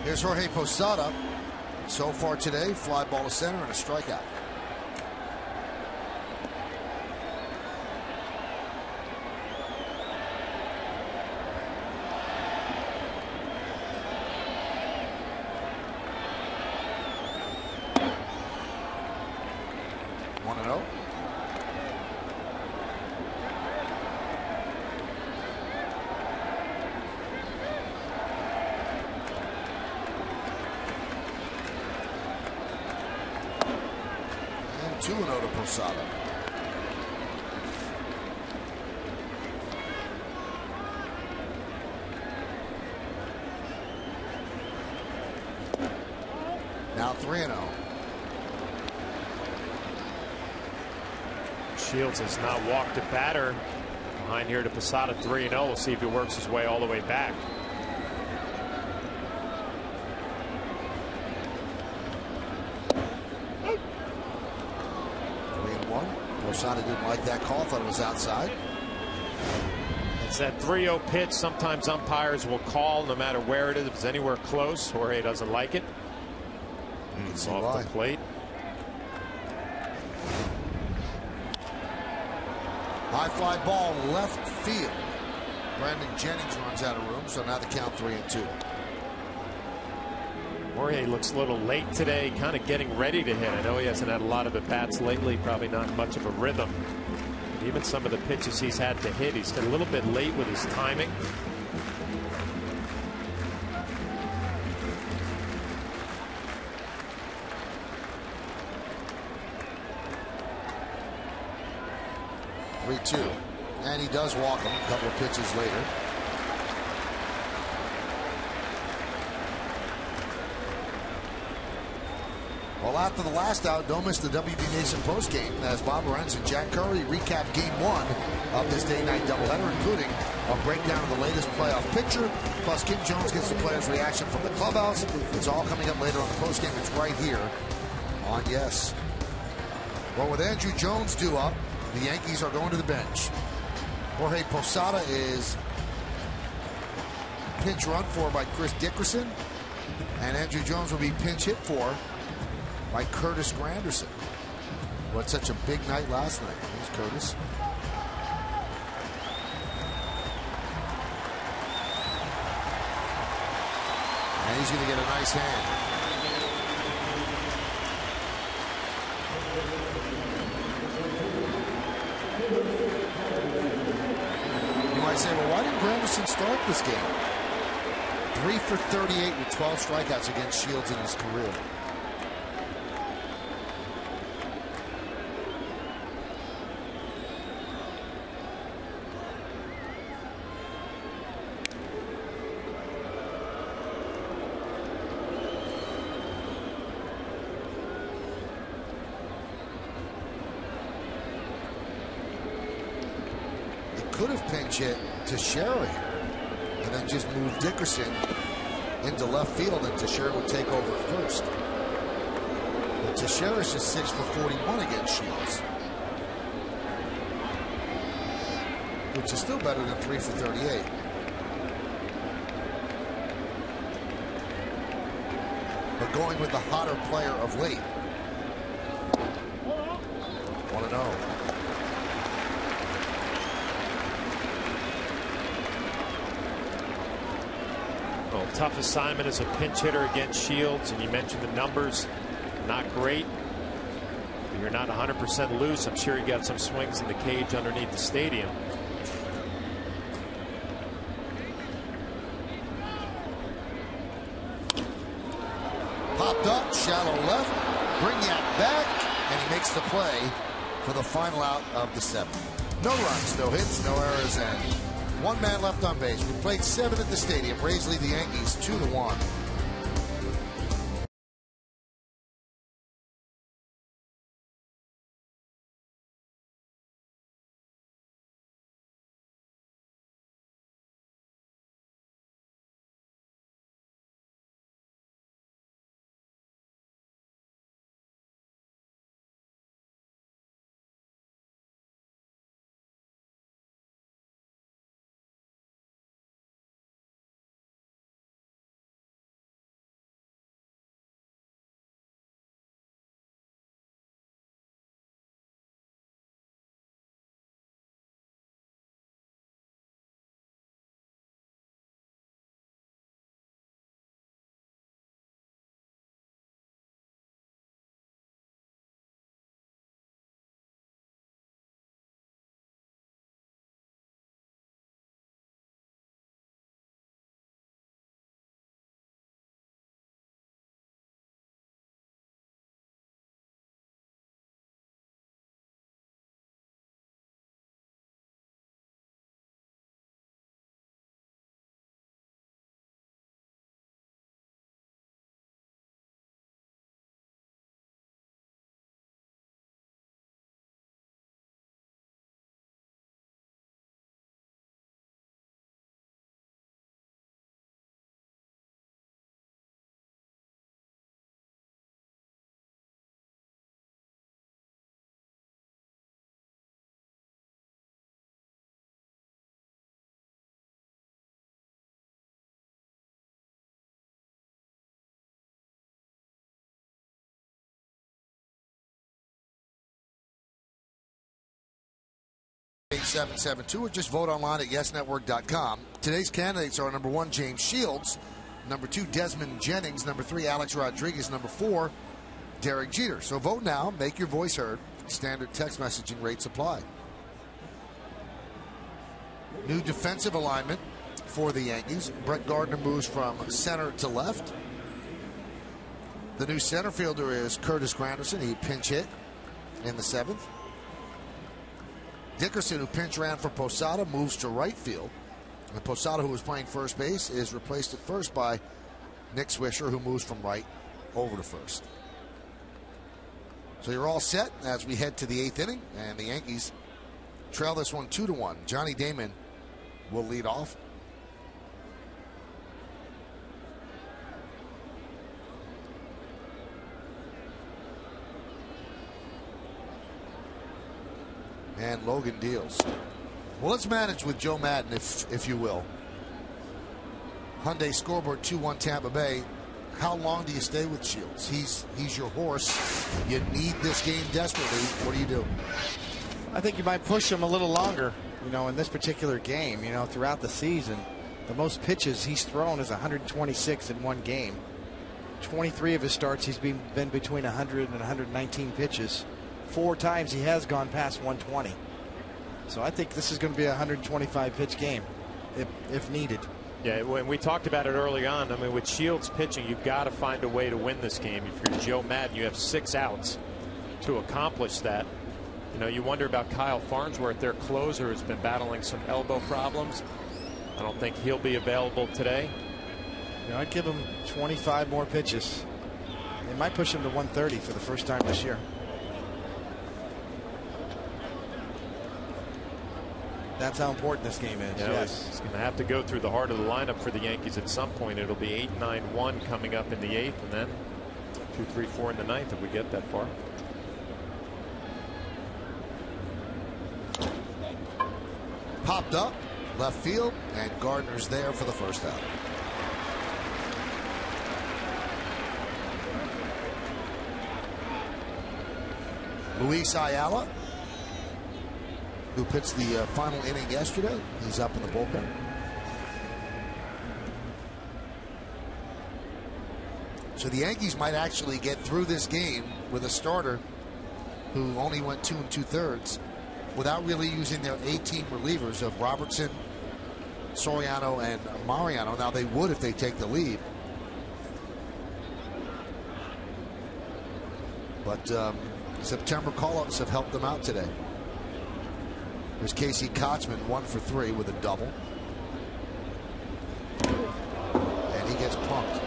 Here's Jorge Posada. So far today, fly ball to center and a strikeout. Posada. Now 3-0. Shields has not walked a batter behind here to Posada. 3-0. We'll see if he works his way all the way back. Posada didn't like that call, thought it was outside. It's that 3-0 pitch. Sometimes umpires will call no matter where it is. If it's anywhere close, Jorge doesn't like it. It's off the plate. High fly ball left field. Brandon Jennings runs out of room, so now the count 3-2. Jorge looks a little late today, kind of getting ready to hit. I know he hasn't had a lot of at-bats lately, probably not much of a rhythm. Even some of the pitches he's had to hit, he's a little bit late with his timing. And he does walk him a couple of pitches later. Well, after the last out, don't miss the WB Nation postgame as Bob Lorenz and Jack Curry recap Game 1 of this day-night doubleheader, including a breakdown of the latest playoff picture. Plus, Kim Jones gets the players' reaction from the clubhouse. It's all coming up later on the postgame. It's right here on Yes. Well, with Andrew Jones due up, the Yankees are going to the bench. Jorge Posada is pinch run for by Chris Dickerson, and Andrew Jones will be pinch hit for by Curtis Granderson. What such a big night last night. Here's Curtis. he's going to get a nice hand. You might say, well, why didn't Granderson start this game? 3 for 38 with 12 strikeouts against Shields in his career. Could have pinch hit Teixeira here and then just move Dickerson into left field, and Teixeira would take over at first. But Teixeira's just 6 for 41 against Shields, which is still better than 3 for 38. But going with the hotter player of late. 1-0. Tough assignment as a pinch hitter against Shields, and you mentioned the numbers, not great. But you're not 100% loose. I'm sure you got some swings in the cage underneath the stadium. Popped up, shallow left, bring that back, and he makes the play for the final out of the 7th. No runs, no hits, no errors, and one man left on base. We played 7 at the stadium. Rays lead the Yankees 2-1. #8772 or just vote online at yesnetwork.com. Today's candidates are number 1, James Shields, number 2, Desmond Jennings, number 3, Alex Rodriguez, number 4, Derek Jeter. So vote now, make your voice heard. Standard text messaging rates apply. New defensive alignment for the Yankees. Brett Gardner moves from center to left. The new center fielder is Curtis Granderson. He pinch hit in the 7th. Dickerson, who pinch ran for Posada, moves to right field. And Posada, who was playing first base, is replaced at first by Nick Swisher, who moves from right over to first. So you're all set as we head to the 8th inning, and the Yankees trail this one 2-1. Johnny Damon will lead off. And Logan deals. Well, let's manage with Joe Madden, if you will. Hyundai scoreboard 2-1 Tampa Bay. How long do you stay with Shields? He's your horse. You need this game desperately. What do you do? I think you might push him a little longer, in this particular game. Throughout the season, The most pitches he's thrown is 126 in one game. 23 of his starts, he's been between 100 and 119 pitches. 4 times he has gone past 120. So I think this is going to be a 125 pitch game if needed. Yeah, when we talked about it early on, I mean, with Shields pitching, you've got to find a way to win this game. If you're Joe Madden, you have 6 outs to accomplish that. You know, you wonder about Kyle Farnsworth, their closer, has been battling some elbow problems. I don't think he'll be available today. You know, I'd give him 25 more pitches. They might push him to 130 for the first time this year. That's how important this game is. Yeah, yes. It's going to have to go through the heart of the lineup for the Yankees at some point. It'll be 8-9-1 coming up in the 8th, and then 2-3-4 in the 9th if we get that far. Popped up, left field, and Gardner's there for the first out. Luis Ayala, who pitched the final inning yesterday, he's up in the bullpen. So the Yankees might actually get through this game with a starter who only went 2 2/3 without really using their 18 relievers of Robertson, Soriano, and Mariano. Now they would if they take the lead. But September call-ups have helped them out today. There's Casey Kotzman, 1 for 3 with a double. And he gets pumped.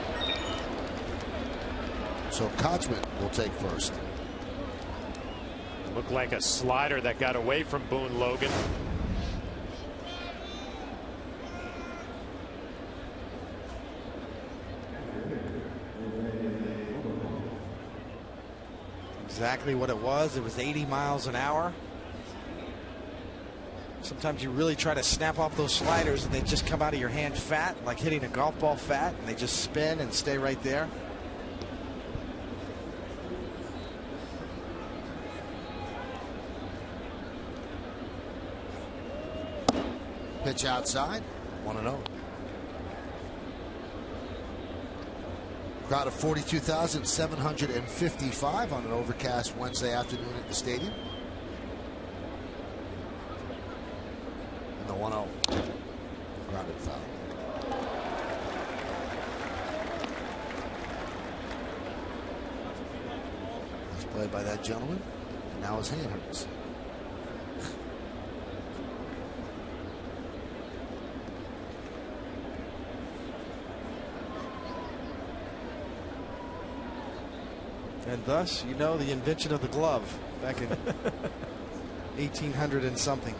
So Kotzman will take first. Looked like a slider that got away from Boone Logan. Exactly what it was. It was 80 miles an hour. Sometimes you really try to snap off those sliders and they just come out of your hand fat, like hitting a golf ball fat, and they just spin and stay right there. Pitch outside, 1-0. Crowd of 42,755 on an overcast Wednesday afternoon at the stadium. And the 1-0. Grounded foul. It's played by that gentleman, and now his hand hurts. And thus, you know, the invention of the glove back in 1800 and something.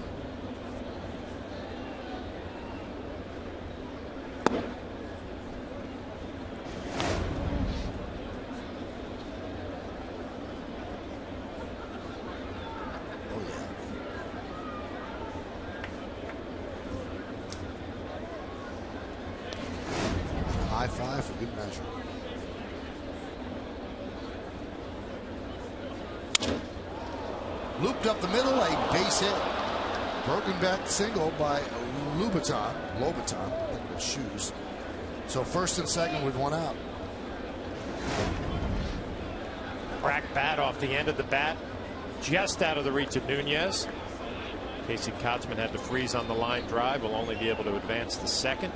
Oh, yeah. High five for good measure. Looped up the middle, a base hit. Broken back single by Lobaton. Thinking of shoes. So first and second with 1 out. Crack bat off the end of the bat, just out of the reach of Nunez. Casey Kotzman had to freeze on the line drive. Will only be able to advance the second.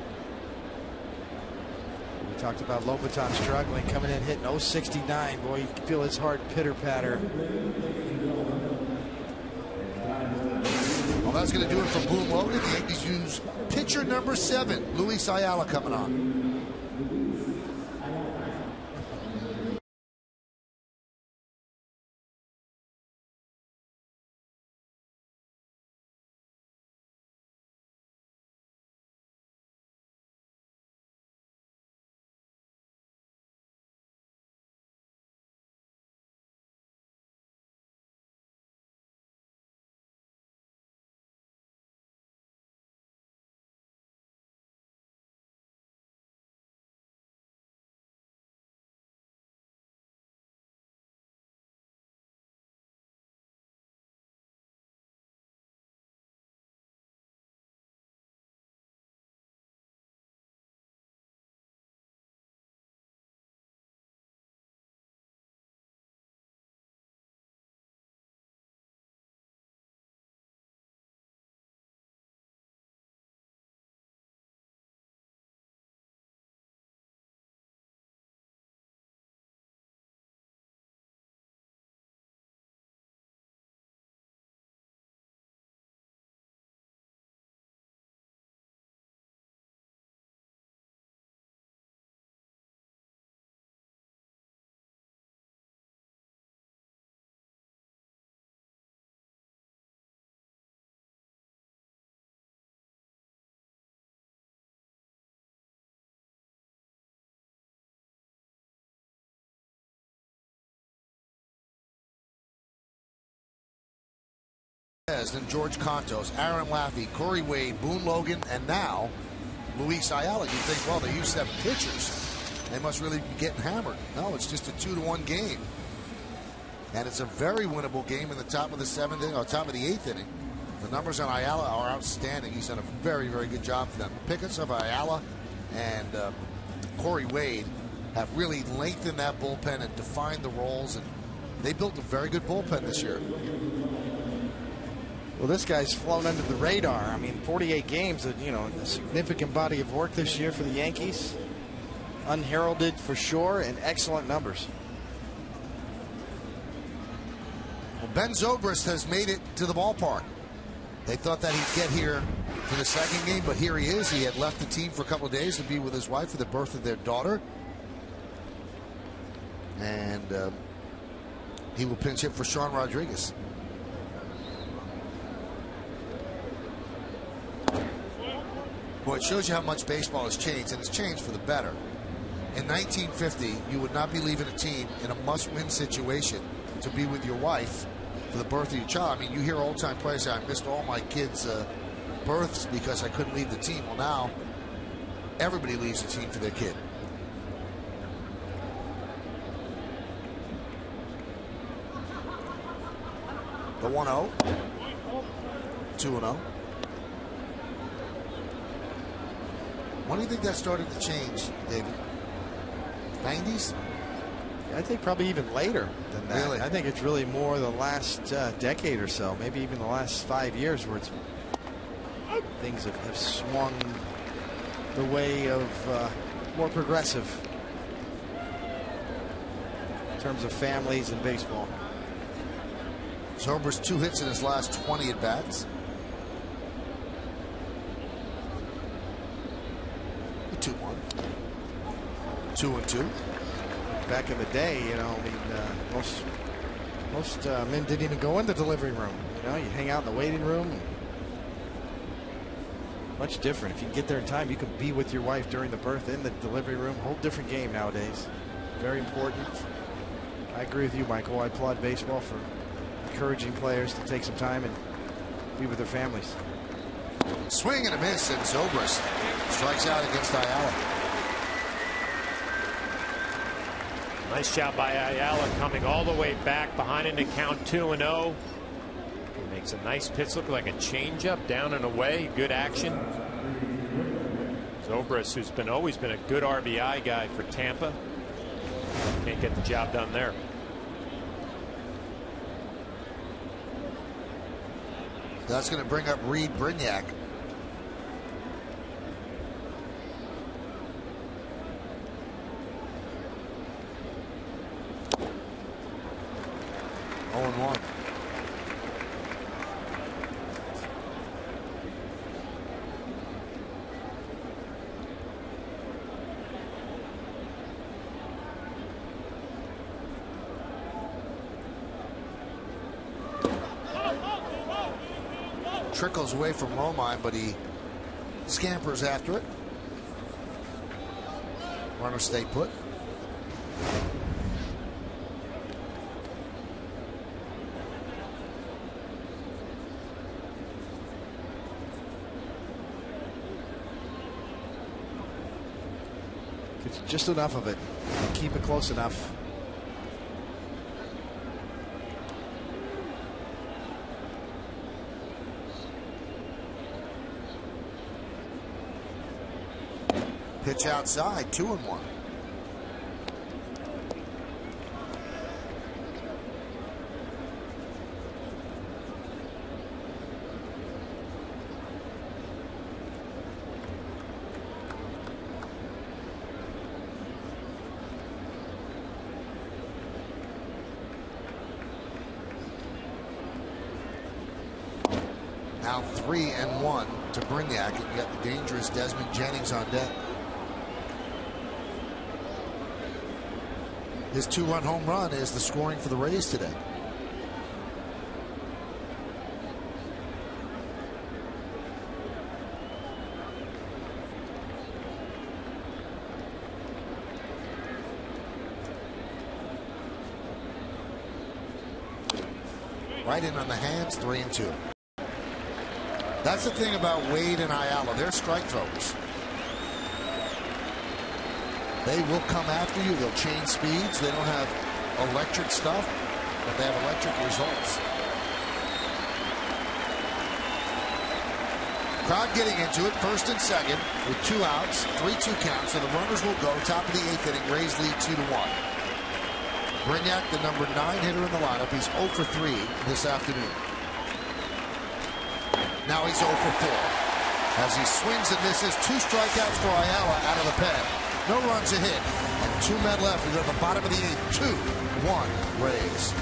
We talked about Lobaton struggling, coming in hitting 069. Boy, you can feel his heart pitter patter. Well, that's going to do it for Boone Logan. The Yankees use pitcher number 7, Luis Ayala, coming on. Then George Contos, Aaron Laffey, Corey Wade, Boone Logan, and now Luis Ayala. You think, well, they used to have pitchers. They must really be getting hammered. No, it's just a 2-1 game. And it's a very winnable game in the top of the 7th inning, or top of the 8th inning. The numbers on Ayala are outstanding. He's done a very, very good job for them. The pickets of Ayala and Corey Wade have really lengthened that bullpen and defined the roles, and they built a very good bullpen this year. Well, this guy's flown under the radar. I mean, 48 games, you know, a significant body of work this year for the Yankees. Unheralded for sure, and excellent numbers. Well, Ben Zobrist has made it to the ballpark. They thought that he'd get here for the second game, but here he is. He had left the team for a couple of days to be with his wife for the birth of their daughter. And he will pinch hit for Sean Rodriguez. Well, it shows you how much baseball has changed, and it's changed for the better. In 1950, you would not be leaving a team in a must-win situation to be with your wife for the birth of your child. I mean, you hear old-time players say, I missed all my kids' births because I couldn't leave the team. Well, now, everybody leaves the team for their kid. The 1-0. 2-0. When do you think that started to change, David? 90s? I think probably even later than that. Really? I think it's really more the last decade or so, maybe even the last 5 years, where things have swung the way of more progressive in terms of families and baseball. Zobrist 2 hits in his last 20 at-bats. 2-1. 2-2. Back in the day, you know, I mean, most men didn't even go in the delivery room. You know, you hang out in the waiting room. Much different. If you can get there in time, you can be with your wife during the birth in the delivery room. Whole different game nowadays. Very important. I agree with you, Michael. I applaud baseball for encouraging players to take some time and be with their families. Swing and a miss, and Zobrist strikes out against Ayala. Nice job by Ayala, coming all the way back behind in the count 2-0. He makes a nice pitch, look like a changeup down and away. Good action. Zobrist, who's always been a good RBI guy for Tampa, can't get the job done there. That's going to bring up Reed Brignac. (0-1). Trickles away from Romine, but he scampers after it. Runner stay put. It's just enough of it. Keep it close enough. Pitch outside, 2-1. Now 3-1 to Brignac, and you got the dangerous Desmond Jennings on deck. His 2-run home run is the scoring for the Rays today. Right in on the hands, 3-2. That's the thing about Wade and Ayala. They're strike throwers. They will come after you. They'll change speeds. They don't have electric stuff, but they have electric results. Crowd getting into it, first and second, with 2 outs, 3-2 count. So the runners will go. Top of the 8th inning, Rays lead 2-1. Brignac, the number 9 hitter in the lineup. He's 0 for 3 this afternoon. Now he's 0 for 4. As he swings and misses, 2 strikeouts for Ayala out of the pen. No runs a hit, and 2 men left. We go to the bottom of the 8th. 2-1 Rays.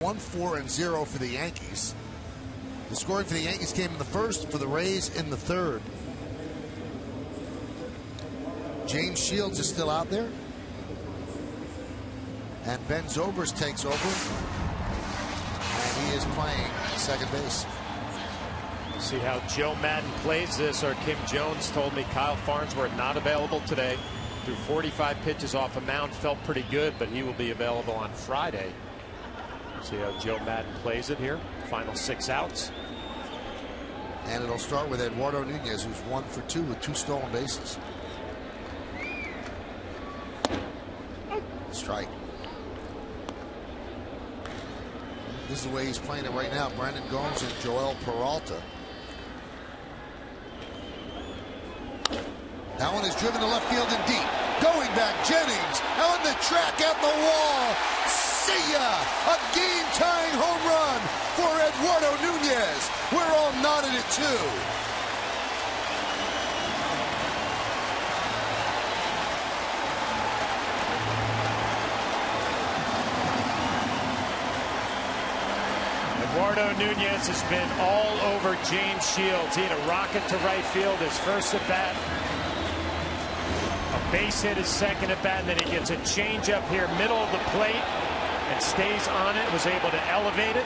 One 4-0 for the Yankees. The scoring for the Yankees came in the first, for the Rays in the third. James Shields is still out there. And Ben Zobrist takes over. And he is playing second base. See how Joe Madden plays this, or Kim Jones told me Kyle Farnsworth not available today. Threw 45 pitches off a mound, felt pretty good, but he will be available on Friday. See how Joe Madden plays it here. Final 6 outs. And it'll start with Eduardo Nunez, who's 1 for 2 with 2 stolen bases. Strike. This is the way he's playing it right now. Brandon Gomes and Joel Peralta. That one is driven to left field and deep. Going back, Jennings on the track at the wall. See ya! A game-tying home run for Eduardo Nunez. We're all nodded it too. Eduardo Nunez has been all over James Shields. He had a rocket to right field his first at bat. A base hit his second at bat, and then he gets a changeup here, middle of the plate, and stays on it, was able to elevate it.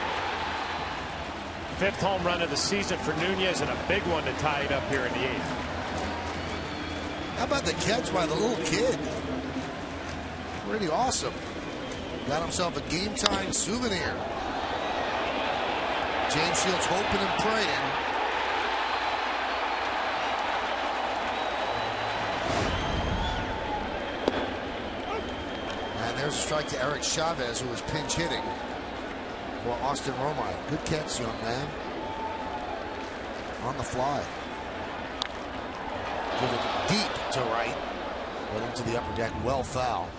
5th home run of the season for Nunez, and a big one to tie it up here in the 8th. How about the catch by the little kid? Pretty awesome. Got himself a game-time souvenir. James Shields hoping and praying. And there's a strike to Eric Chavez, who was pinch hitting for Austin Romine. Good catch, young man. On the fly. Give it deep to right. But into the upper deck, well foul.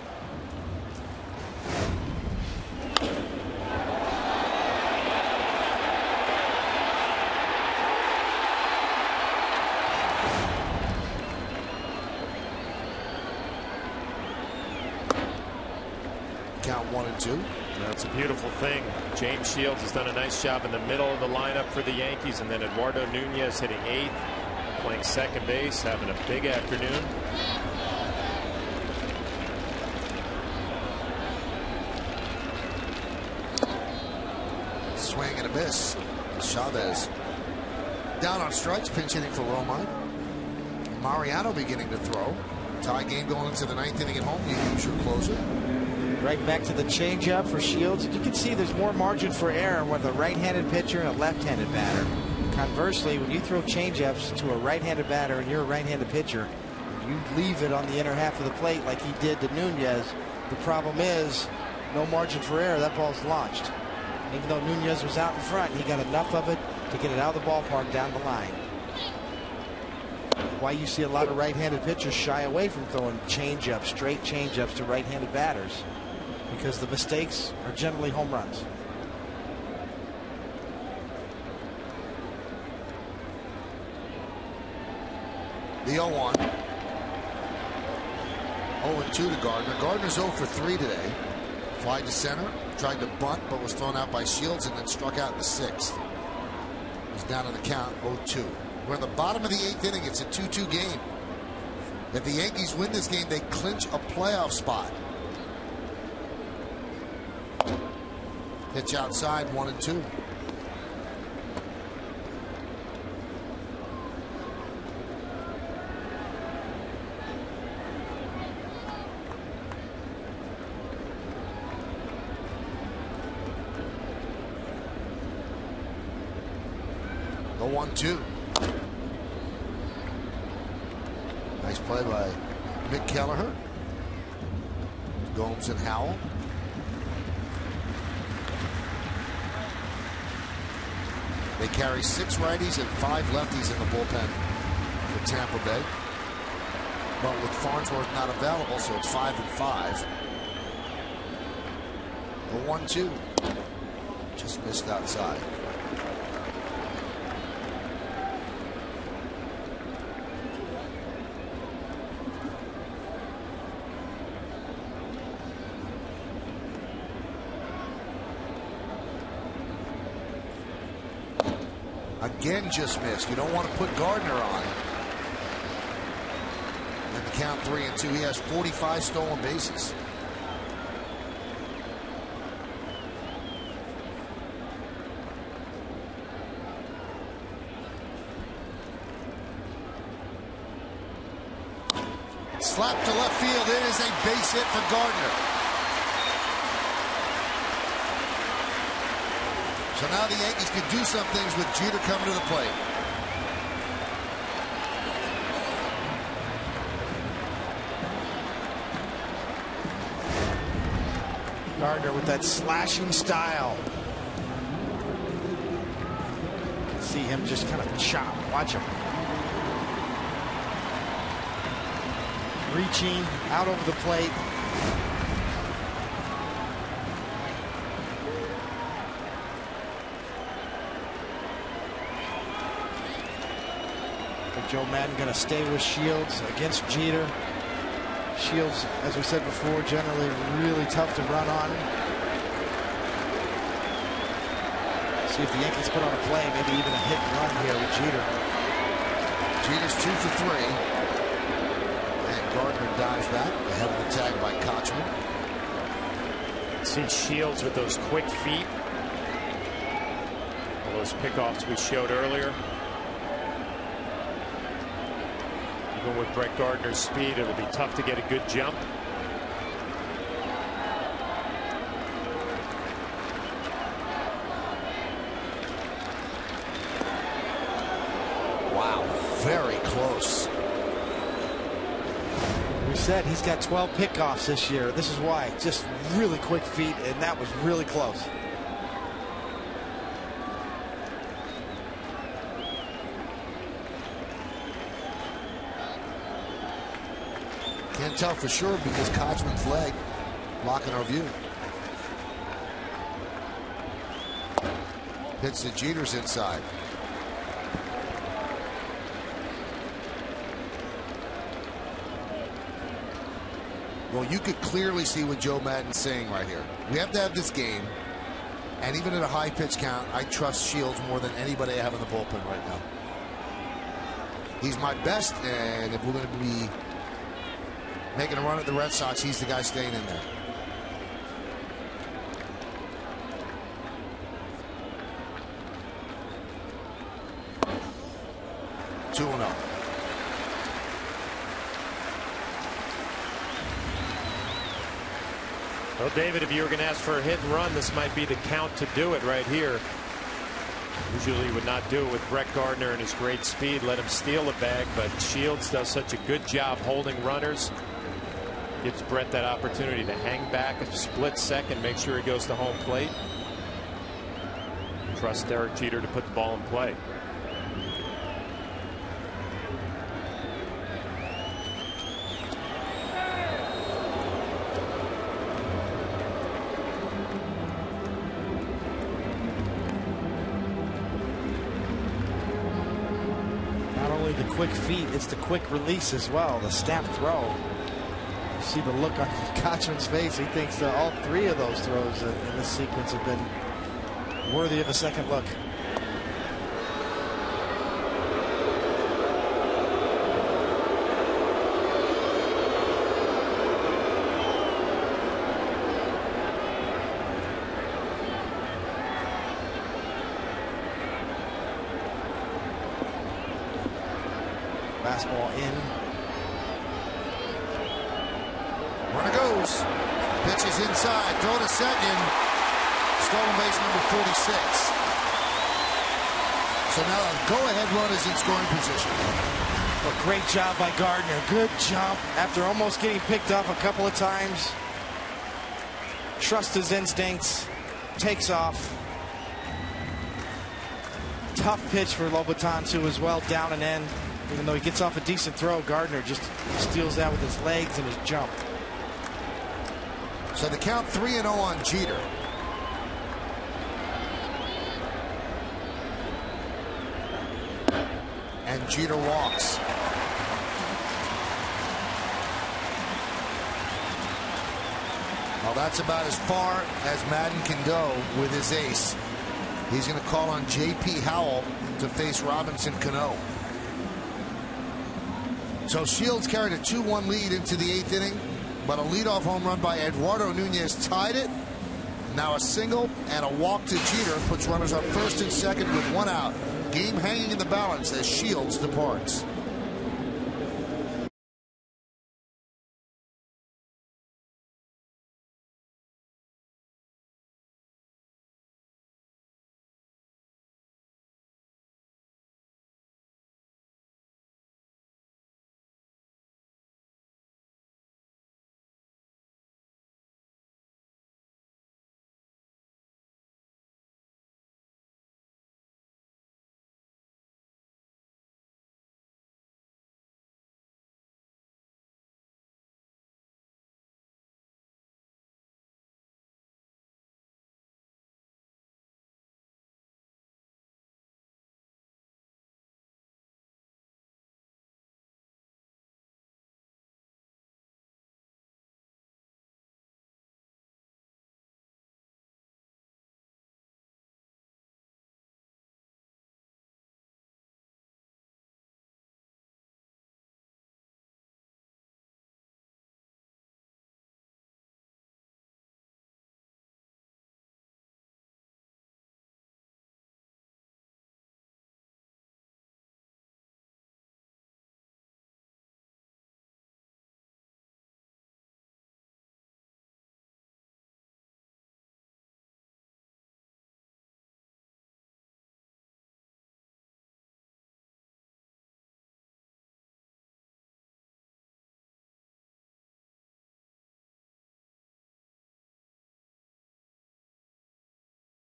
count 1-2. That's a beautiful thing. James Shields has done a nice job in the middle of the lineup for the Yankees, and then Eduardo Nunez hitting 8th, playing second base, having a big afternoon. Swing and a miss. Chavez down on strikes, pinch hitting for Romine. Mariano beginning to throw. Tie game going into the 9th inning at home. You use your closer. Right back to the changeup for Shields. You can see there's more margin for error with a right-handed pitcher and a left-handed batter. Conversely, when you throw changeups to a right-handed batter and you're a right-handed pitcher, you leave it on the inner half of the plate like he did to Nunez. The problem is no margin for error. That ball's launched. Even though Nunez was out in front, he got enough of it to get it out of the ballpark down the line. Why you see a lot of right-handed pitchers shy away from throwing changeups, straight changeups to right-handed batters, because the mistakes are generally home runs. The 0-1. 0-2 to Gardner. Gardner's 0 for 3 today. Fly to center, tried to bunt, but was thrown out by Shields and then struck out in the 6th. He's down on the count, 0-2. We're in the bottom of the 8th inning. It's a 2-2 game. If the Yankees win this game, they clinch a playoff spot. Pitch outside, 1-2. The 1-2. Nice play by Mick Kelleher. Gomes and Howell. They carry 6 righties and 5 lefties in the bullpen for Tampa Bay. But with Farnsworth not available, so it's 5-5. The 1-2. Just missed outside. Again, just missed. You don't want to put Gardner on. And the count 3-2. He has 45 stolen bases. Slap to left field. It is a base hit for Gardner. So now the Yankees could do some things with Jeter coming to the plate. Gardner with that slashing style. See him just kind of chop. Watch him. Reaching out over the plate. Joe Madden going to stay with Shields against Jeter. Shields, as we said before, generally really tough to run on. See if the Yankees put on a play, maybe even a hit and run here with Jeter. Jeter's 2 for 3. And Gardner dives back ahead of the tag by Kochman. See Shields with those quick feet. All those pickoffs we showed earlier. Even with Brett Gardner's speed, it'll be tough to get a good jump. Wow, very close. We said he's got 12 pickoffs this year. This is why. Just really quick feet, and that was really close. Can't tell for sure because Kochman's leg blocking our view. Hits the Jeter's inside. Well, you could clearly see what Joe Maddon's saying right here. We have to have this game, and even at a high pitch count, I trust Shields more than anybody I have in the bullpen right now. He's my best, and if we're going to be making a run at the Red Sox, he's the guy staying in there. Two and up. Well, David, if you were going to ask for a hit and run, this might be the count to do it right here. Usually would not do it with Brett Gardner and his great speed. Let him steal a bag, but Shields does such a good job holding runners. Gives Brett that opportunity to hang back a split second, make sure he goes to home plate. Trust Derek Jeter to put the ball in play. The quick feet, it's the quick release as well, the snap throw. You see the look on Kochman's face. He thinks that all three of those throws in this sequence have been worthy of a second look. Fastball in. Runner goes. Pitch is inside. Throw to second. Stolen base number 46. So now a go-ahead run is in scoring position. A great job by Gardner. Good jump after almost getting picked up a couple of times. Trust his instincts. Takes off. Tough pitch for Lobaton too as well, down and in. Even though he gets off a decent throw, Gardner just steals that with his legs and his jump. So the count 3-0 on Jeter. And Jeter walks. Well, that's about as far as Madden can go with his ace. He's going to call on J.P. Howell to face Robinson Cano. So Shields carried a 2-1 lead into the 8th inning, but a leadoff home run by Eduardo Nunez tied it. Now a single and a walk to Jeter puts runners on first and second with one out. Game hanging in the balance as Shields departs.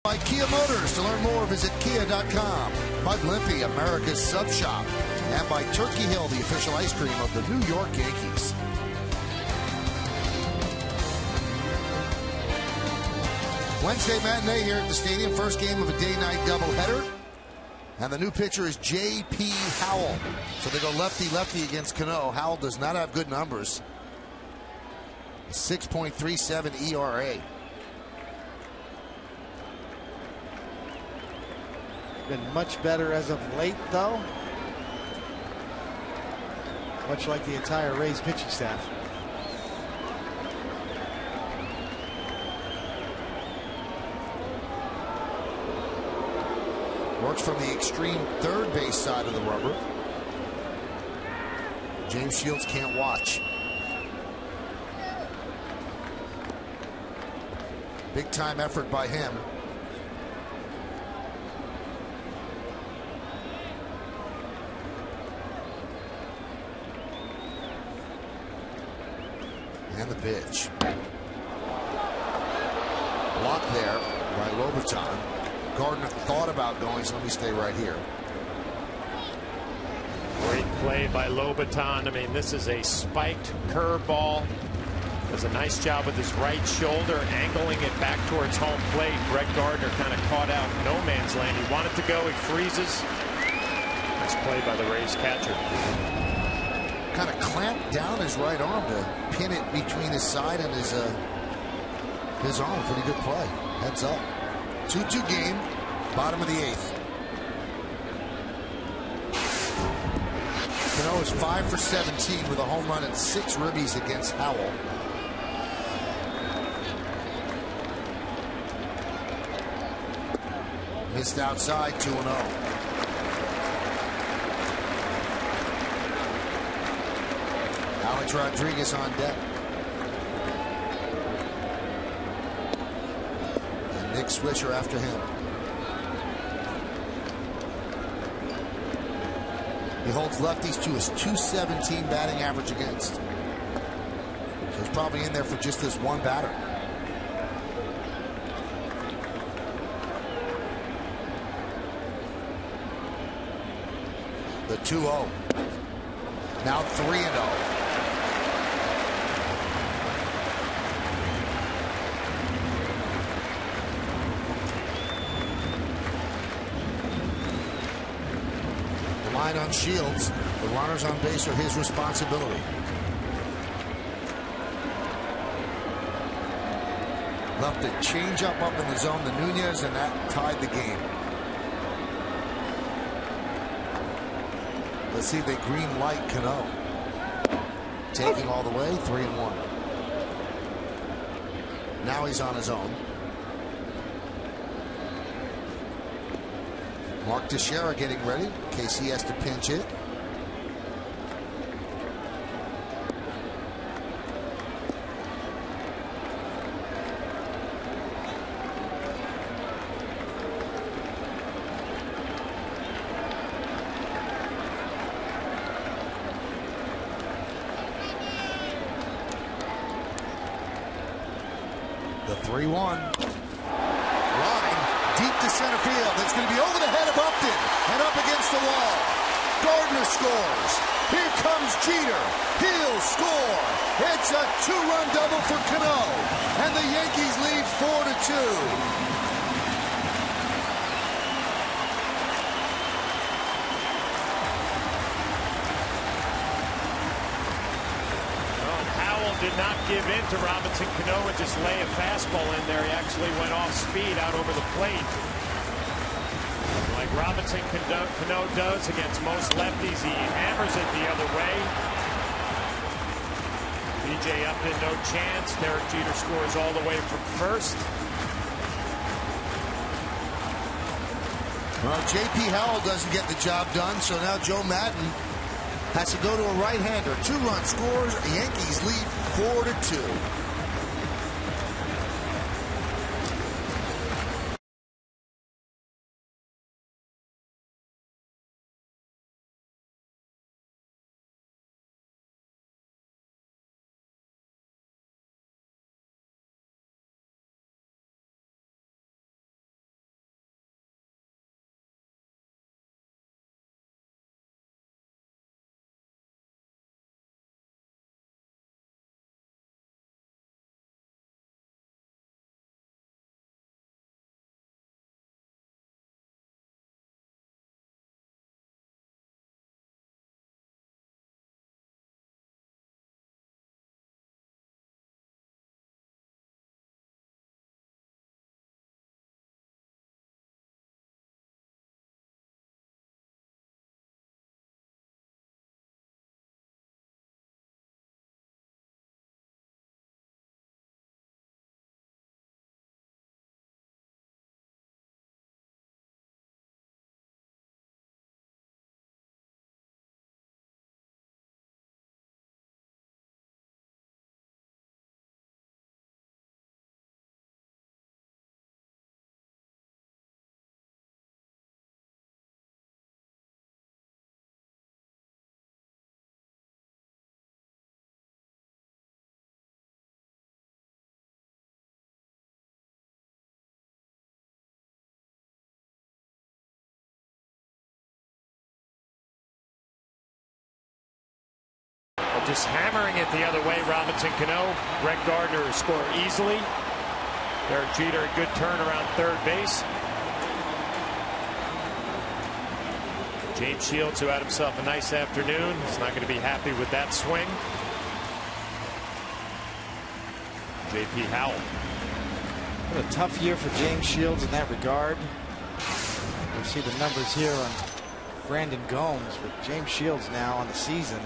By Kia Motors. To learn more, visit Kia.com. Bud Limpy, America's Sub Shop. And by Turkey Hill, the official ice cream of the New York Yankees. Wednesday matinee here at the stadium. First game of a day-night doubleheader. And the new pitcher is J.P. Howell. So they go lefty-lefty against Cano. Howell does not have good numbers. 6.37 ERA. Been much better as of late, though. Much like the entire Rays pitching staff. Works from the extreme third base side of the rubber. James Shields can't watch. Big time effort by him. And the pitch. Blocked there by Lobaton. Gardner thought about going, so let me stay right here. Great play by Lobaton. I mean, this is a spiked curveball. Does a nice job with his right shoulder, angling it back towards home plate. Brett Gardner kind of caught out in no man's land. He wanted to go, he freezes. Nice play by the Rays catcher. Kind of clamped down his right arm to pin it between his side and his arm. Pretty good play. Heads up. 2-2 game, bottom of the 8th. Cano is 5 for 17 with a home run and 6 ribbies against Howell. Missed outside, 2-0. Alex Rodriguez on deck. Nick Swisher after him. He holds lefties to his .217 batting average against. So he's probably in there for just this one batter. The 2-0. Now 3-0. Line on Shields. The runners on base are his responsibility. Left the changeup up in the zone to Nunez, and that tied the game. Let's see if they green light Cano. Taking all the way, 3-1. Now he's on his own. Mark Teixeira getting ready in case he has to pinch it. The 3-1. Deep to center field. It's going to be over the head of Upton and up against the wall. Gardner scores. Here comes Jeter. He'll score. It's a 2-run double for Cano. And the Yankees lead 4-2. Did not give in to Robinson Cano and just lay a fastball in there. He actually went off speed out over the plate. Like Robinson Cano does against most lefties, he hammers it the other way. B.J. Upton, no chance. Derek Jeter scores all the way from first. Well, J.P. Howell doesn't get the job done, so now Joe Madden has to go to a right-hander. 2-run scores. The Yankees lead 4-2. just hammering it the other way. Robinson Cano, Greg Gardner score easily. Derek Jeter, a good turn around third base. James Shields, who had himself a nice afternoon, is not going to be happy with that swing. J.P. Howell. What a tough year for James Shields in that regard. You see the numbers here on Brandon Gomes, but James Shields now on the season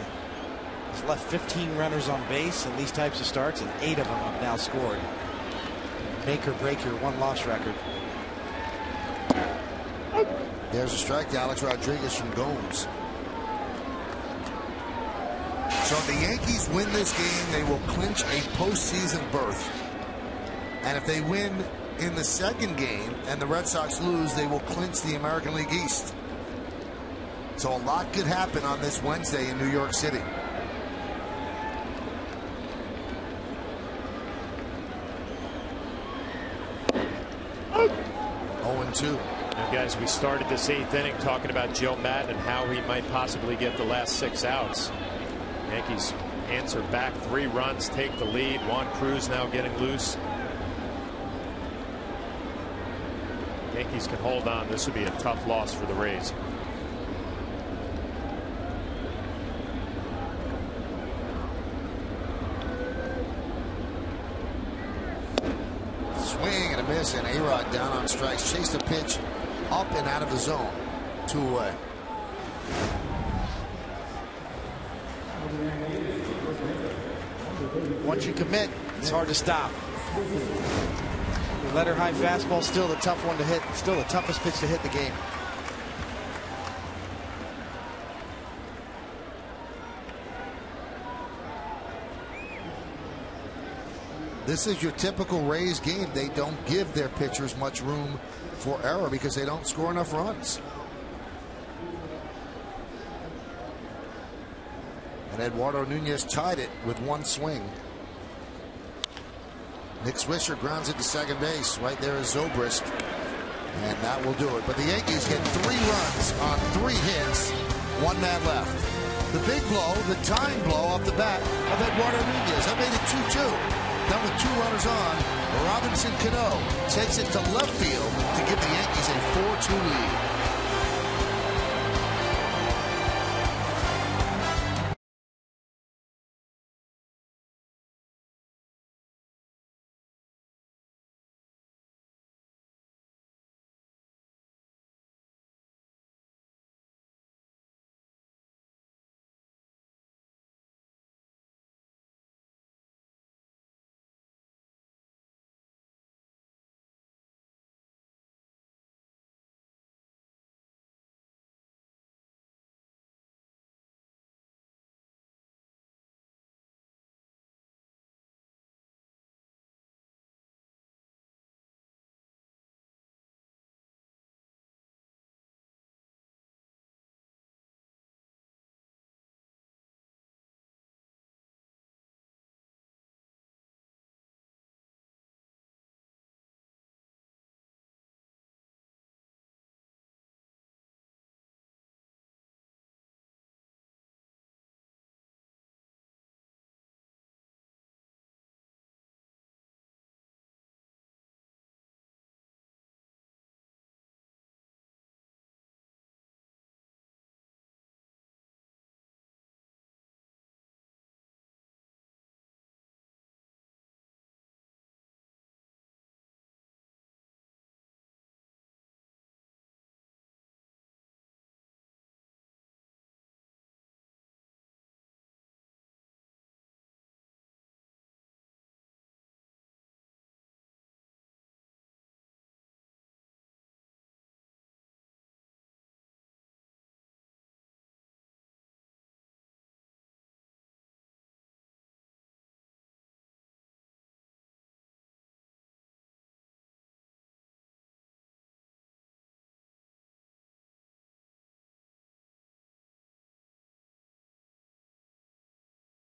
has left 15 runners on base in these types of starts, and 8 of them have now scored. Make or break your one-loss record. There's a strike to Alex Rodriguez from Gomes. So if the Yankees win this game, they will clinch a postseason berth. And if they win in the second game and the Red Sox lose, they will clinch the American League East. So a lot could happen on this Wednesday in New York City. Now, guys, we started this 8th inning talking about Joe Maddon and how he might possibly get the last 6 outs. Yankees answer back 3 runs, take the lead. Juan Cruz now getting loose. Yankees can hold on. This would be a tough loss for the Rays. Swing and a miss, and A-Rod down on strikes. Chased a pitch up and out of the zone. 2 away. Once you commit, it's hard to stop. The letter high fastball, still the tough one to hit, still the toughest pitch to hit the game. This is your typical Rays game. They don't give their pitchers much room for error because they don't score enough runs. And Eduardo Nunez tied it with 1 swing. Nick Swisher grounds it to second base. Right there is Zobrist. And that will do it. But the Yankees get 3 runs on 3 hits. 1 man left. The big blow, the tying blow off the bat of Eduardo Nunez. That made it 2-2. Done with 2 runners on. Robinson Cano takes it to left field to give the Yankees a 4-2 lead.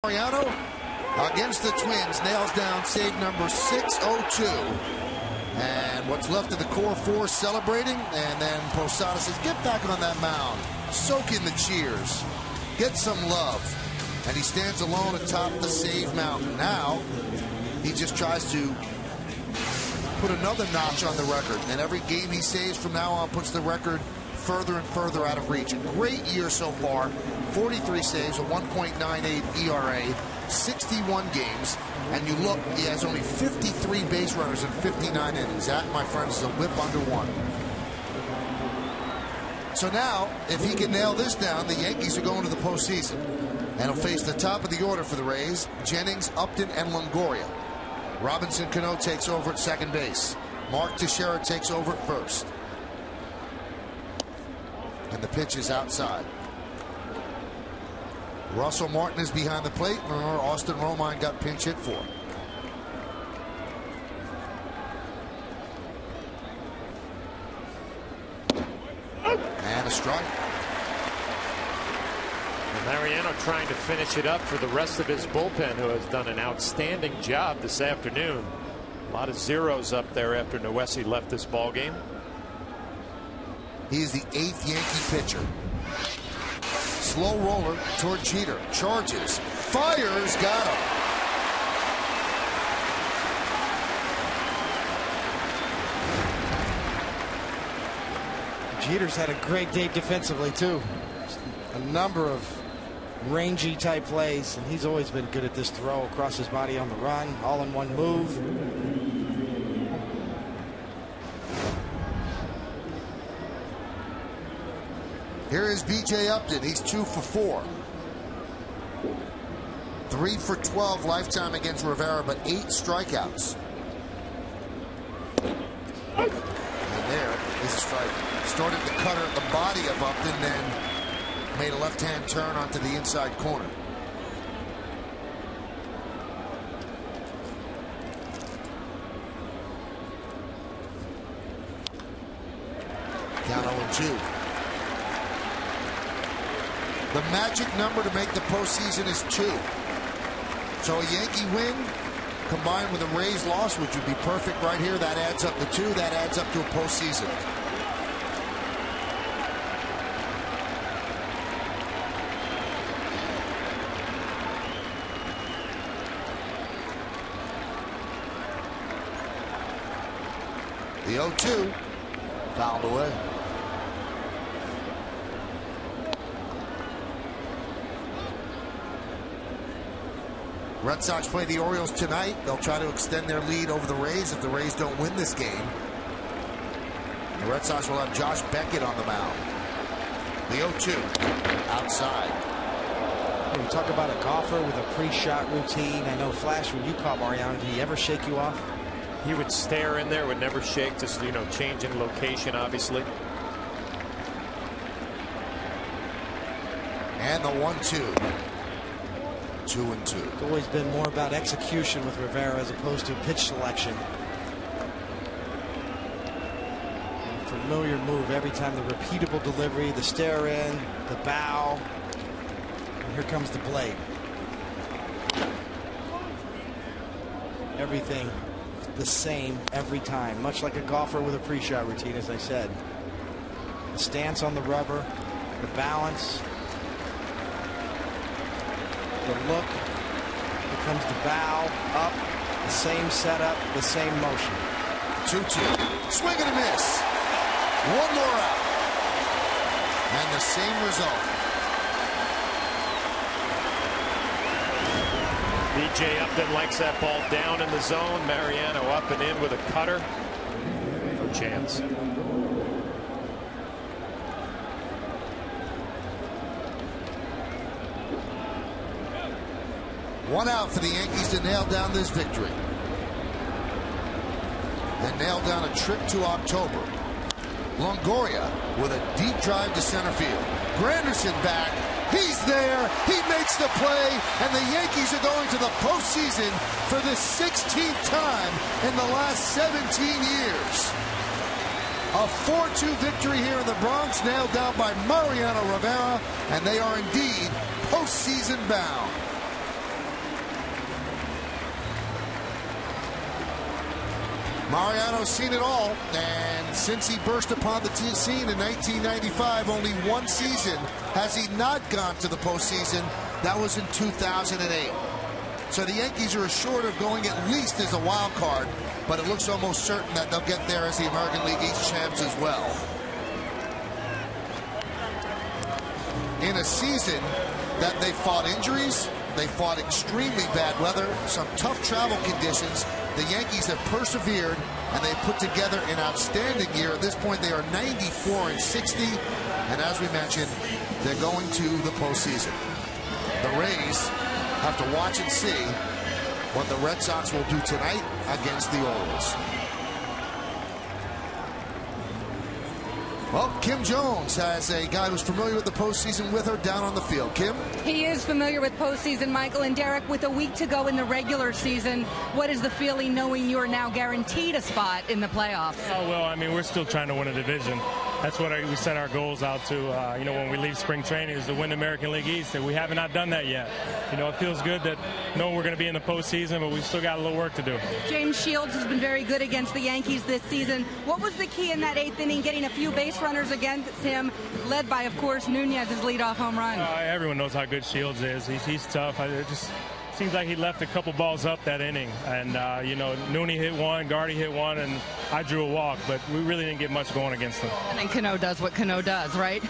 Mariano against the Twins nails down save number 602. And what's left of the core 4 celebrating, and then Posada says, get back on that mound, soak in the cheers, get some love. And he stands alone atop the save mountain. Now, he just tries to put another notch on the record. And every game he saves from now on puts the record further and further out of reach. A great year so far. 43 saves, a 1.98 ERA, 61 games. And you look, he has only 53 base runners in 59 innings. That, my friends, is a whip under one. So now, if he can nail this down, the Yankees are going to the postseason. And he'll face the top of the order for the Rays, Jennings, Upton, and Longoria. Robinson Cano takes over at second base. Mark Teixeira takes over at first. And the pitch is outside. Russell Martin is behind the plate. Austin Romine got pinch hit for. And a strike. And Mariano trying to finish it up for the rest of his bullpen, who has done an outstanding job this afternoon. A lot of zeros up there after Noesi left this ball game. He is the 8th Yankee pitcher. Slow roller toward Jeter. Charges. Fires. Got him. Jeter's had a great day defensively, too. A number of rangy type plays, and he's always been good at this throw across his body on the run, all in one move. Here is B.J. Upton. He's 2 for 4. 3 for 12 lifetime against Rivera, but 8 strikeouts. And there is a strike. Started the cutter at the body of Upton, then made a left-hand turn onto the inside corner. Count 0-2. The magic number to make the postseason is 2. So a Yankee win combined with a Rays loss, which would be perfect right here, that adds up to 2. That adds up to a postseason. The 0-2 fouled away. Red Sox play the Orioles tonight. They'll try to extend their lead over the Rays if the Rays don't win this game. The Red Sox will have Josh Beckett on the mound. The 0-2 outside. When you talk about a golfer with a pre-shot routine, I know, Flash, when you caught Mariano, did he ever shake you off? He would stare in there, would never shake, just, you know, changing location, obviously. And the 1-2. 2-2. It's always been more about execution with Rivera as opposed to pitch selection. A familiar move every time, the repeatable delivery, the stare in, the bow. And here comes the blade. Everything the same every time, much like a golfer with a pre-shot routine, as I said. The stance on the rubber, the balance, the look, here comes the bow, up, the same setup, the same motion. 2-2. Swing and a miss. One more out. And the same result. B.J. Upton likes that ball down in the zone. Mariano up and in with a cutter. No chance. One out for the Yankees to nail down this victory. Then nail down a trip to October. Longoria with a deep drive to center field. Granderson back. He's there. He makes the play. And the Yankees are going to the postseason for the 16th time in the last 17 years. A 4-2 victory here in the Bronx, nailed down by Mariano Rivera. And they are indeed postseason bound. Mariano's seen it all, and since he burst upon the scene in 1995, only one season has he not gone to the postseason, That was in 2008. So the Yankees are assured of going at least as a wild card, but it looks almost certain that they'll get there as the American League East champs as well. In a season that they fought injuries, they fought extremely bad weather, some tough travel conditions, the Yankees have persevered and they put together an outstanding year. At this point, they are 94-60, and as we mentioned, they're going to the postseason. The Rays have to watch and see what the Red Sox will do tonight against the Orioles. Well, Kim Jones has a guy who's familiar with the postseason with her down on the field. Kim? He is familiar with postseason, Michael. And Derek, with a week to go in the regular season, what is the feeling knowing you are now guaranteed a spot in the playoffs? Oh, well, I mean, we're still trying to win a division. That's what we set our goals out to, when we leave spring training, is to win the American League East. And we have not done that yet. It feels good that we're going to be in the postseason, but we've still got a little work to do. James Shields has been very good against the Yankees this season. What was the key in that eighth inning, getting a few base runners against him, led by, of course, Nunez's leadoff home run? Everyone knows how good Shields is. He's tough. It just seems like he left a couple balls up that inning. And, Nooney hit one, Gardy hit one, and I drew a walk. But we really didn't get much going against him. And then Cano does what Cano does, right?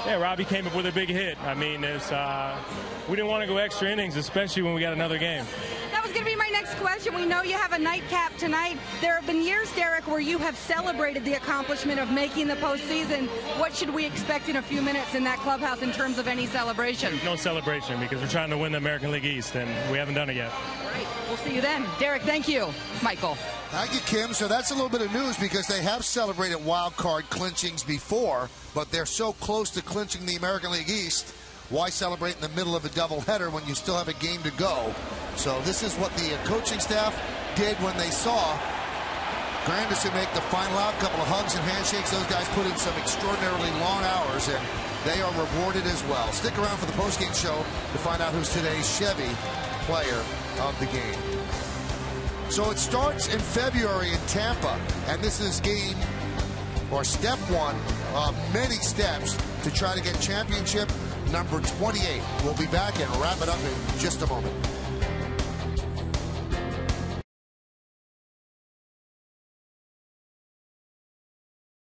Yeah, Robbie came up with a big hit. I mean, we didn't want to go extra innings, especially when we got another game. That was going to be my next question. We know you have a nightcap tonight. There have been years, Derek, where you have celebrated the accomplishment of making the postseason. What should we expect in a few minutes in that clubhouse in terms of any celebration? There's no celebration because we're trying to win the American League East, and we haven't done it yet. All right. We'll see you then. Derek, thank you. Michael. Thank you, Kim. So that's a little bit of news because they have celebrated wild card clinchings before, but they're so close to clinching the American League East. Why celebrate in the middle of a doubleheader when you still have a game to go? So this is what the coaching staff did when they saw Granderson make the final out. Couple of hugs and handshakes. Those guys put in some extraordinarily long hours, and they are rewarded as well. Stick around for the postgame show to find out who's today's Chevy player of the game. So it starts in February in Tampa, and this is step one of many steps to try to get championship number 28. We'll be back and wrap it up in just a moment.